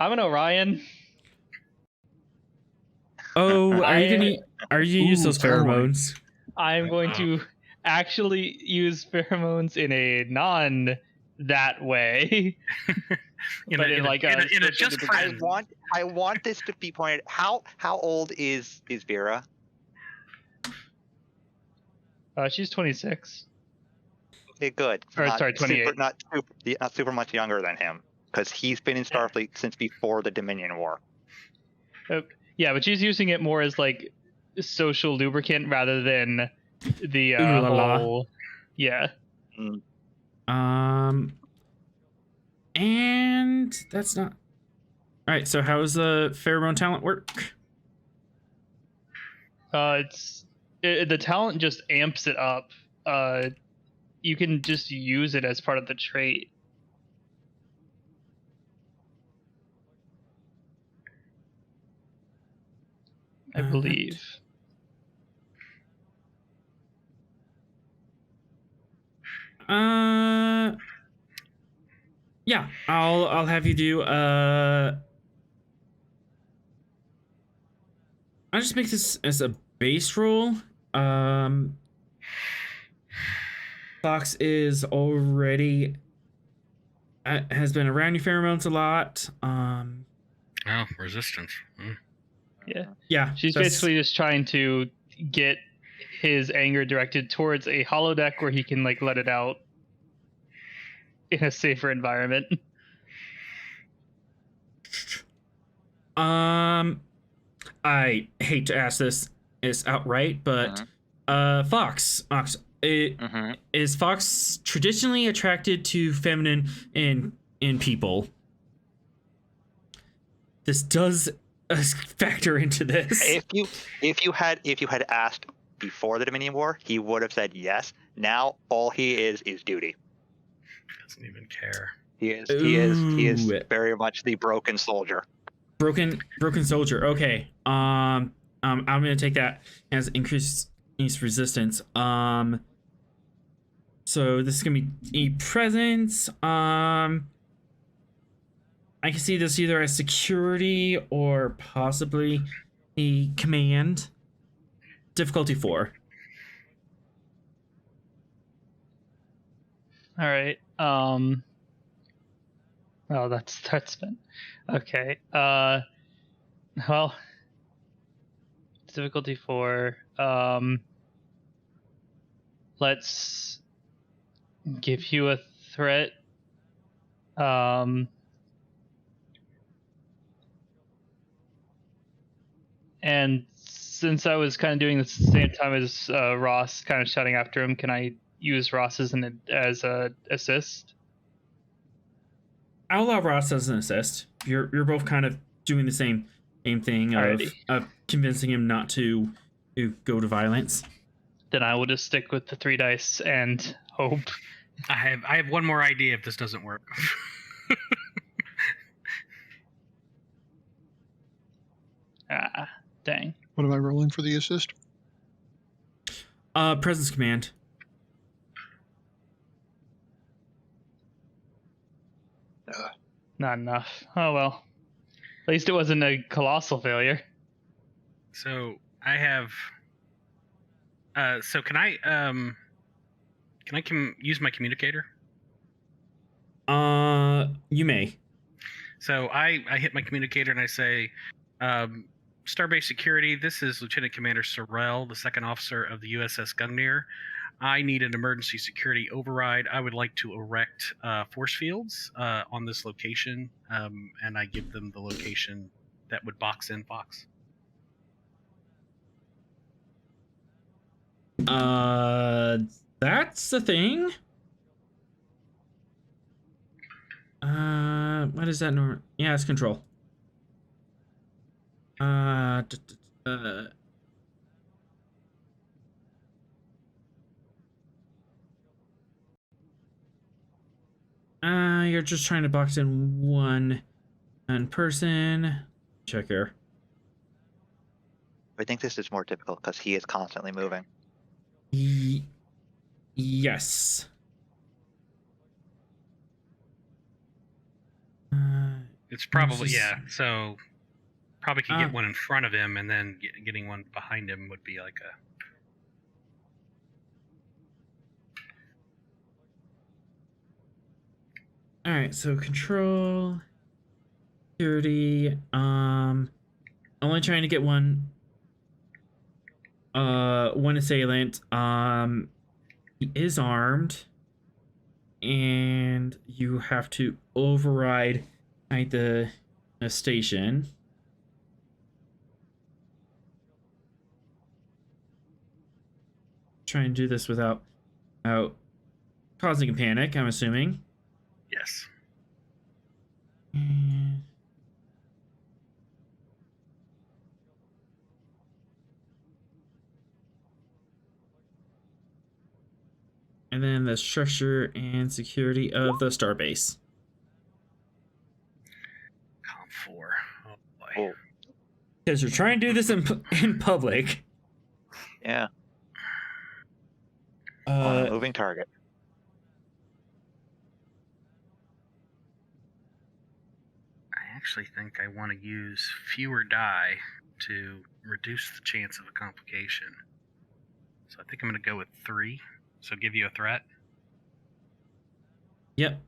I'm an Orion. Oh, are you gonna use those pheromones? I'm going to actually use pheromones in a non that way. in a just friend. I want this to be pointed. How old is Vera? She's 26. Okay, good. Or sorry, 28. Not super much younger than him, because he's been in Starfleet since before the Dominion War. Yeah, but she's using it more as like social lubricant rather than the whole. Yeah. And that's not. All right. So how does the pheromone talent work? The talent just amps it up. You can just use it as part of the trait. I believe. Yeah, I'll have you do I'll just make this as a base roll. Fox is already has been around your pheromones a lot. Oh, resistance. Yeah. She's basically just trying to get his anger directed towards a holodeck where he can like let it out in a safer environment. I hate to ask this outright, but Fox, is Fox traditionally attracted to feminine in people? This does factor into this. If you had asked before the Dominion War, he would have said yes. Now all he is duty. Doesn't even care. He is very much the broken soldier. Broken soldier. Okay. I'm gonna take that as increased resistance. So this is gonna be a presence. I can see this either as security or possibly a command. Difficulty 4. All right. Oh, that's been okay. Well, difficulty 4. Let's give you a threat. And since I was kind of doing this at the same time as Ross, kind of shouting after him, can I use Ross as a assist? I'll allow Ross as an assist. You're both kind of doing the same thing of convincing him not to go to violence. Then I will just stick with the 3 dice and hope. I have one more idea if this doesn't work. Ah, dang. What am I rolling for the assist? Presence command. Not enough. Oh well. At least it wasn't a colossal failure. So I have. So can I use my communicator? You may. So I hit my communicator and I say, Starbase Security, this is Lieutenant Commander Sorrell, the second officer of the USS Gungnir. I need an emergency security override. I would like to erect force fields on this location, and I give them the location that would box in Fox. That's the thing. What is that normal? Yeah, it's control. You're just trying to box in one person. Check here. I think this is more difficult because he is constantly moving. Yes. It's probably, just- yeah, so probably could get one in front of him, and then getting one behind him would be like a... All right, so control, security. Only trying to get one assailant. He is armed, and you have to override at the station. Try and do this without causing a panic, I'm assuming. Yes. And then the structure and security of the starbase. Comp 4. Oh boy. Oh, Because you're trying to do this in public. yeah. On a moving target. I actually think I want to use fewer die to reduce the chance of a complication. So I think I'm going to go with 3. So give you a threat. Yep.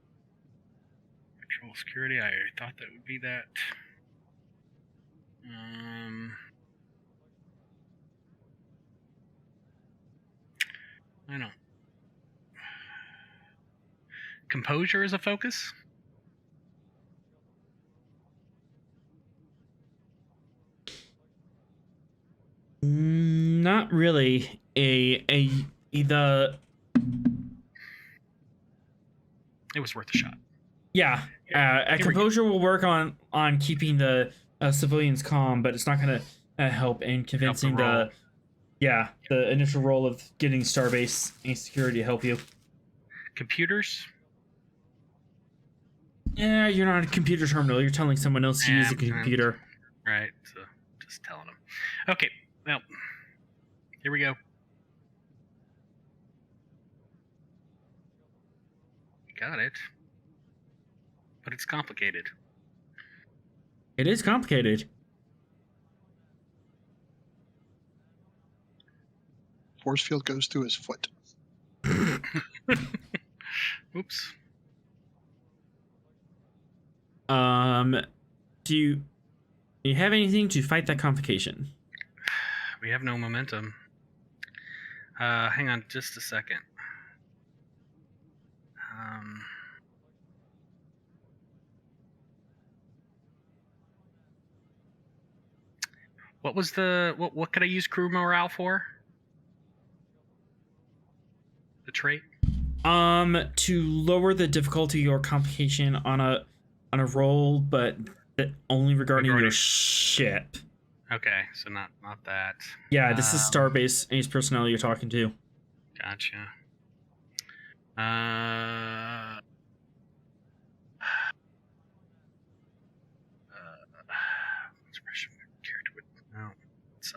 Control security. I thought that would be that. I don't. Composure is a focus. Not really. The It was worth a shot. yeah. A composure will work on keeping the civilians calm, but it's not gonna help in convincing the initial role of getting Starbase and security to help you. Computers. Yeah, you're not a computer terminal. You're telling someone else to use a computer. Right. So just telling them. Okay. Well, here we go. Got it. But it's complicated. It is complicated. Force field goes through his foot. Oops. Do you have anything to fight that complication? We have no momentum. Hang on just a second. What was the what could I use crew morale for? The trait? To lower the difficulty or complication on a roll, but only regarding your ship. Okay, so not that. Yeah, this is Starbase Aegis personnel you're talking to. Gotcha.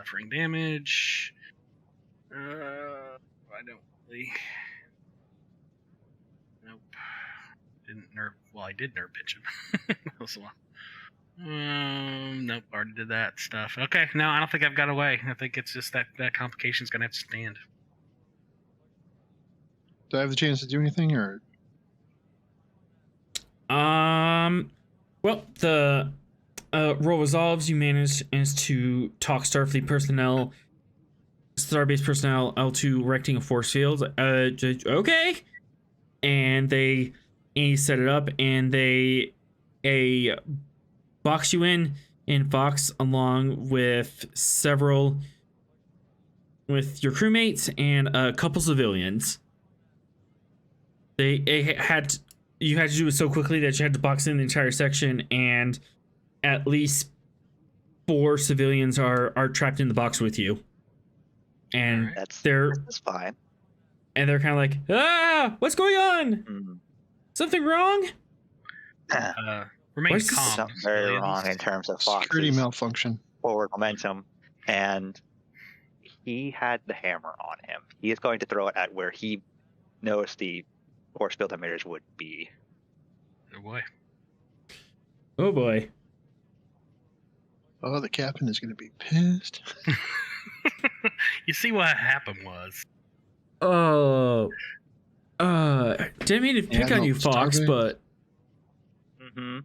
suffering damage. I don't really. Nope. Didn't nerve. Well, I did nerve pitch him. That was a lot. Nope. Already did that stuff. Okay. No, I don't think I've got away. I think it's just that complication's gonna have to stand. Do I have the chance to do anything, or Well, the roll resolves. You manage to talk Starfleet personnel, Starbase personnel, L2 erecting a force field. Okay, and they set it up, and they box you in Fox along with your crewmates and a couple civilians. You had to do it so quickly that you had to box in the entire section, and at least 4 civilians are trapped in the box with you. And That's fine. And they're kind of like, what's going on? Mm. Something wrong? Remain What's calm. Something very wrong in terms of Fox's security malfunction? forward momentum, and he had the hammer on him. He is going to throw it at where he knows the force field emitters would be. Oh boy. Oh boy. Oh, the captain is going to be pissed. You see what happened was. Oh. Didn't mean to pick on you, Fox, Starbase. but Mm-hmm.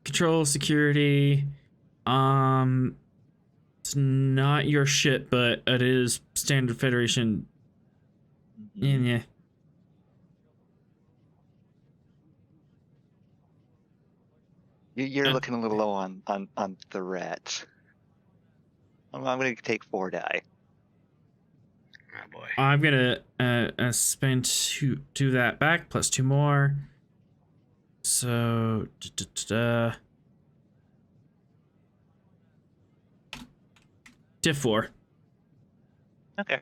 control security. It's not your shit, but it is standard Federation. Yeah. You're looking a little low on threat. I'm going to take 4 die. Oh boy. I'm gonna spend 2 that back plus 2 more. So diff 4. Okay.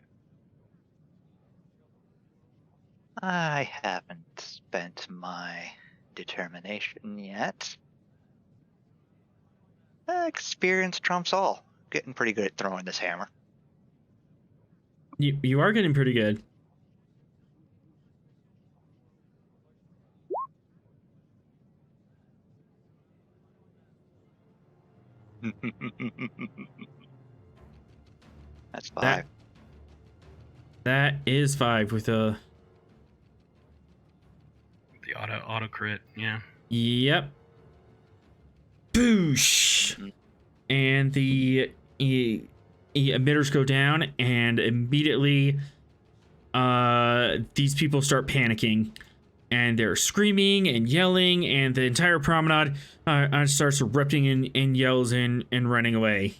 I haven't spent my determination yet. Experience trumps all. Getting pretty good at throwing this hammer. You are getting pretty good. That's 5. That is 5 with a. The auto crit. Yeah. Yep. Boosh! And the emitters go down, and immediately these people start panicking, and they're screaming and yelling, and the entire promenade starts erupting in yells and running away.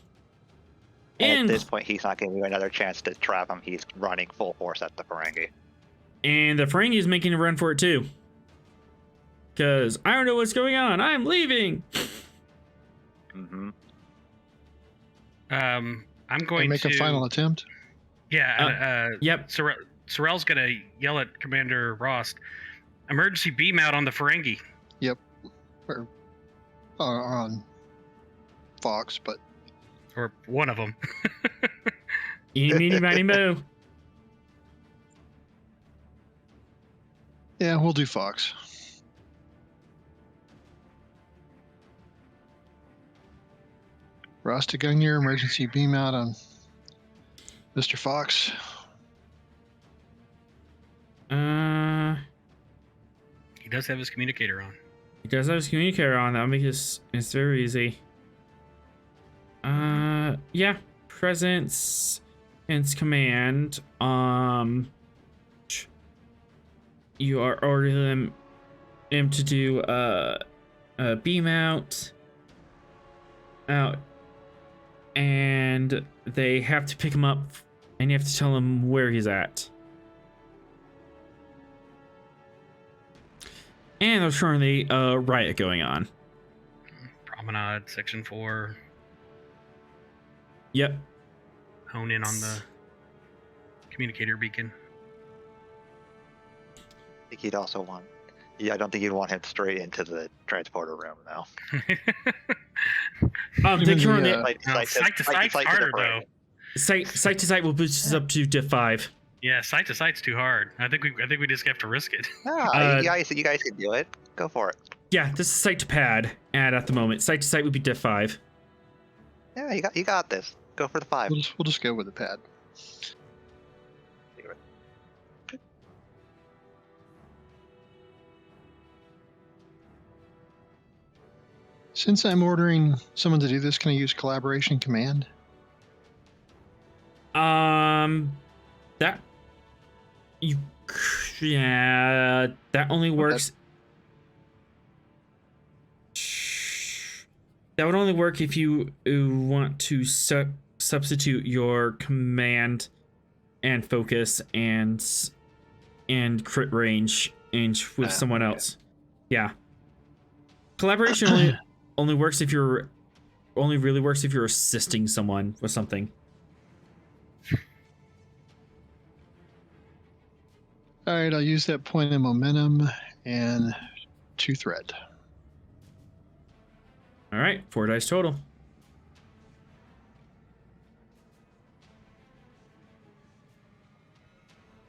And at this point, he's not giving you another chance to trap him. He's running full force at the Ferengi. And the Ferengi is making a run for it too. Because I don't know what's going on. I'm leaving. Mm-hmm. I'm going Make to a final attempt. Yeah. Yep. Sorrel's gonna yell at Commander Rost. Emergency beam out on the Ferengi. Or on Fox, but Or one of them. Eeny, meeny, miny, moo. yeah, we'll do Fox. Ross to Gungnir, emergency beam out on Mr. Fox. He does have his communicator on. He does have his communicator on. That'll make it's very easy. Yeah. Presence and command. You are ordering him to do a beam out, and they have to pick him up, and you have to tell him where he's at. And there's currently a riot going on. Promenade, Section 4. Yep. Hone in on the communicator beacon. I think he'd also want. Yeah, I don't think you'd want him straight into the transporter room, though. They Even currently the, No, sight to sight's harder though. sight to sight will boost us up to diff 5. Yeah, sight to sight's too hard. I think we just have to risk it. You guys can do it. Go for it. Yeah, this is sight to pad at the moment. Sight to sight would be diff 5. Yeah, you got this. Go for the 5. we'll just go with the pad. Since I'm ordering someone to do this, can I use collaboration command? That you yeah, that only works. That would only work if you want to substitute your command and focus and crit range with someone else. Yeah. Collaboration only works if you're really works if you're assisting someone with something. All right, I'll use that point of momentum and 2 threat. All right, 4 dice total.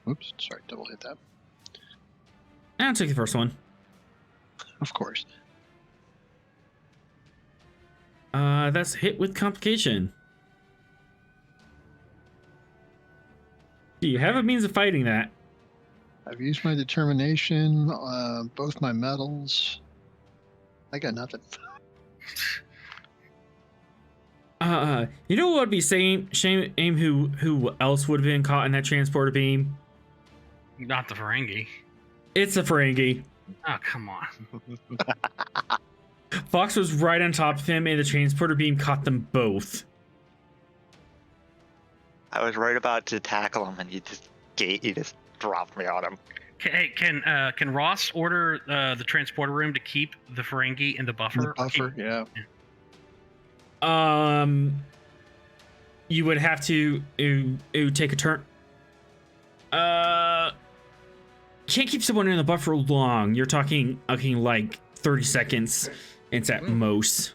Oops, sorry, double hit that. And I'll take the first one. Of course. That's hit with complication. Do you have a means of fighting that? I've used my determination, both my medals. I got nothing. You know what would be shame who else would have been caught in that transporter beam? Not the Ferengi. It's a Ferengi. Oh, come on. Fox was right on top of him, and the transporter beam caught them both. I was right about to tackle him, and you just dropped me on him. Hey, can Ross order the transporter room to keep the Ferengi in the buffer? The buffer, yeah. You would have to take a turn. Can't keep someone in the buffer long. You're talking like 30 seconds. It's at most.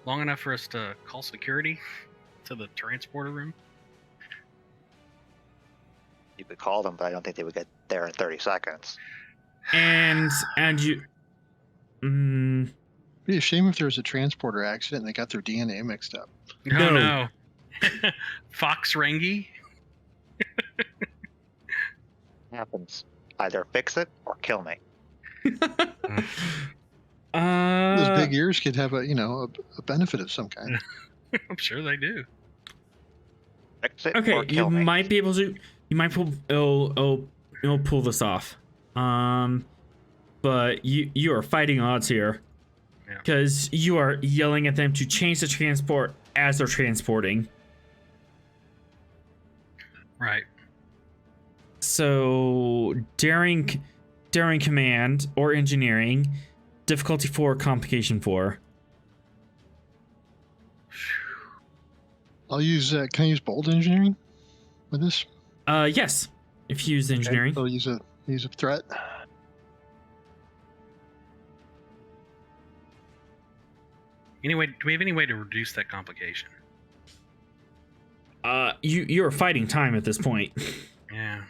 Long enough for us to call security to the transporter room? You could call them, but I don't think they would get there in 30 seconds. And you... It'd be a shame if there was a transporter accident and they got their DNA mixed up. No. Fox Rengi? Happens. Either fix it or kill me. Those big ears could have a benefit of some kind. I'm sure they do. Fix it okay, or kill you me. might be able to... You might pull this off. But you are fighting odds here. Because you are yelling at them to change the transport as they're transporting. Right. So daring command or engineering, difficulty 4, complication 4. I'll use. Can I use bold engineering with this? Yes. If you use engineering. Okay, I'll use a threat. Anyway, do we have any way to reduce that complication? You're fighting time at this point. Yeah.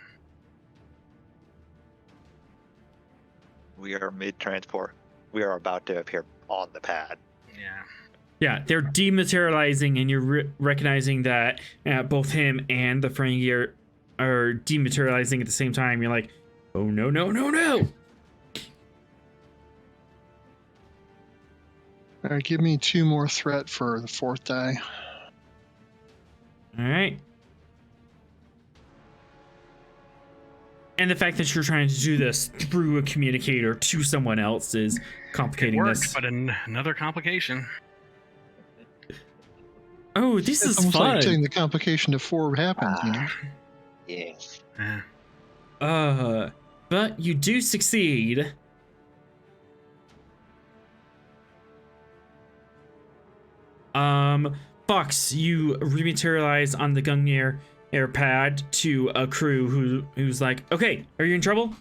We are mid-transport. We are about to appear on the pad. Yeah. Yeah, they're dematerializing, and you're recognizing that both him and the Ferengi are dematerializing at the same time. You're like, oh no, no, no, no! All right, give me 2 more threat for the 4th die. All right. And the fact that you're trying to do this through a communicator to someone else is complicating It worked, this. but another complication. Oh, this It's is almost fun. like taking the complication to 4 happens, you know? Yes. Yeah. But you do succeed. Fox, you rematerialize on the Gungnir air pad to a crew who's like, okay, are you in trouble?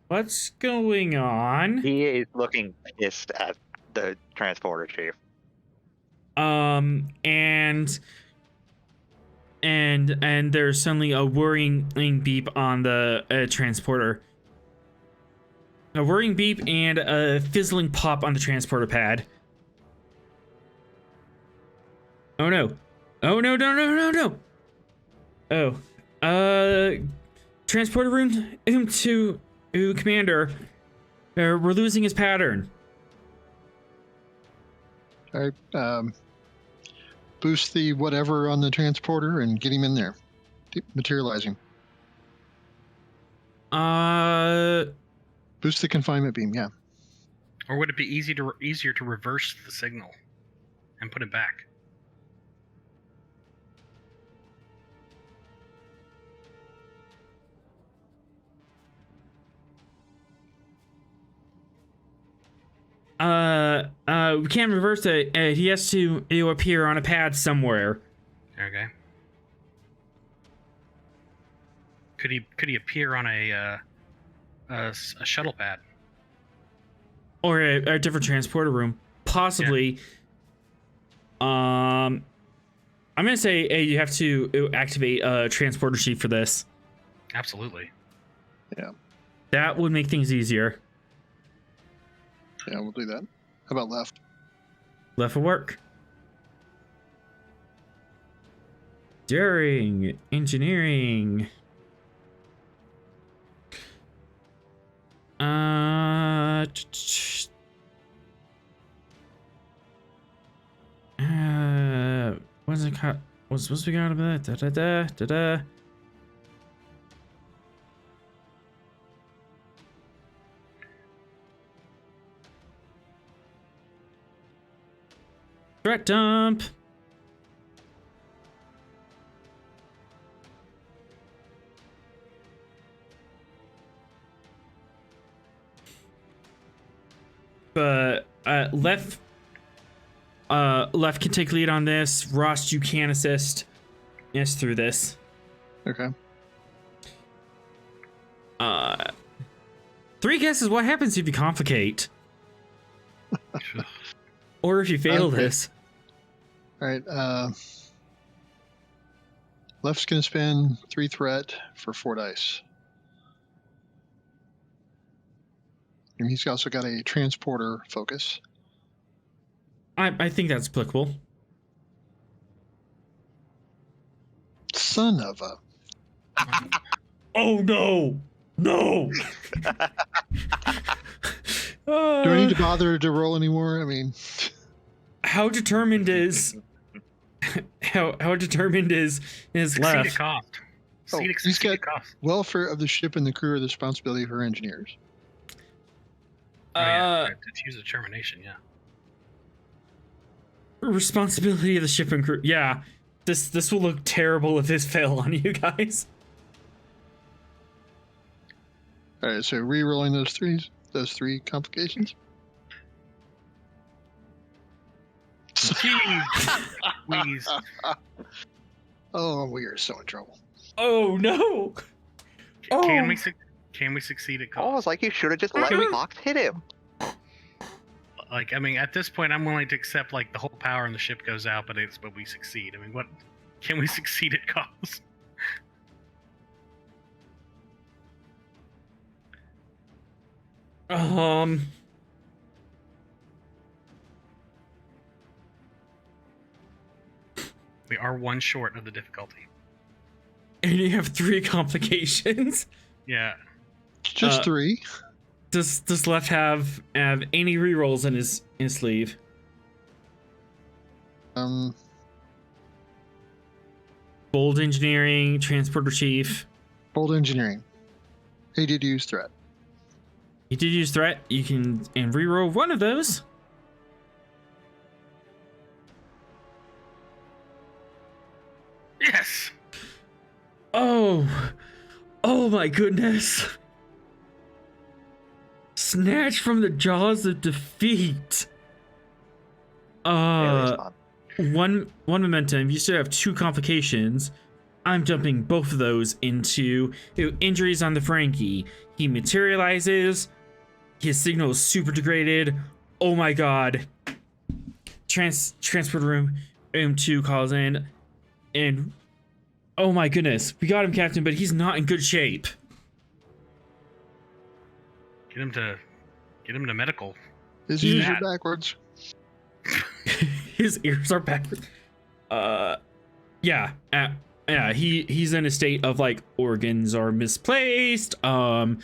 What's going on? He is looking pissed at the transporter chief. And there's suddenly a worrying beep on the transporter. A whirring beep and a fizzling pop on the transporter pad. Oh no. Oh no, no, no, no, no. Oh. Transporter room to Commander. We're losing his pattern. All right. Boost the whatever on the transporter and get him in there. Materializing. Boost the confinement beam, yeah. Or would it be easier to reverse the signal and put it back? We can't reverse it. He has to appear on a pad somewhere. Okay. Could he appear on a shuttle pad? Or a different transporter room. Possibly. Yeah. I'm gonna say you have to activate a transporter sheet for this. Absolutely. Yeah. That would make things easier. Yeah, we'll do that. How about left? Left will work. During engineering. What's it called? What's supposed to be out of that? Da da da da da. Threat dump. But left can take lead on this. Ross, you can assist us through this. Okay. 3 guesses. What happens if you complicate? Or if you fail Okay. this? All right. Left's going to spend 3 threat for 4 dice. And he's also got a transporter focus. I think that's applicable. Son of a... Oh no! No! Do I need to bother to roll anymore? I mean... How determined is... how determined is Succeed left? at cost. Oh, Succeed he's at got cost. welfare of the ship and the crew are the responsibility of her engineers. Oh, yeah. To use a termination, yeah. Responsibility of the ship and crew. Yeah, this will look terrible if this fail on you guys. All right, so re-rolling those three complications. Jeez. Please. Oh, we are so in trouble. Oh no! Oh. Can we succeed at Oh, cost? it's like you should have just let Fox hit him. Like, I mean, at this point, I'm willing to accept like the whole power in the ship goes out, but we succeed. I mean, what can we succeed at cost? We are 1 short of the difficulty. And you have 3 complications. Yeah. Just 3. Does left have any rerolls in his sleeve? Bold engineering, transporter chief. Bold engineering. He did use threat. You did use threat. You can reroll one of those. Yes. Oh my goodness. Snatched from the jaws of defeat. One momentum. You still have 2 complications. I'm dumping both of those into injuries on the Frankie. He materializes. His signal is super degraded. Oh my god. transport room 2 calls in, and oh my goodness, we got him, Captain, but he's not in good shape. Get him to medical. His ears Yeah. are backwards. His ears are backwards. Yeah, he's in a state of like organs are misplaced. Some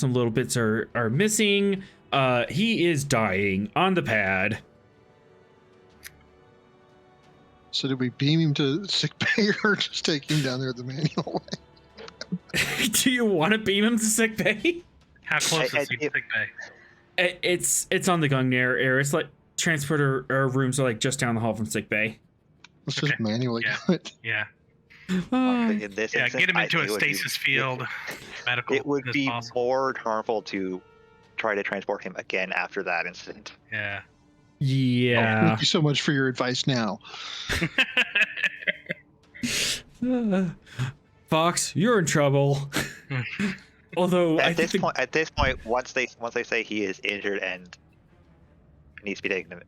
little bits are missing. He is dying on the pad. So did we beam him to sick bay or just take him down there the manual way? Do you want to beam him to sick bay? How close is he to sick bay? It's on the Gungnir air. It's like transporter rooms are like just down the hall from sick bay. Let's just Okay. manually Yeah. do it. Yeah. In this Yeah, instance, get him I into think a it would be- stasis field. Medical. It would as be possible. more harmful to try to transport him again after that incident. Yeah. Yeah. Thank you so much for your advice now. Fox, you're in trouble. Although At this point, once they say he is injured and needs to be taken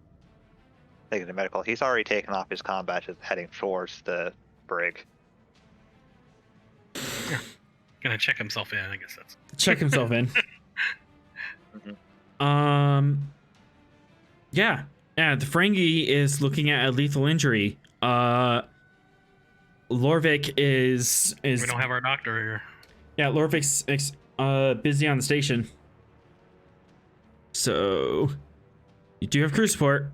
to medical, he's already taken off his combat, just heading towards the brig. Gonna check himself in. I guess that's. check himself in. Yeah. Yeah, the Ferengi is looking at a lethal injury. Lorvik is We don't have our doctor here. yeah, Lorvik's busy on the station. So you do have crew support.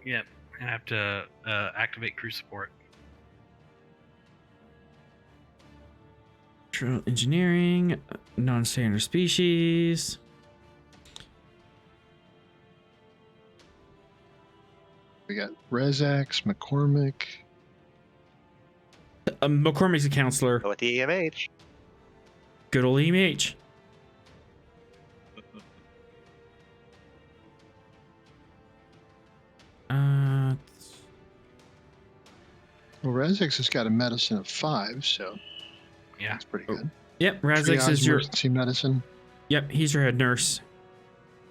Yep. I have to activate crew support. Structural engineering, non-standard species. We got Rezax, McCormick. McCormick's a counselor. Go with the EMH. Good old EMH. Well, Rezax has got a medicine of 5, so Yeah. that's pretty good. Yep, Razix Triage is your. emergency medicine. Yep, he's your head nurse.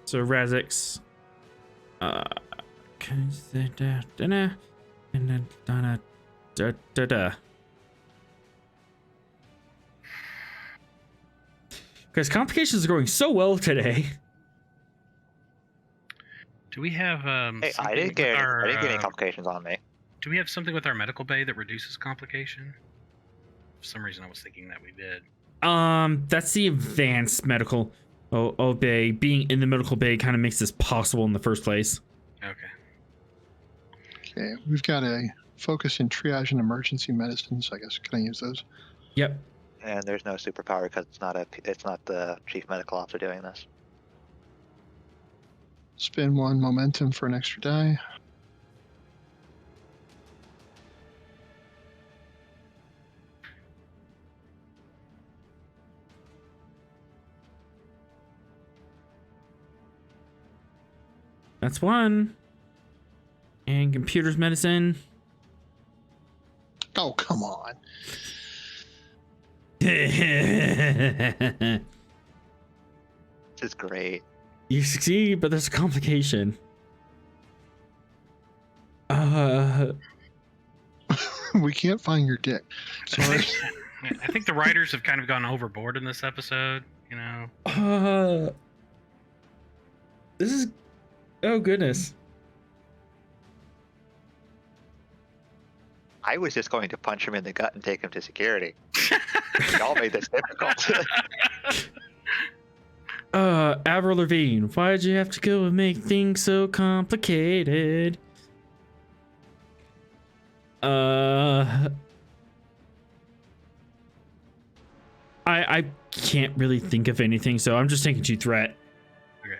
So Razix. Because complications are going so well today. Do we have Hey, I something didn't with get our, any complications on me. do we have something with our medical bay that reduces complication? For some reason, I was thinking that we did. That's the advanced medical bay. Being in the medical bay kind of makes this possible in the first place. Okay. Okay, we've got a focus in triage and emergency medicine, so I guess can I use those? Yep. And there's no superpower because it's not the chief medical officer doing this. Spend 1 momentum for an extra die. That's 1. And computers medicine. Oh, come on. You This is great. succeed, but there's a complication. We can't find your dick. Sorry. I think the writers have kind of gone overboard in this episode. You know. This is. Oh goodness. I was just going to punch him in the gut and take him to security. Y'all made this difficult. Avril Lavigne, why'd you have to go and make things so complicated? I can't really think of anything, so I'm just taking 2 threat. Okay.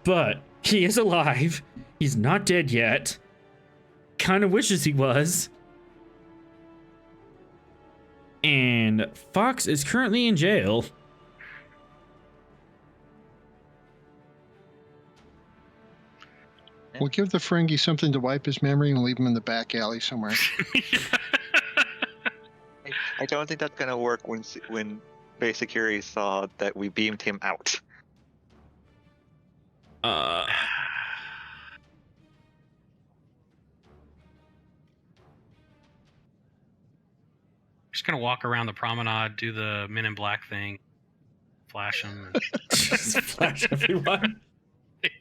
But he is alive. He's not dead yet. Kind of wishes he was. And Fox is currently in jail. We'll give the Ferengi something to wipe his memory and leave him in the back alley somewhere. I don't think that's gonna work when base security saw that we beamed him out. Just gonna walk around the promenade, do the Men in Black thing, flash them. Just flash everyone. It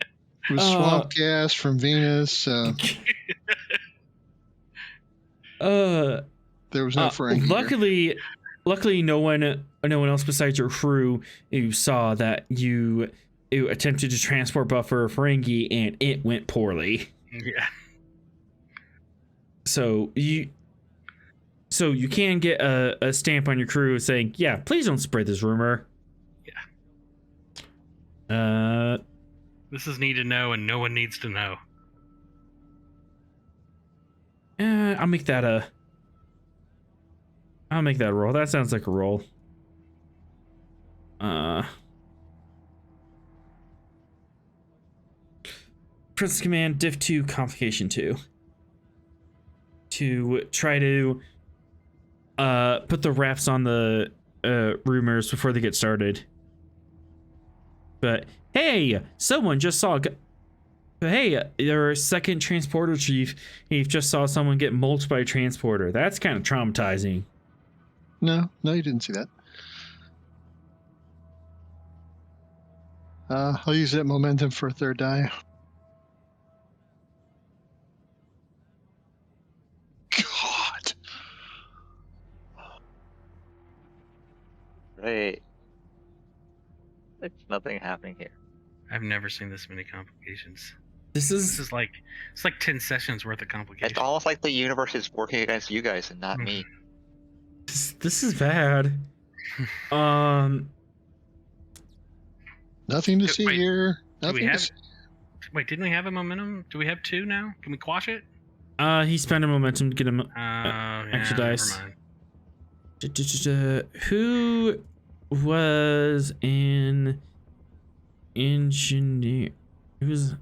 was swamp gas from Venus. There was no Ferengi here. Luckily, no one else besides your crew who saw that you attempted to transport Buffer Ferengi and it went poorly. Yeah. So you can get a stamp on your crew saying, "Yeah, please don't spread this rumor." Yeah. This is need to know, and no one needs to know. I'll make that a roll. That sounds like a roll. Princess Command Div 2 Complication 2. To try to put the wraps on the rumors before they get started. But hey, someone just saw. Hey, your second transporter chief. He just saw someone get mulched by a transporter. That's kind of traumatizing. No, you didn't see that. I'll use that momentum for a third die. God. Right. There's nothing happening here. I've never seen this many complications. This It's is like 10 sessions worth of complications. It's almost like the universe is working against you guys and not me. this is bad. Nothing to see Wait, here. do we Nothing to have- see. Wait, didn't we have a momentum? Do we have 2 now? Can we quash it? He spent a momentum to get him Yeah, extra dice. never mind. Who was in engineer? Who was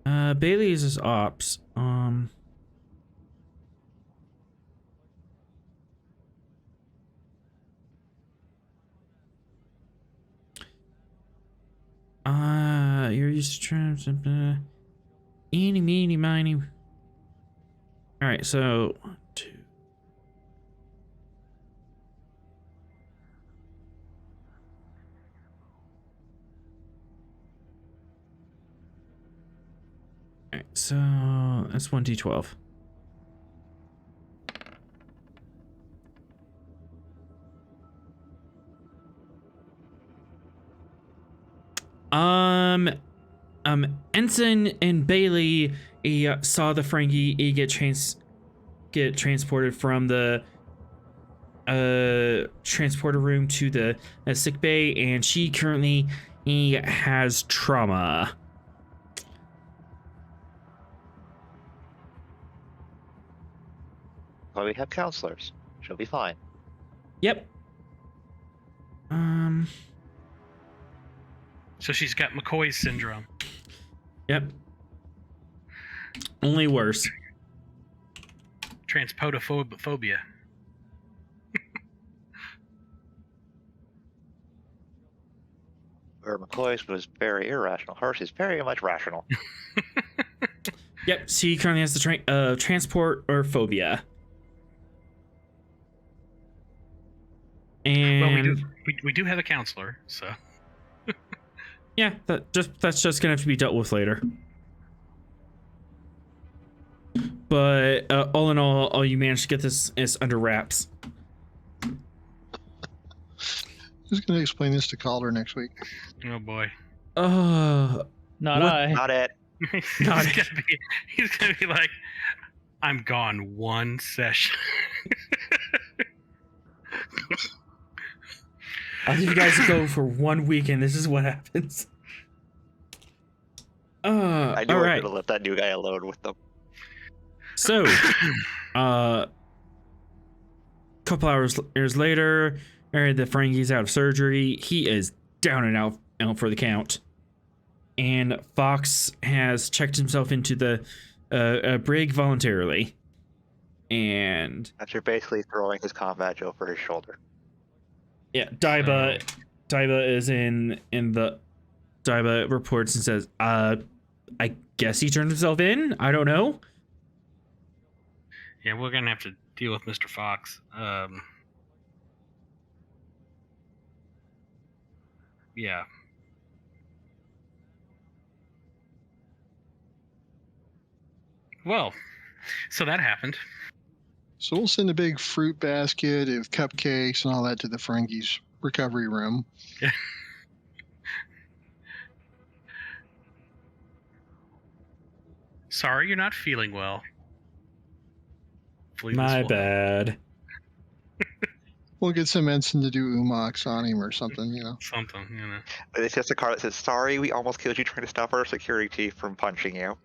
Bailey is his ops. You're used to trying eeny, meeny, miny. All right, so 1, 2. All right, so that's 1d12. Ensign and Bailey saw the Ferengi get transported from the transporter room to the sick bay, and she currently has trauma. But we have counselors. She'll be fine. Yep. So she's got McCoy's syndrome. Yep. Only worse. Transpodophobia. Where McCoy's was very irrational. Hers is very much rational. Yep. She currently has the transport or phobia. And Well, we do have a counselor, so. yeah, that's just gonna have to be dealt with later. But all in all, you managed to get this is under wraps. Who's going to explain this to Calder next week? Oh boy. Not What? I. Not it. He's gonna be like, I'm gone 1 session. I'll leave you guys to go for 1 week, and this is what happens. I knew all I right. could have left that new guy alone with them. So, couple hours later, the Ferengi's out of surgery. He is down and out for the count. And Fox has checked himself into the brig voluntarily. And After basically throwing his combat over his shoulder. yeah, Daiba is in the Daiba reports and says, I guess he turned himself in. I don't know. Yeah, we're gonna have to deal with Mr. Fox. Yeah. Well, so that happened. So we'll send a big fruit basket of cupcakes and all that to the Ferengi's recovery room. Sorry, you're not feeling well. Hopefully this My will help. bad. We'll get some ensign to do umox on him or something, you know. Something, you know. It's just a card that says, "Sorry, we almost killed you trying to stop our security chief from punching you."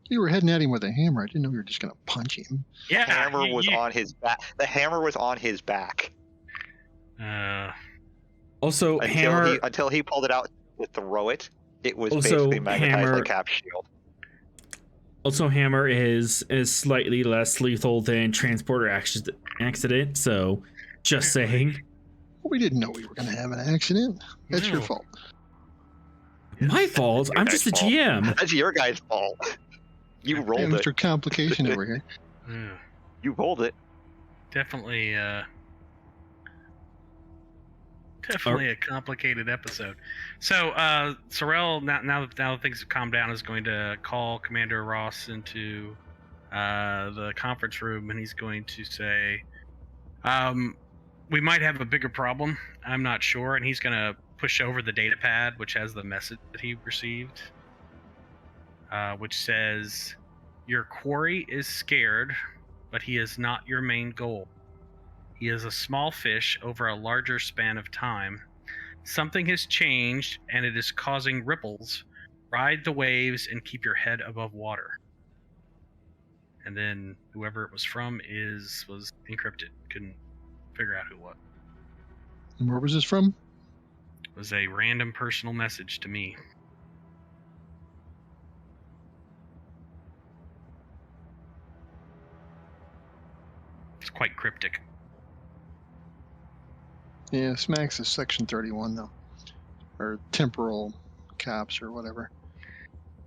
You were heading at him with a hammer. I didn't know you were just going to punch him. Yeah. The hammer was on his back. The hammer was on his back Also, Hammer. until he pulled it out to throw it. It was Also, basically magnetized Hammer- like Cap's shield. Also, Hammer is slightly less lethal than Transporter Accident. So, just saying. We didn't know we were going to have an accident. That's your No. fault. My fault. Your I'm guys' just the fault. GM. That's your guy's fault. You Yeah, rolled it. Mr. Complication over here. Yeah. You rolled it. Definitely a complicated episode. So Sorrel, now that things have calmed down, is going to call Commander Ross into the conference room, and he's going to say, we might have a bigger problem. I'm not sure. And he's going to push over the data pad, which has the message that he received, which says, your quarry is scared, but he is not your main goal. He is a small fish over a larger span of time. Something has changed, and it is causing ripples. Ride the waves and keep your head above water. And then whoever it was from was encrypted. Couldn't figure out who it was. And where was this from? It was a random personal message to me. It's quite cryptic. Yeah, Smacks is Section 31, though. Or temporal caps or whatever.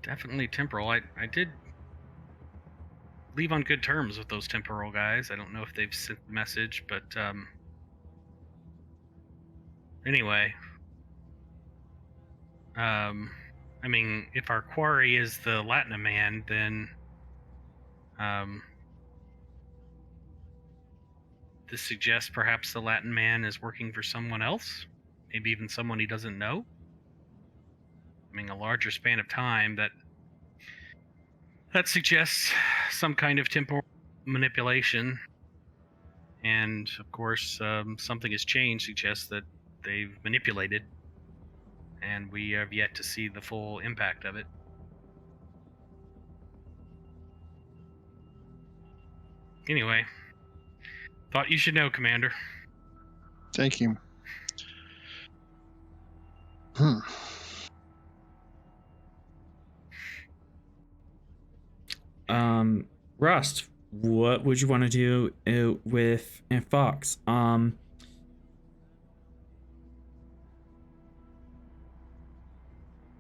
Definitely temporal. I did leave on good terms with those temporal guys. I don't know if they've sent the message, but anyway. I mean, if our quarry is the Latinum Man, then this suggests perhaps the Latin Man is working for someone else, maybe even someone he doesn't know. I mean, a larger span of time that suggests some kind of temporal manipulation, and of course, something has changed suggests that they've manipulated, and we have yet to see the full impact of it. Anyway, thought you should know, Commander. Thank you. Rust, what would you want to do with Fox?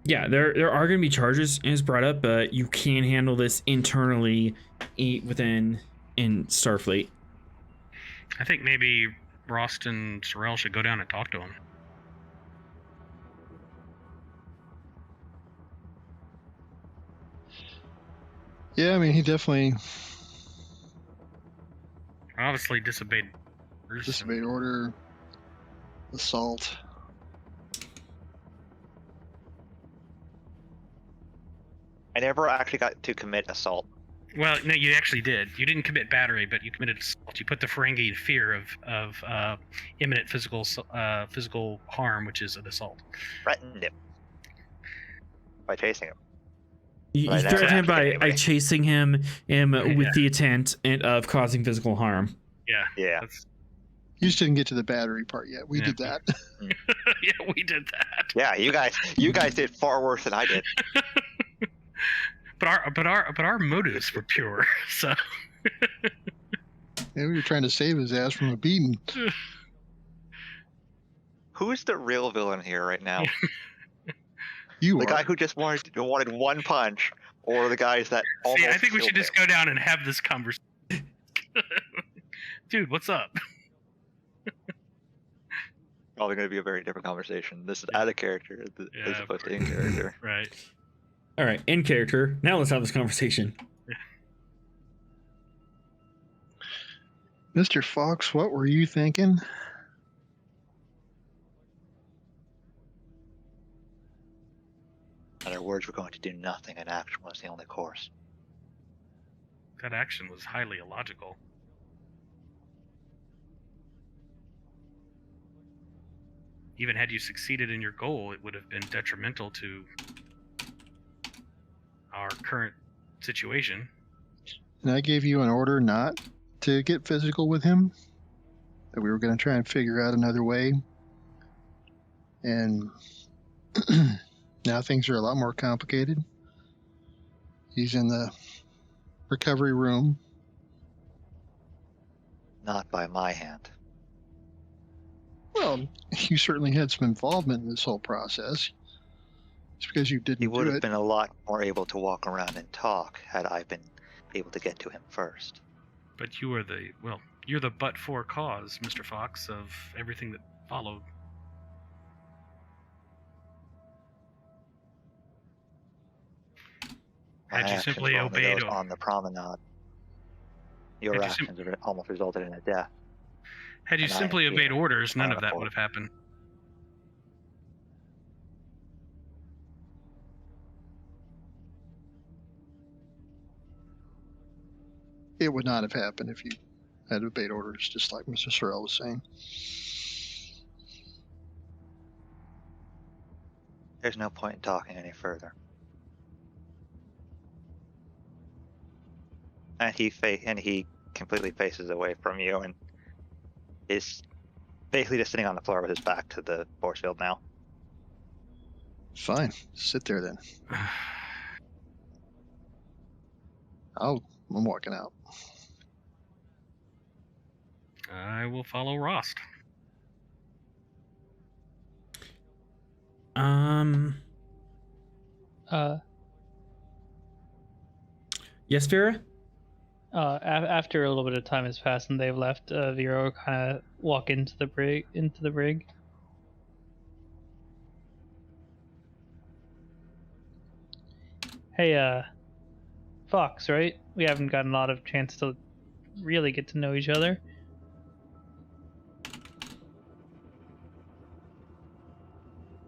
Yeah, there are going to be charges as brought up, but you can handle this internally in Starfleet. I think maybe Rost and Sorrel should go down and talk to him. Yeah, I mean, he definitely Obviously disobeyed orders. disobeyed order, assault. I never actually got to commit assault. Well, no, you actually did. You didn't commit battery, but you committed assault. You put the Ferengi in fear of imminent physical harm, which is an assault. Threatened him by chasing him. You Right, threaten him that's by anyway. chasing him with Yeah. the intent of causing physical harm. Yeah. Yeah. That's, You just didn't get to the battery part yet. We Yeah. did that. yeah, we did that. Yeah, you guys did far worse than I did. But our motives were pure. So Yeah, we were trying to save his ass from a beating. Who's the real villain here right now? You The are. guy who just wanted one punch, Or the guys that almost See, I think we should killed just him. go down and have this conversation. Dude, what's up? Probably going to be a very different conversation. This is out of character as of opposed to course. in character. Right. All right, in character. Now let's have this conversation. Mr. Fox, what were you thinking? In other words, we're going to do nothing, and action was the only course. That action was highly illogical. Even had you succeeded in your goal, it would have been detrimental to our current situation. And I gave you an order not to get physical with him, that we were going to try and figure out another way. And now things are a lot more complicated. He's in the recovery room. Not by my hand. Well, you certainly had some involvement in this whole process. It's because you He didn't would do have it. been a lot more able to walk around and talk had I been able to get to him first. But you are you're the but-for cause, Mr. Fox, of everything that followed. My Had you actions simply were only obeyed those on the promenade. Your Had you actions almost resulted in a death. Had you And I simply am obeyed here. orders, none Not of that a would have happened. It would not have happened if you had obeyed orders, just like Mr. Sorrell was saying. There's no point in talking any further. And he completely faces away from you and is basically just sitting on the floor with his back to the force field now. Fine, sit there then. I'm walking out. I will follow Rost. Yes, Vera? After a little bit of time has passed and they've left, Vero kind of walk into the brig. Hey, Fox, right? We haven't gotten a lot of chance to really get to know each other.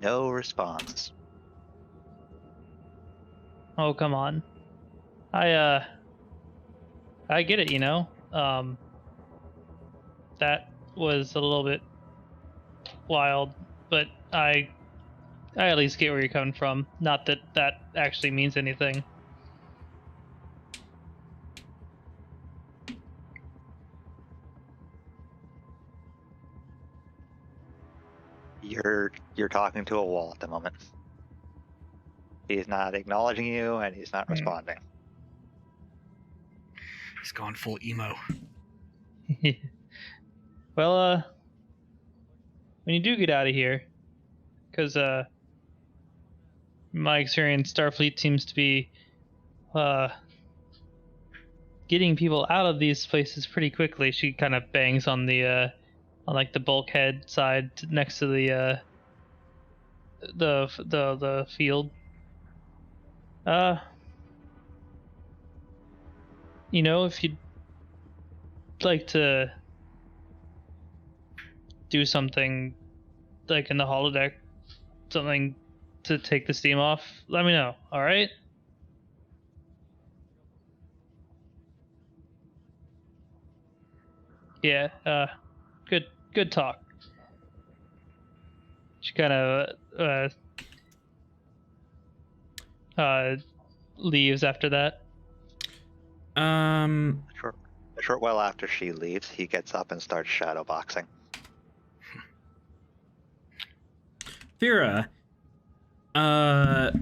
No response. Oh, come on. I get it, you know. That was a little bit wild, but I at least get where you're coming from. Not that that actually means anything. You're talking to a wall at the moment. He's not acknowledging you, and he's not responding. He's gone full emo. Well, when you do get out of here, because my experience, Starfleet seems to be getting people out of these places pretty quickly. She kind of bangs on the on like the bulkhead side next to the field. You know, if you'd like to do something like in the holodeck, something to take the steam off, let me know. All right. Yeah. Good talk. She kind of leaves after that. A short while after she leaves, he gets up and starts shadowboxing. Vera,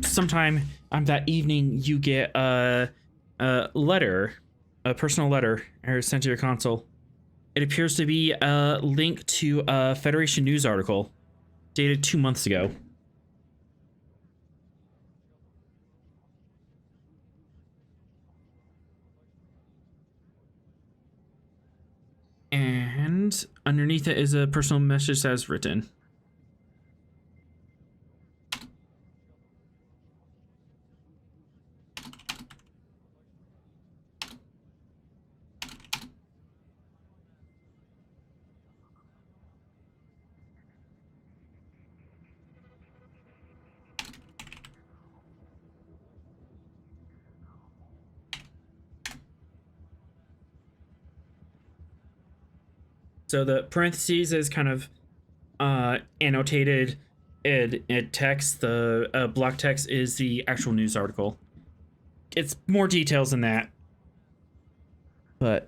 sometime that evening you get a letter, a personal letter sent to your console. It appears to be a link to a Federation news article dated 2 months ago. And underneath it is a personal message as written. So the parentheses is kind of annotated text. The block text is the actual news article. It's more details than that. But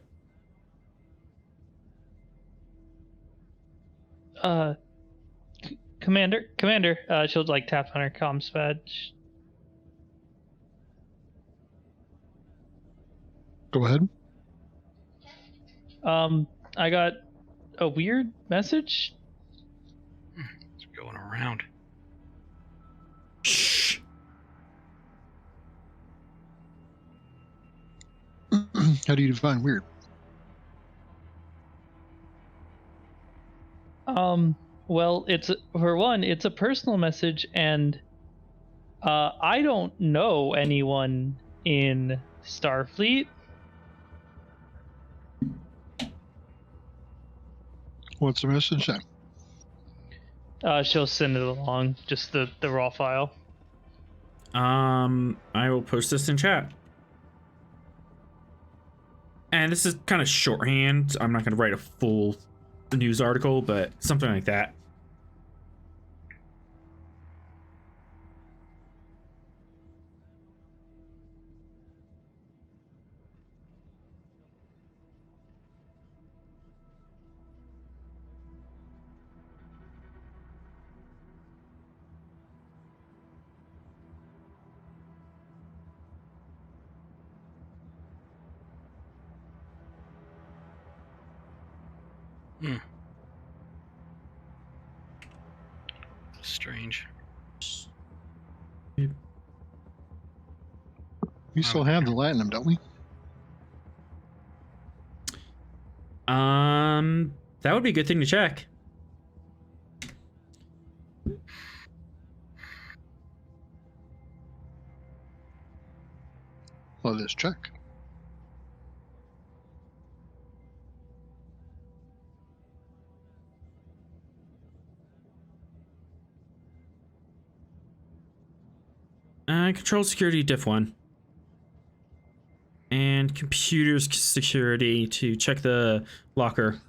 Commander, she'll like tap on her comms badge. Go ahead. I got a weird message. It's going around. shh. How do you define weird? Well, it's a personal message, and I don't know anyone in Starfleet. What's the message say? She'll send it along, just the raw file. I will post this in chat. And this is kind of shorthand. I'm not going to write a full news article, but something like that. Strange. We still have the Latinum, don't we? That would be a good thing to check. Let us check. Control security diff 1. And computers security to check the locker.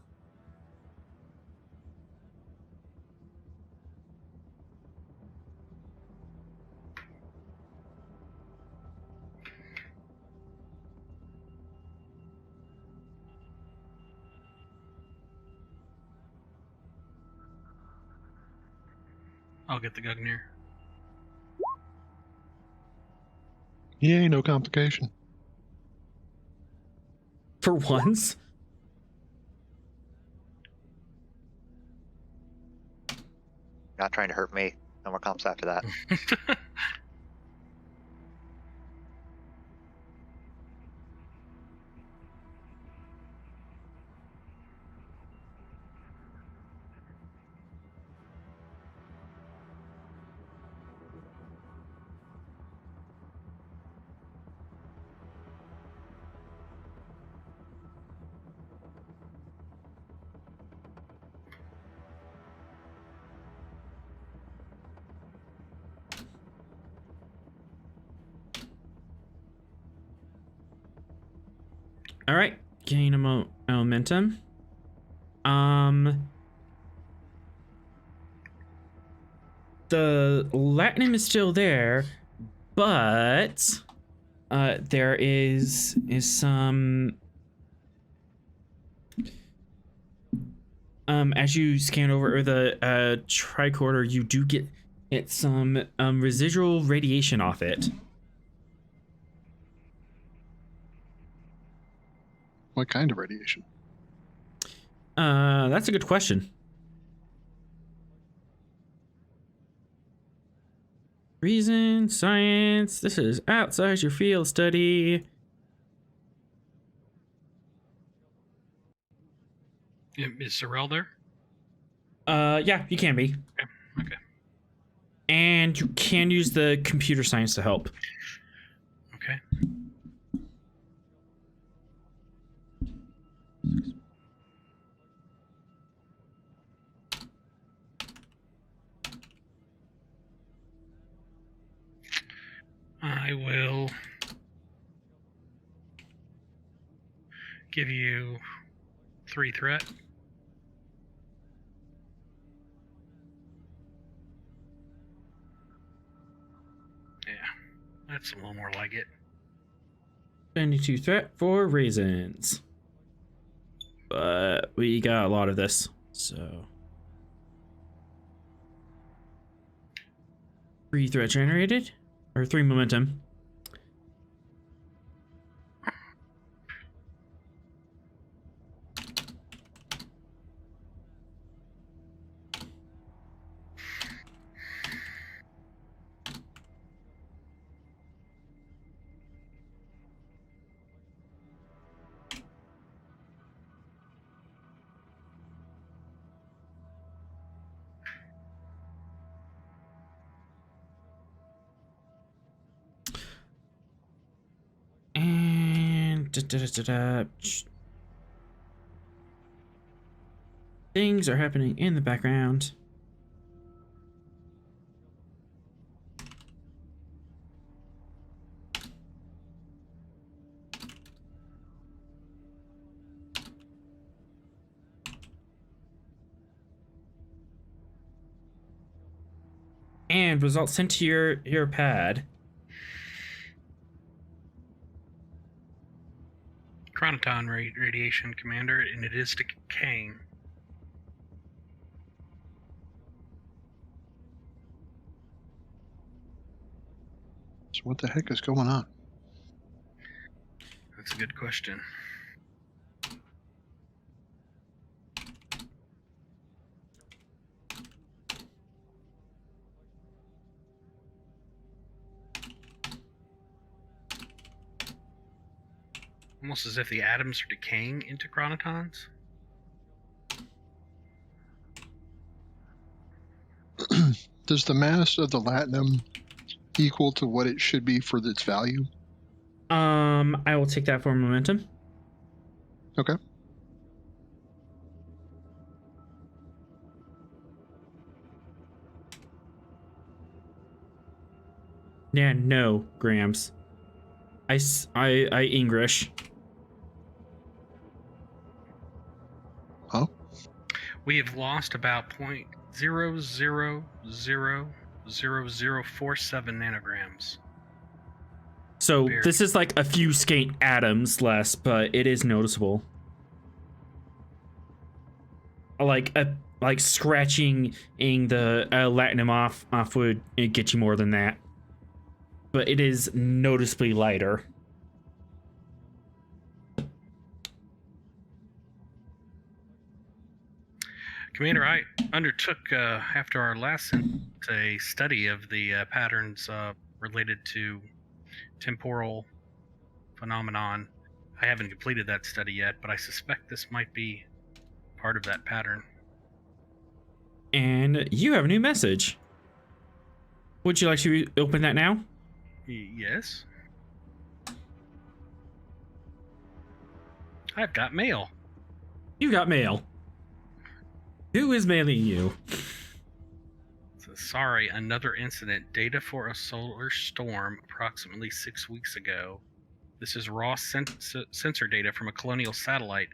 I'll get the Gungnir. Yay, no complication. For once. Not trying to hurt me. No more comps after that. All right, gain a momentum. The Latinum is still there, but there is some. As you scan over the tricorder, you do get some residual radiation off it. What kind of radiation? That's a good question. Reason, science, this is outside your field study. Is Sorrel there? Yeah, you can be. Okay. And you can use the computer science to help. Okay. I will give you 3 threat. Yeah, that's a little more like it. 22 threat for raisins. But we got a lot of this, so. 3 threat generated, or 3 momentum. And things are happening in the background. And results sent to your pad. Chronoton radiation, Commander, and it is decaying. So what the heck is going on? That's a good question. Almost as if the atoms are decaying into chronotons. Does the mass of the latinum equal to what it should be for its value? I will take that for momentum. Okay. Yeah, no, grams. I English. Huh? We have lost about 0.0000047 nanograms. So Very. this is like a few scant atoms less, but it is noticeable. Like scratching the latinum off would get you more than that, but it is noticeably lighter. Commander, I undertook after our last a study of the patterns related to temporal phenomenon. I haven't completed that study yet, but I suspect this might be part of that pattern. And you have a new message. Would you like to open that now? Yes. I've got mail. You got mail. Who is mailing you? So, sorry, another incident. Data for a solar storm approximately 6 weeks ago. This is raw sensor data from a colonial satellite.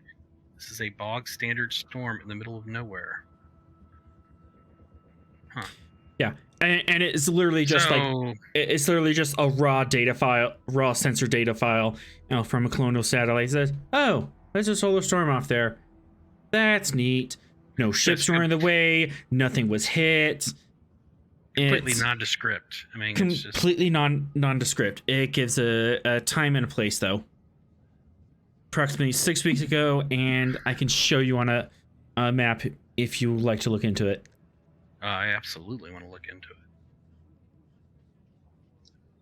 This is a bog standard storm in the middle of nowhere. Huh. Yeah, and it's literally just it's literally just a raw sensor data file, from a colonial satellite. It says, "Oh, there's a solar storm off there. That's neat. No ships were in the way. Nothing was hit. Completely It's nondescript. I mean, it's just completely nondescript. It gives a time and a place though. Approximately 6 weeks ago, and I can show you on a map if you would like to look into it. I absolutely want to look into it.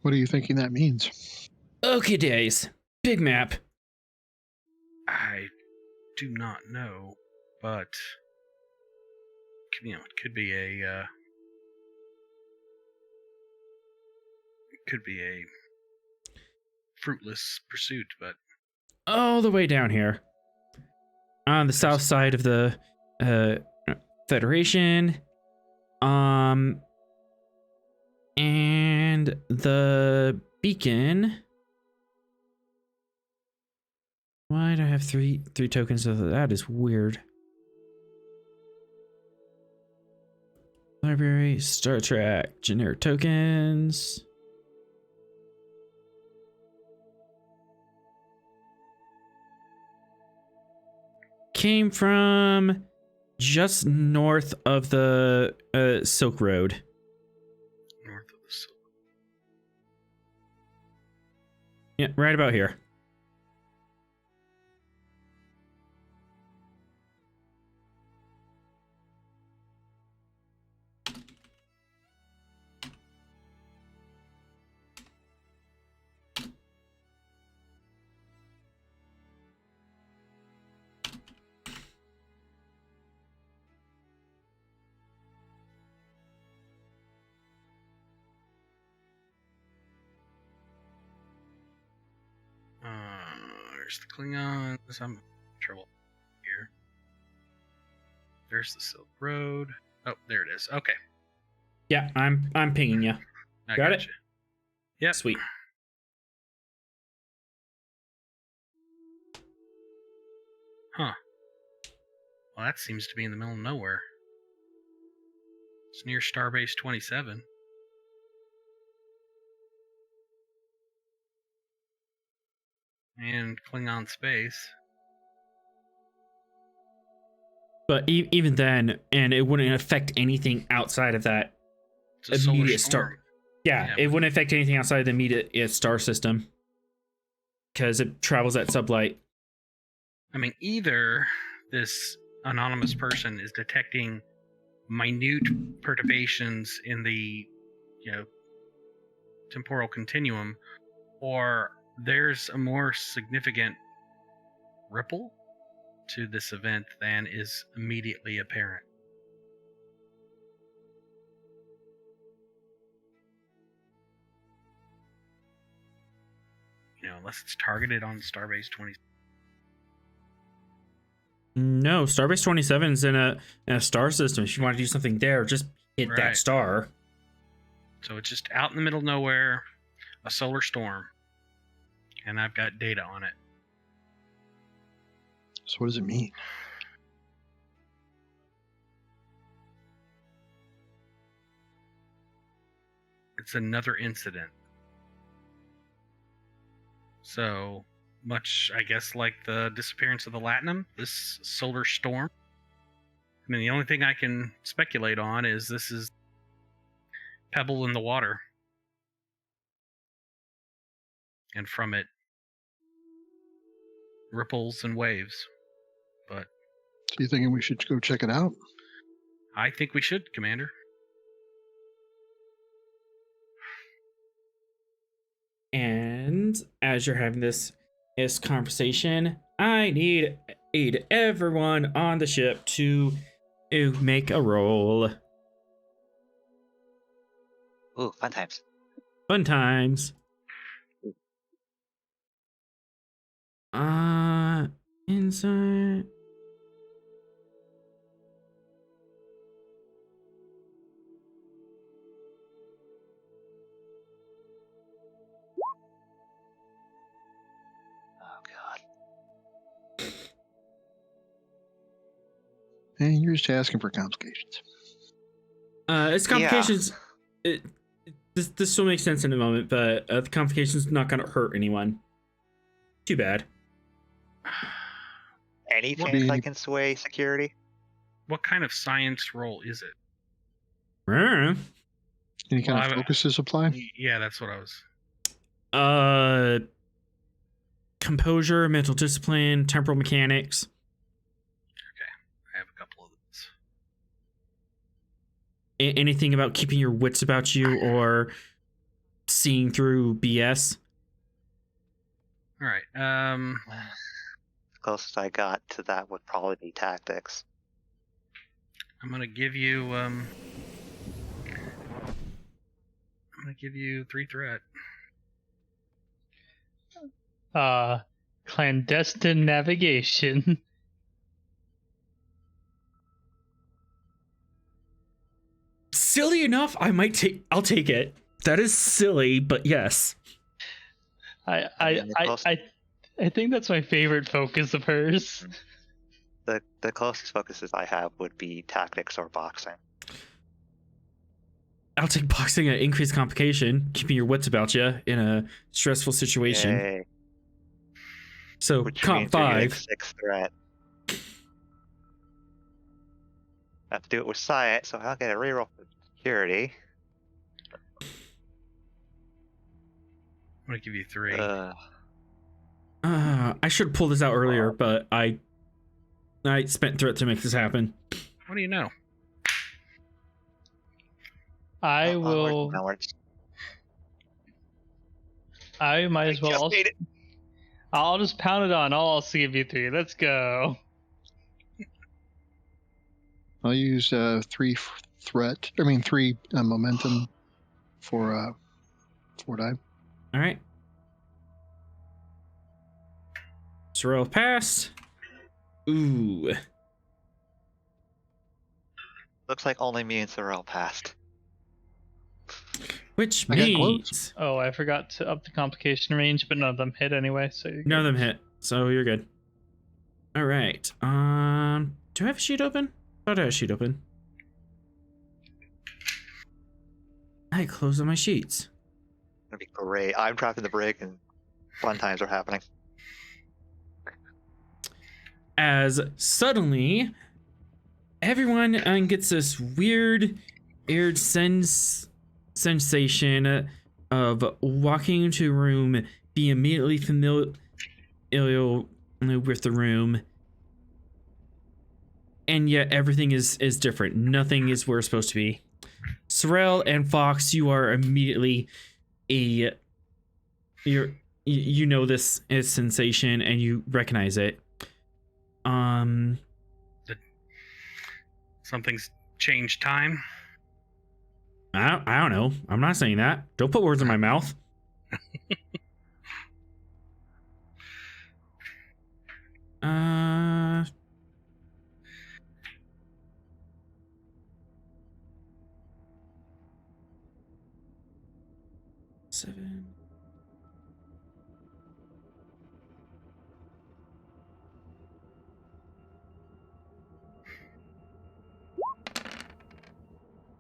What are you thinking that means? Okay, days. Big map. I do not know. but it could be a fruitless pursuit. But All the way down here on the south side of the Federation, and the beacon. Why do I have three tokens of that? Is weird. Library, Star Trek, generic tokens. Came from just north of the Silk Road. north of the Silk. Yeah, right about here. There's the Klingons. I'm in trouble here. There's the Silk Road. Oh, there it is. Okay, Yeah, I'm pinging you. I Got it? gotcha. Yep. Sweet. Huh. Well, that seems to be in the middle of nowhere. It's near Starbase 27. And Klingon space. But even then, and it wouldn't affect anything outside of that It's a solar immediate storm. star. Yeah, Yeah, it but- wouldn't affect anything outside the immediate star system because it travels at sublight. I mean, either this anonymous person is detecting minute perturbations in the, temporal continuum, or there's a more significant ripple to this event than is immediately apparent. Unless it's targeted on Starbase 20. No, Starbase 27 is in a star system. If you want to do something there, just hit that Right. star. So it's just out in the middle of nowhere, a solar storm, and I've got data on it. So what does it mean? It's another incident. So much, I guess, like the disappearance of the Latinum, this solar storm. I mean, the only thing I can speculate on is this is pebble in the water. And from it, ripples and waves. But So you thinking we should go check it out? I think we should, Commander. And as you're having this conversation, I need everyone on the ship to make a roll. Ooh, fun times. Fun times. Inside. Oh god. And you're just asking for complications. It's complications. This will make sense in a moment, but the complications not gonna hurt anyone. Too bad. Any What chance do I you- can sway security? What kind of science role is it? Any kind Well, of focuses apply? Yeah, that's what I was. Composure, mental discipline, temporal mechanics. I have a couple of those. Anything about keeping your wits about you or seeing through BS. All right. The closest I got to that would probably be tactics. I'm gonna give you 3 threat. Clandestine navigation. Silly enough, I'll take it. That is silly, but yes. I think that's my favorite focus of hers. The closest focuses I have would be tactics or boxing. I'll take boxing at increased complication, keeping your wits about you in a stressful situation. Yay. So, Which comp means you're getting 5. 6 threat. I have to do it with science, so I'll get a reroll for security. I'm gonna give you 3. I should have pulled this out earlier, but I spent threat to make this happen. What do you know? I will. I might as well. Just made it. I'll just pound it on. I'll also give you 3. Let's go. I'll use 3 momentum for 4 die. All right. Sorrel passed. Ooh. Looks like only me and Sorrel passed. Which I got means Oh, I forgot to up the complication range, but none of them hit anyway. So you're none of good. them hit, so you're good. All right. Do I have a sheet open? Thought I had a sheet open. I closed all my sheets. That'd be great. I'm trapped in the brig and fun times are happening. As suddenly, everyone gets this weird aired sensation of walking into a room, be immediately familiar with the room, and yet everything is different. Nothing is where it's supposed to be. Sorrel and Fox, you are immediately you know this is sensation and you recognize it. Something's changed time. I don't know. I'm not saying that. Don't put words in my mouth. Seven.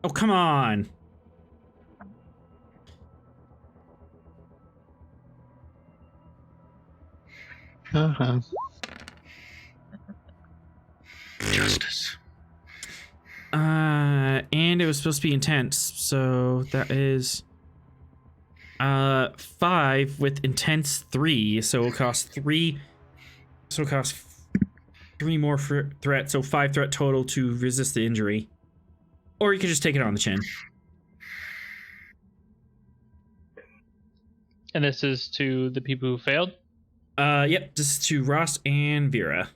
Oh, come on. Uh-huh. Justice. And it was supposed to be intense, so that is 5 with intense 3, so it'll cost 3. So it'll cost 3 more threat, so 5 threat total to resist the injury. Or you could just take it on the chin. And this is to the people who failed. Yep, this is to Ross and Vera.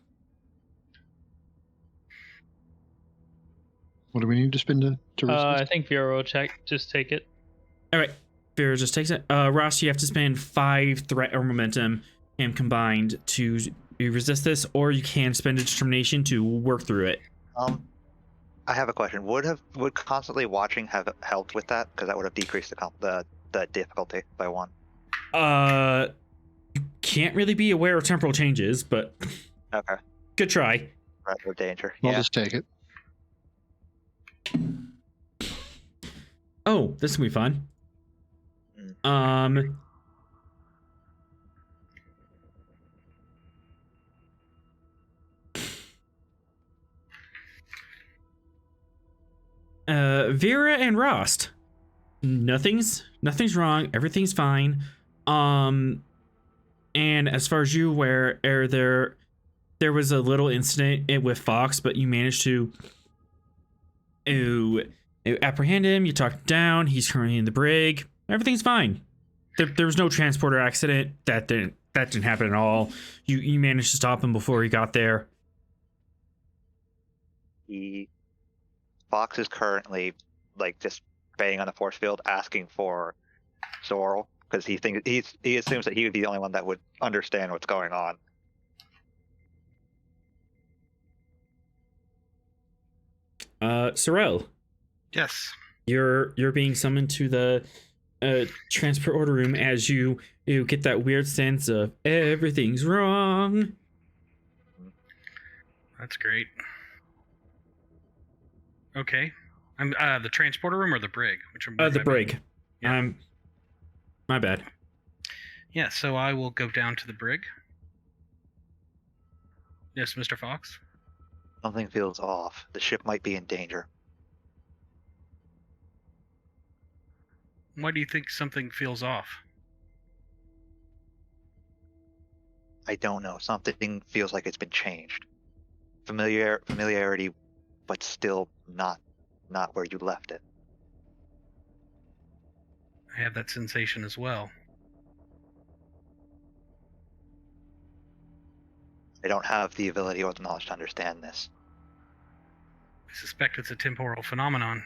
What do we need to spend to resist? I think Vera will just take it. All right, Vera just takes it. Ross, you have to spend 5 threat or momentum and combined to resist this, or you can spend a determination to work through it. I have a question. Would constantly watching have helped with that? Because that would have decreased the difficulty by 1. You can't really be aware of temporal changes, but Okay. good try. Threat or danger. I'll Yeah. just take it. Oh, this will be fun. Vera and Rost. Nothing's wrong. Everything's fine. And as far as you aware, there was a little incident with Fox, but you managed to apprehend him. You talked him down. He's currently in the brig. Everything's fine. There was no transporter accident. That didn't happen at all. You managed to stop him before he got there. He Fox is currently like just banging on the force field, asking for Sorrel because he assumes that he would be the only one that would understand what's going on. Sorrel, Yes. you're being summoned to the transport order room as you get that weird sense of everything's wrong. That's great. Okay. I'm the transporter room or the brig? Which one? The brig. Yeah. My bad. Yeah, so I will go down to the brig. Yes, Mr. Fox? Something feels off. The ship might be in danger. Why do you think something feels off? I don't know. Something feels like it's been changed. Familiarity, but still not where you left it. I have that sensation as well. I don't have the ability or the knowledge to understand this. I suspect it's a temporal phenomenon.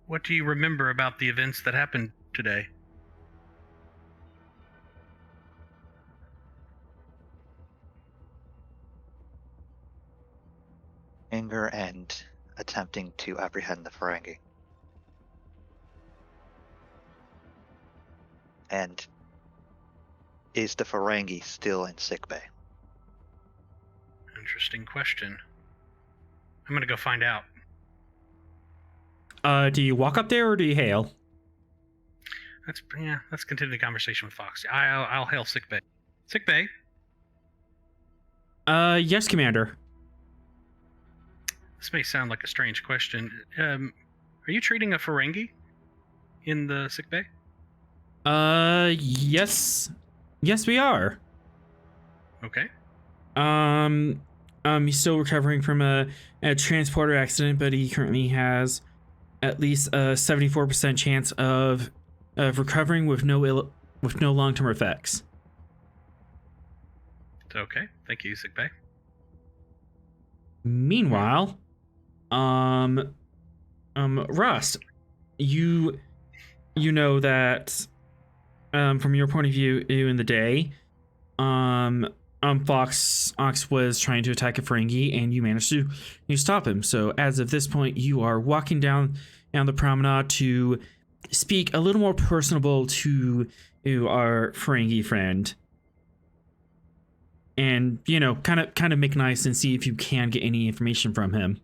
What do you remember about the events that happened today? Anger and attempting to apprehend the Ferengi. And is the Ferengi still in sickbay? Interesting question. I'm gonna go find out. Do you walk up there or do you hail? Let's continue the conversation with Fox. I'll hail sickbay. Sickbay? Yes, Commander. This may sound like a strange question. Are you treating a Ferengi in the sickbay? Yes. Yes, we are. Okay. He's still recovering from a transporter accident, but he currently has at least a 74% chance of recovering with no long-term effects. Okay. Thank you, sickbay. Meanwhile, Rust, you know that from your point of view in the day, Fox was trying to attack a Ferengi and you managed to stop him. So as of this point, you are walking down the promenade to speak a little more personable to our Ferengi friend. And, kind of make nice and see if you can get any information from him.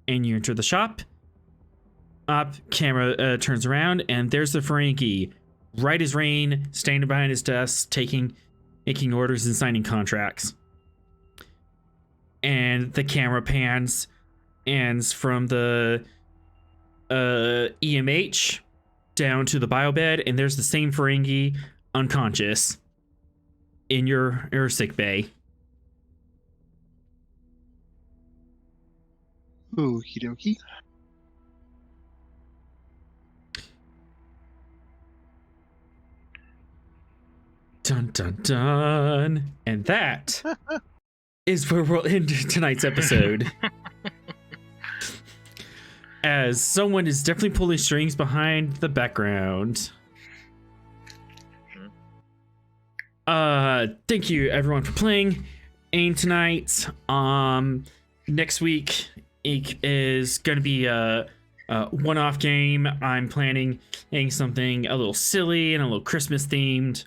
And you enter the shop. Camera turns around, and there's the Ferengi, right as rain, standing behind his desk, making orders and signing contracts. And the camera pans from the EMH down to the biobed, and there's the same Ferengi unconscious in your sick bay. Okie dokie. Dun dun dun. And that is where we'll end tonight's episode. As someone is definitely pulling strings behind the background. Thank you everyone for playing AIM tonight. Next week is gonna be a one-off game. I'm planning something a little silly and a little Christmas themed,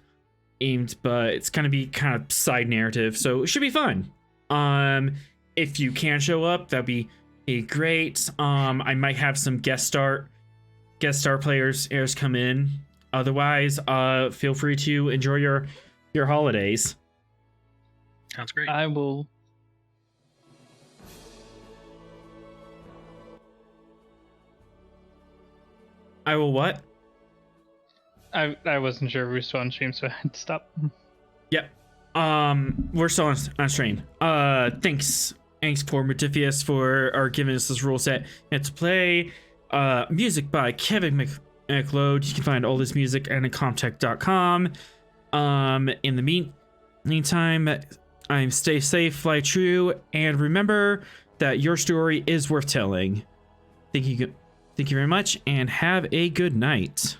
but it's gonna be kind of side narrative, so it should be fun. If you can show up, that'd be great. I might have some guest star players come in. Otherwise, feel free to enjoy your holidays. Sounds great. I will. I will what? I wasn't sure if we were still on stream, so I had to stop. Yep. We're still on stream. Thanks for Matifius for giving us this rule set and to play. Music by Kevin MacLeod. You can find all this music at incomptech.com. In the meantime, stay safe, fly true, and remember that your story is worth telling. Thank you very much, and have a good night.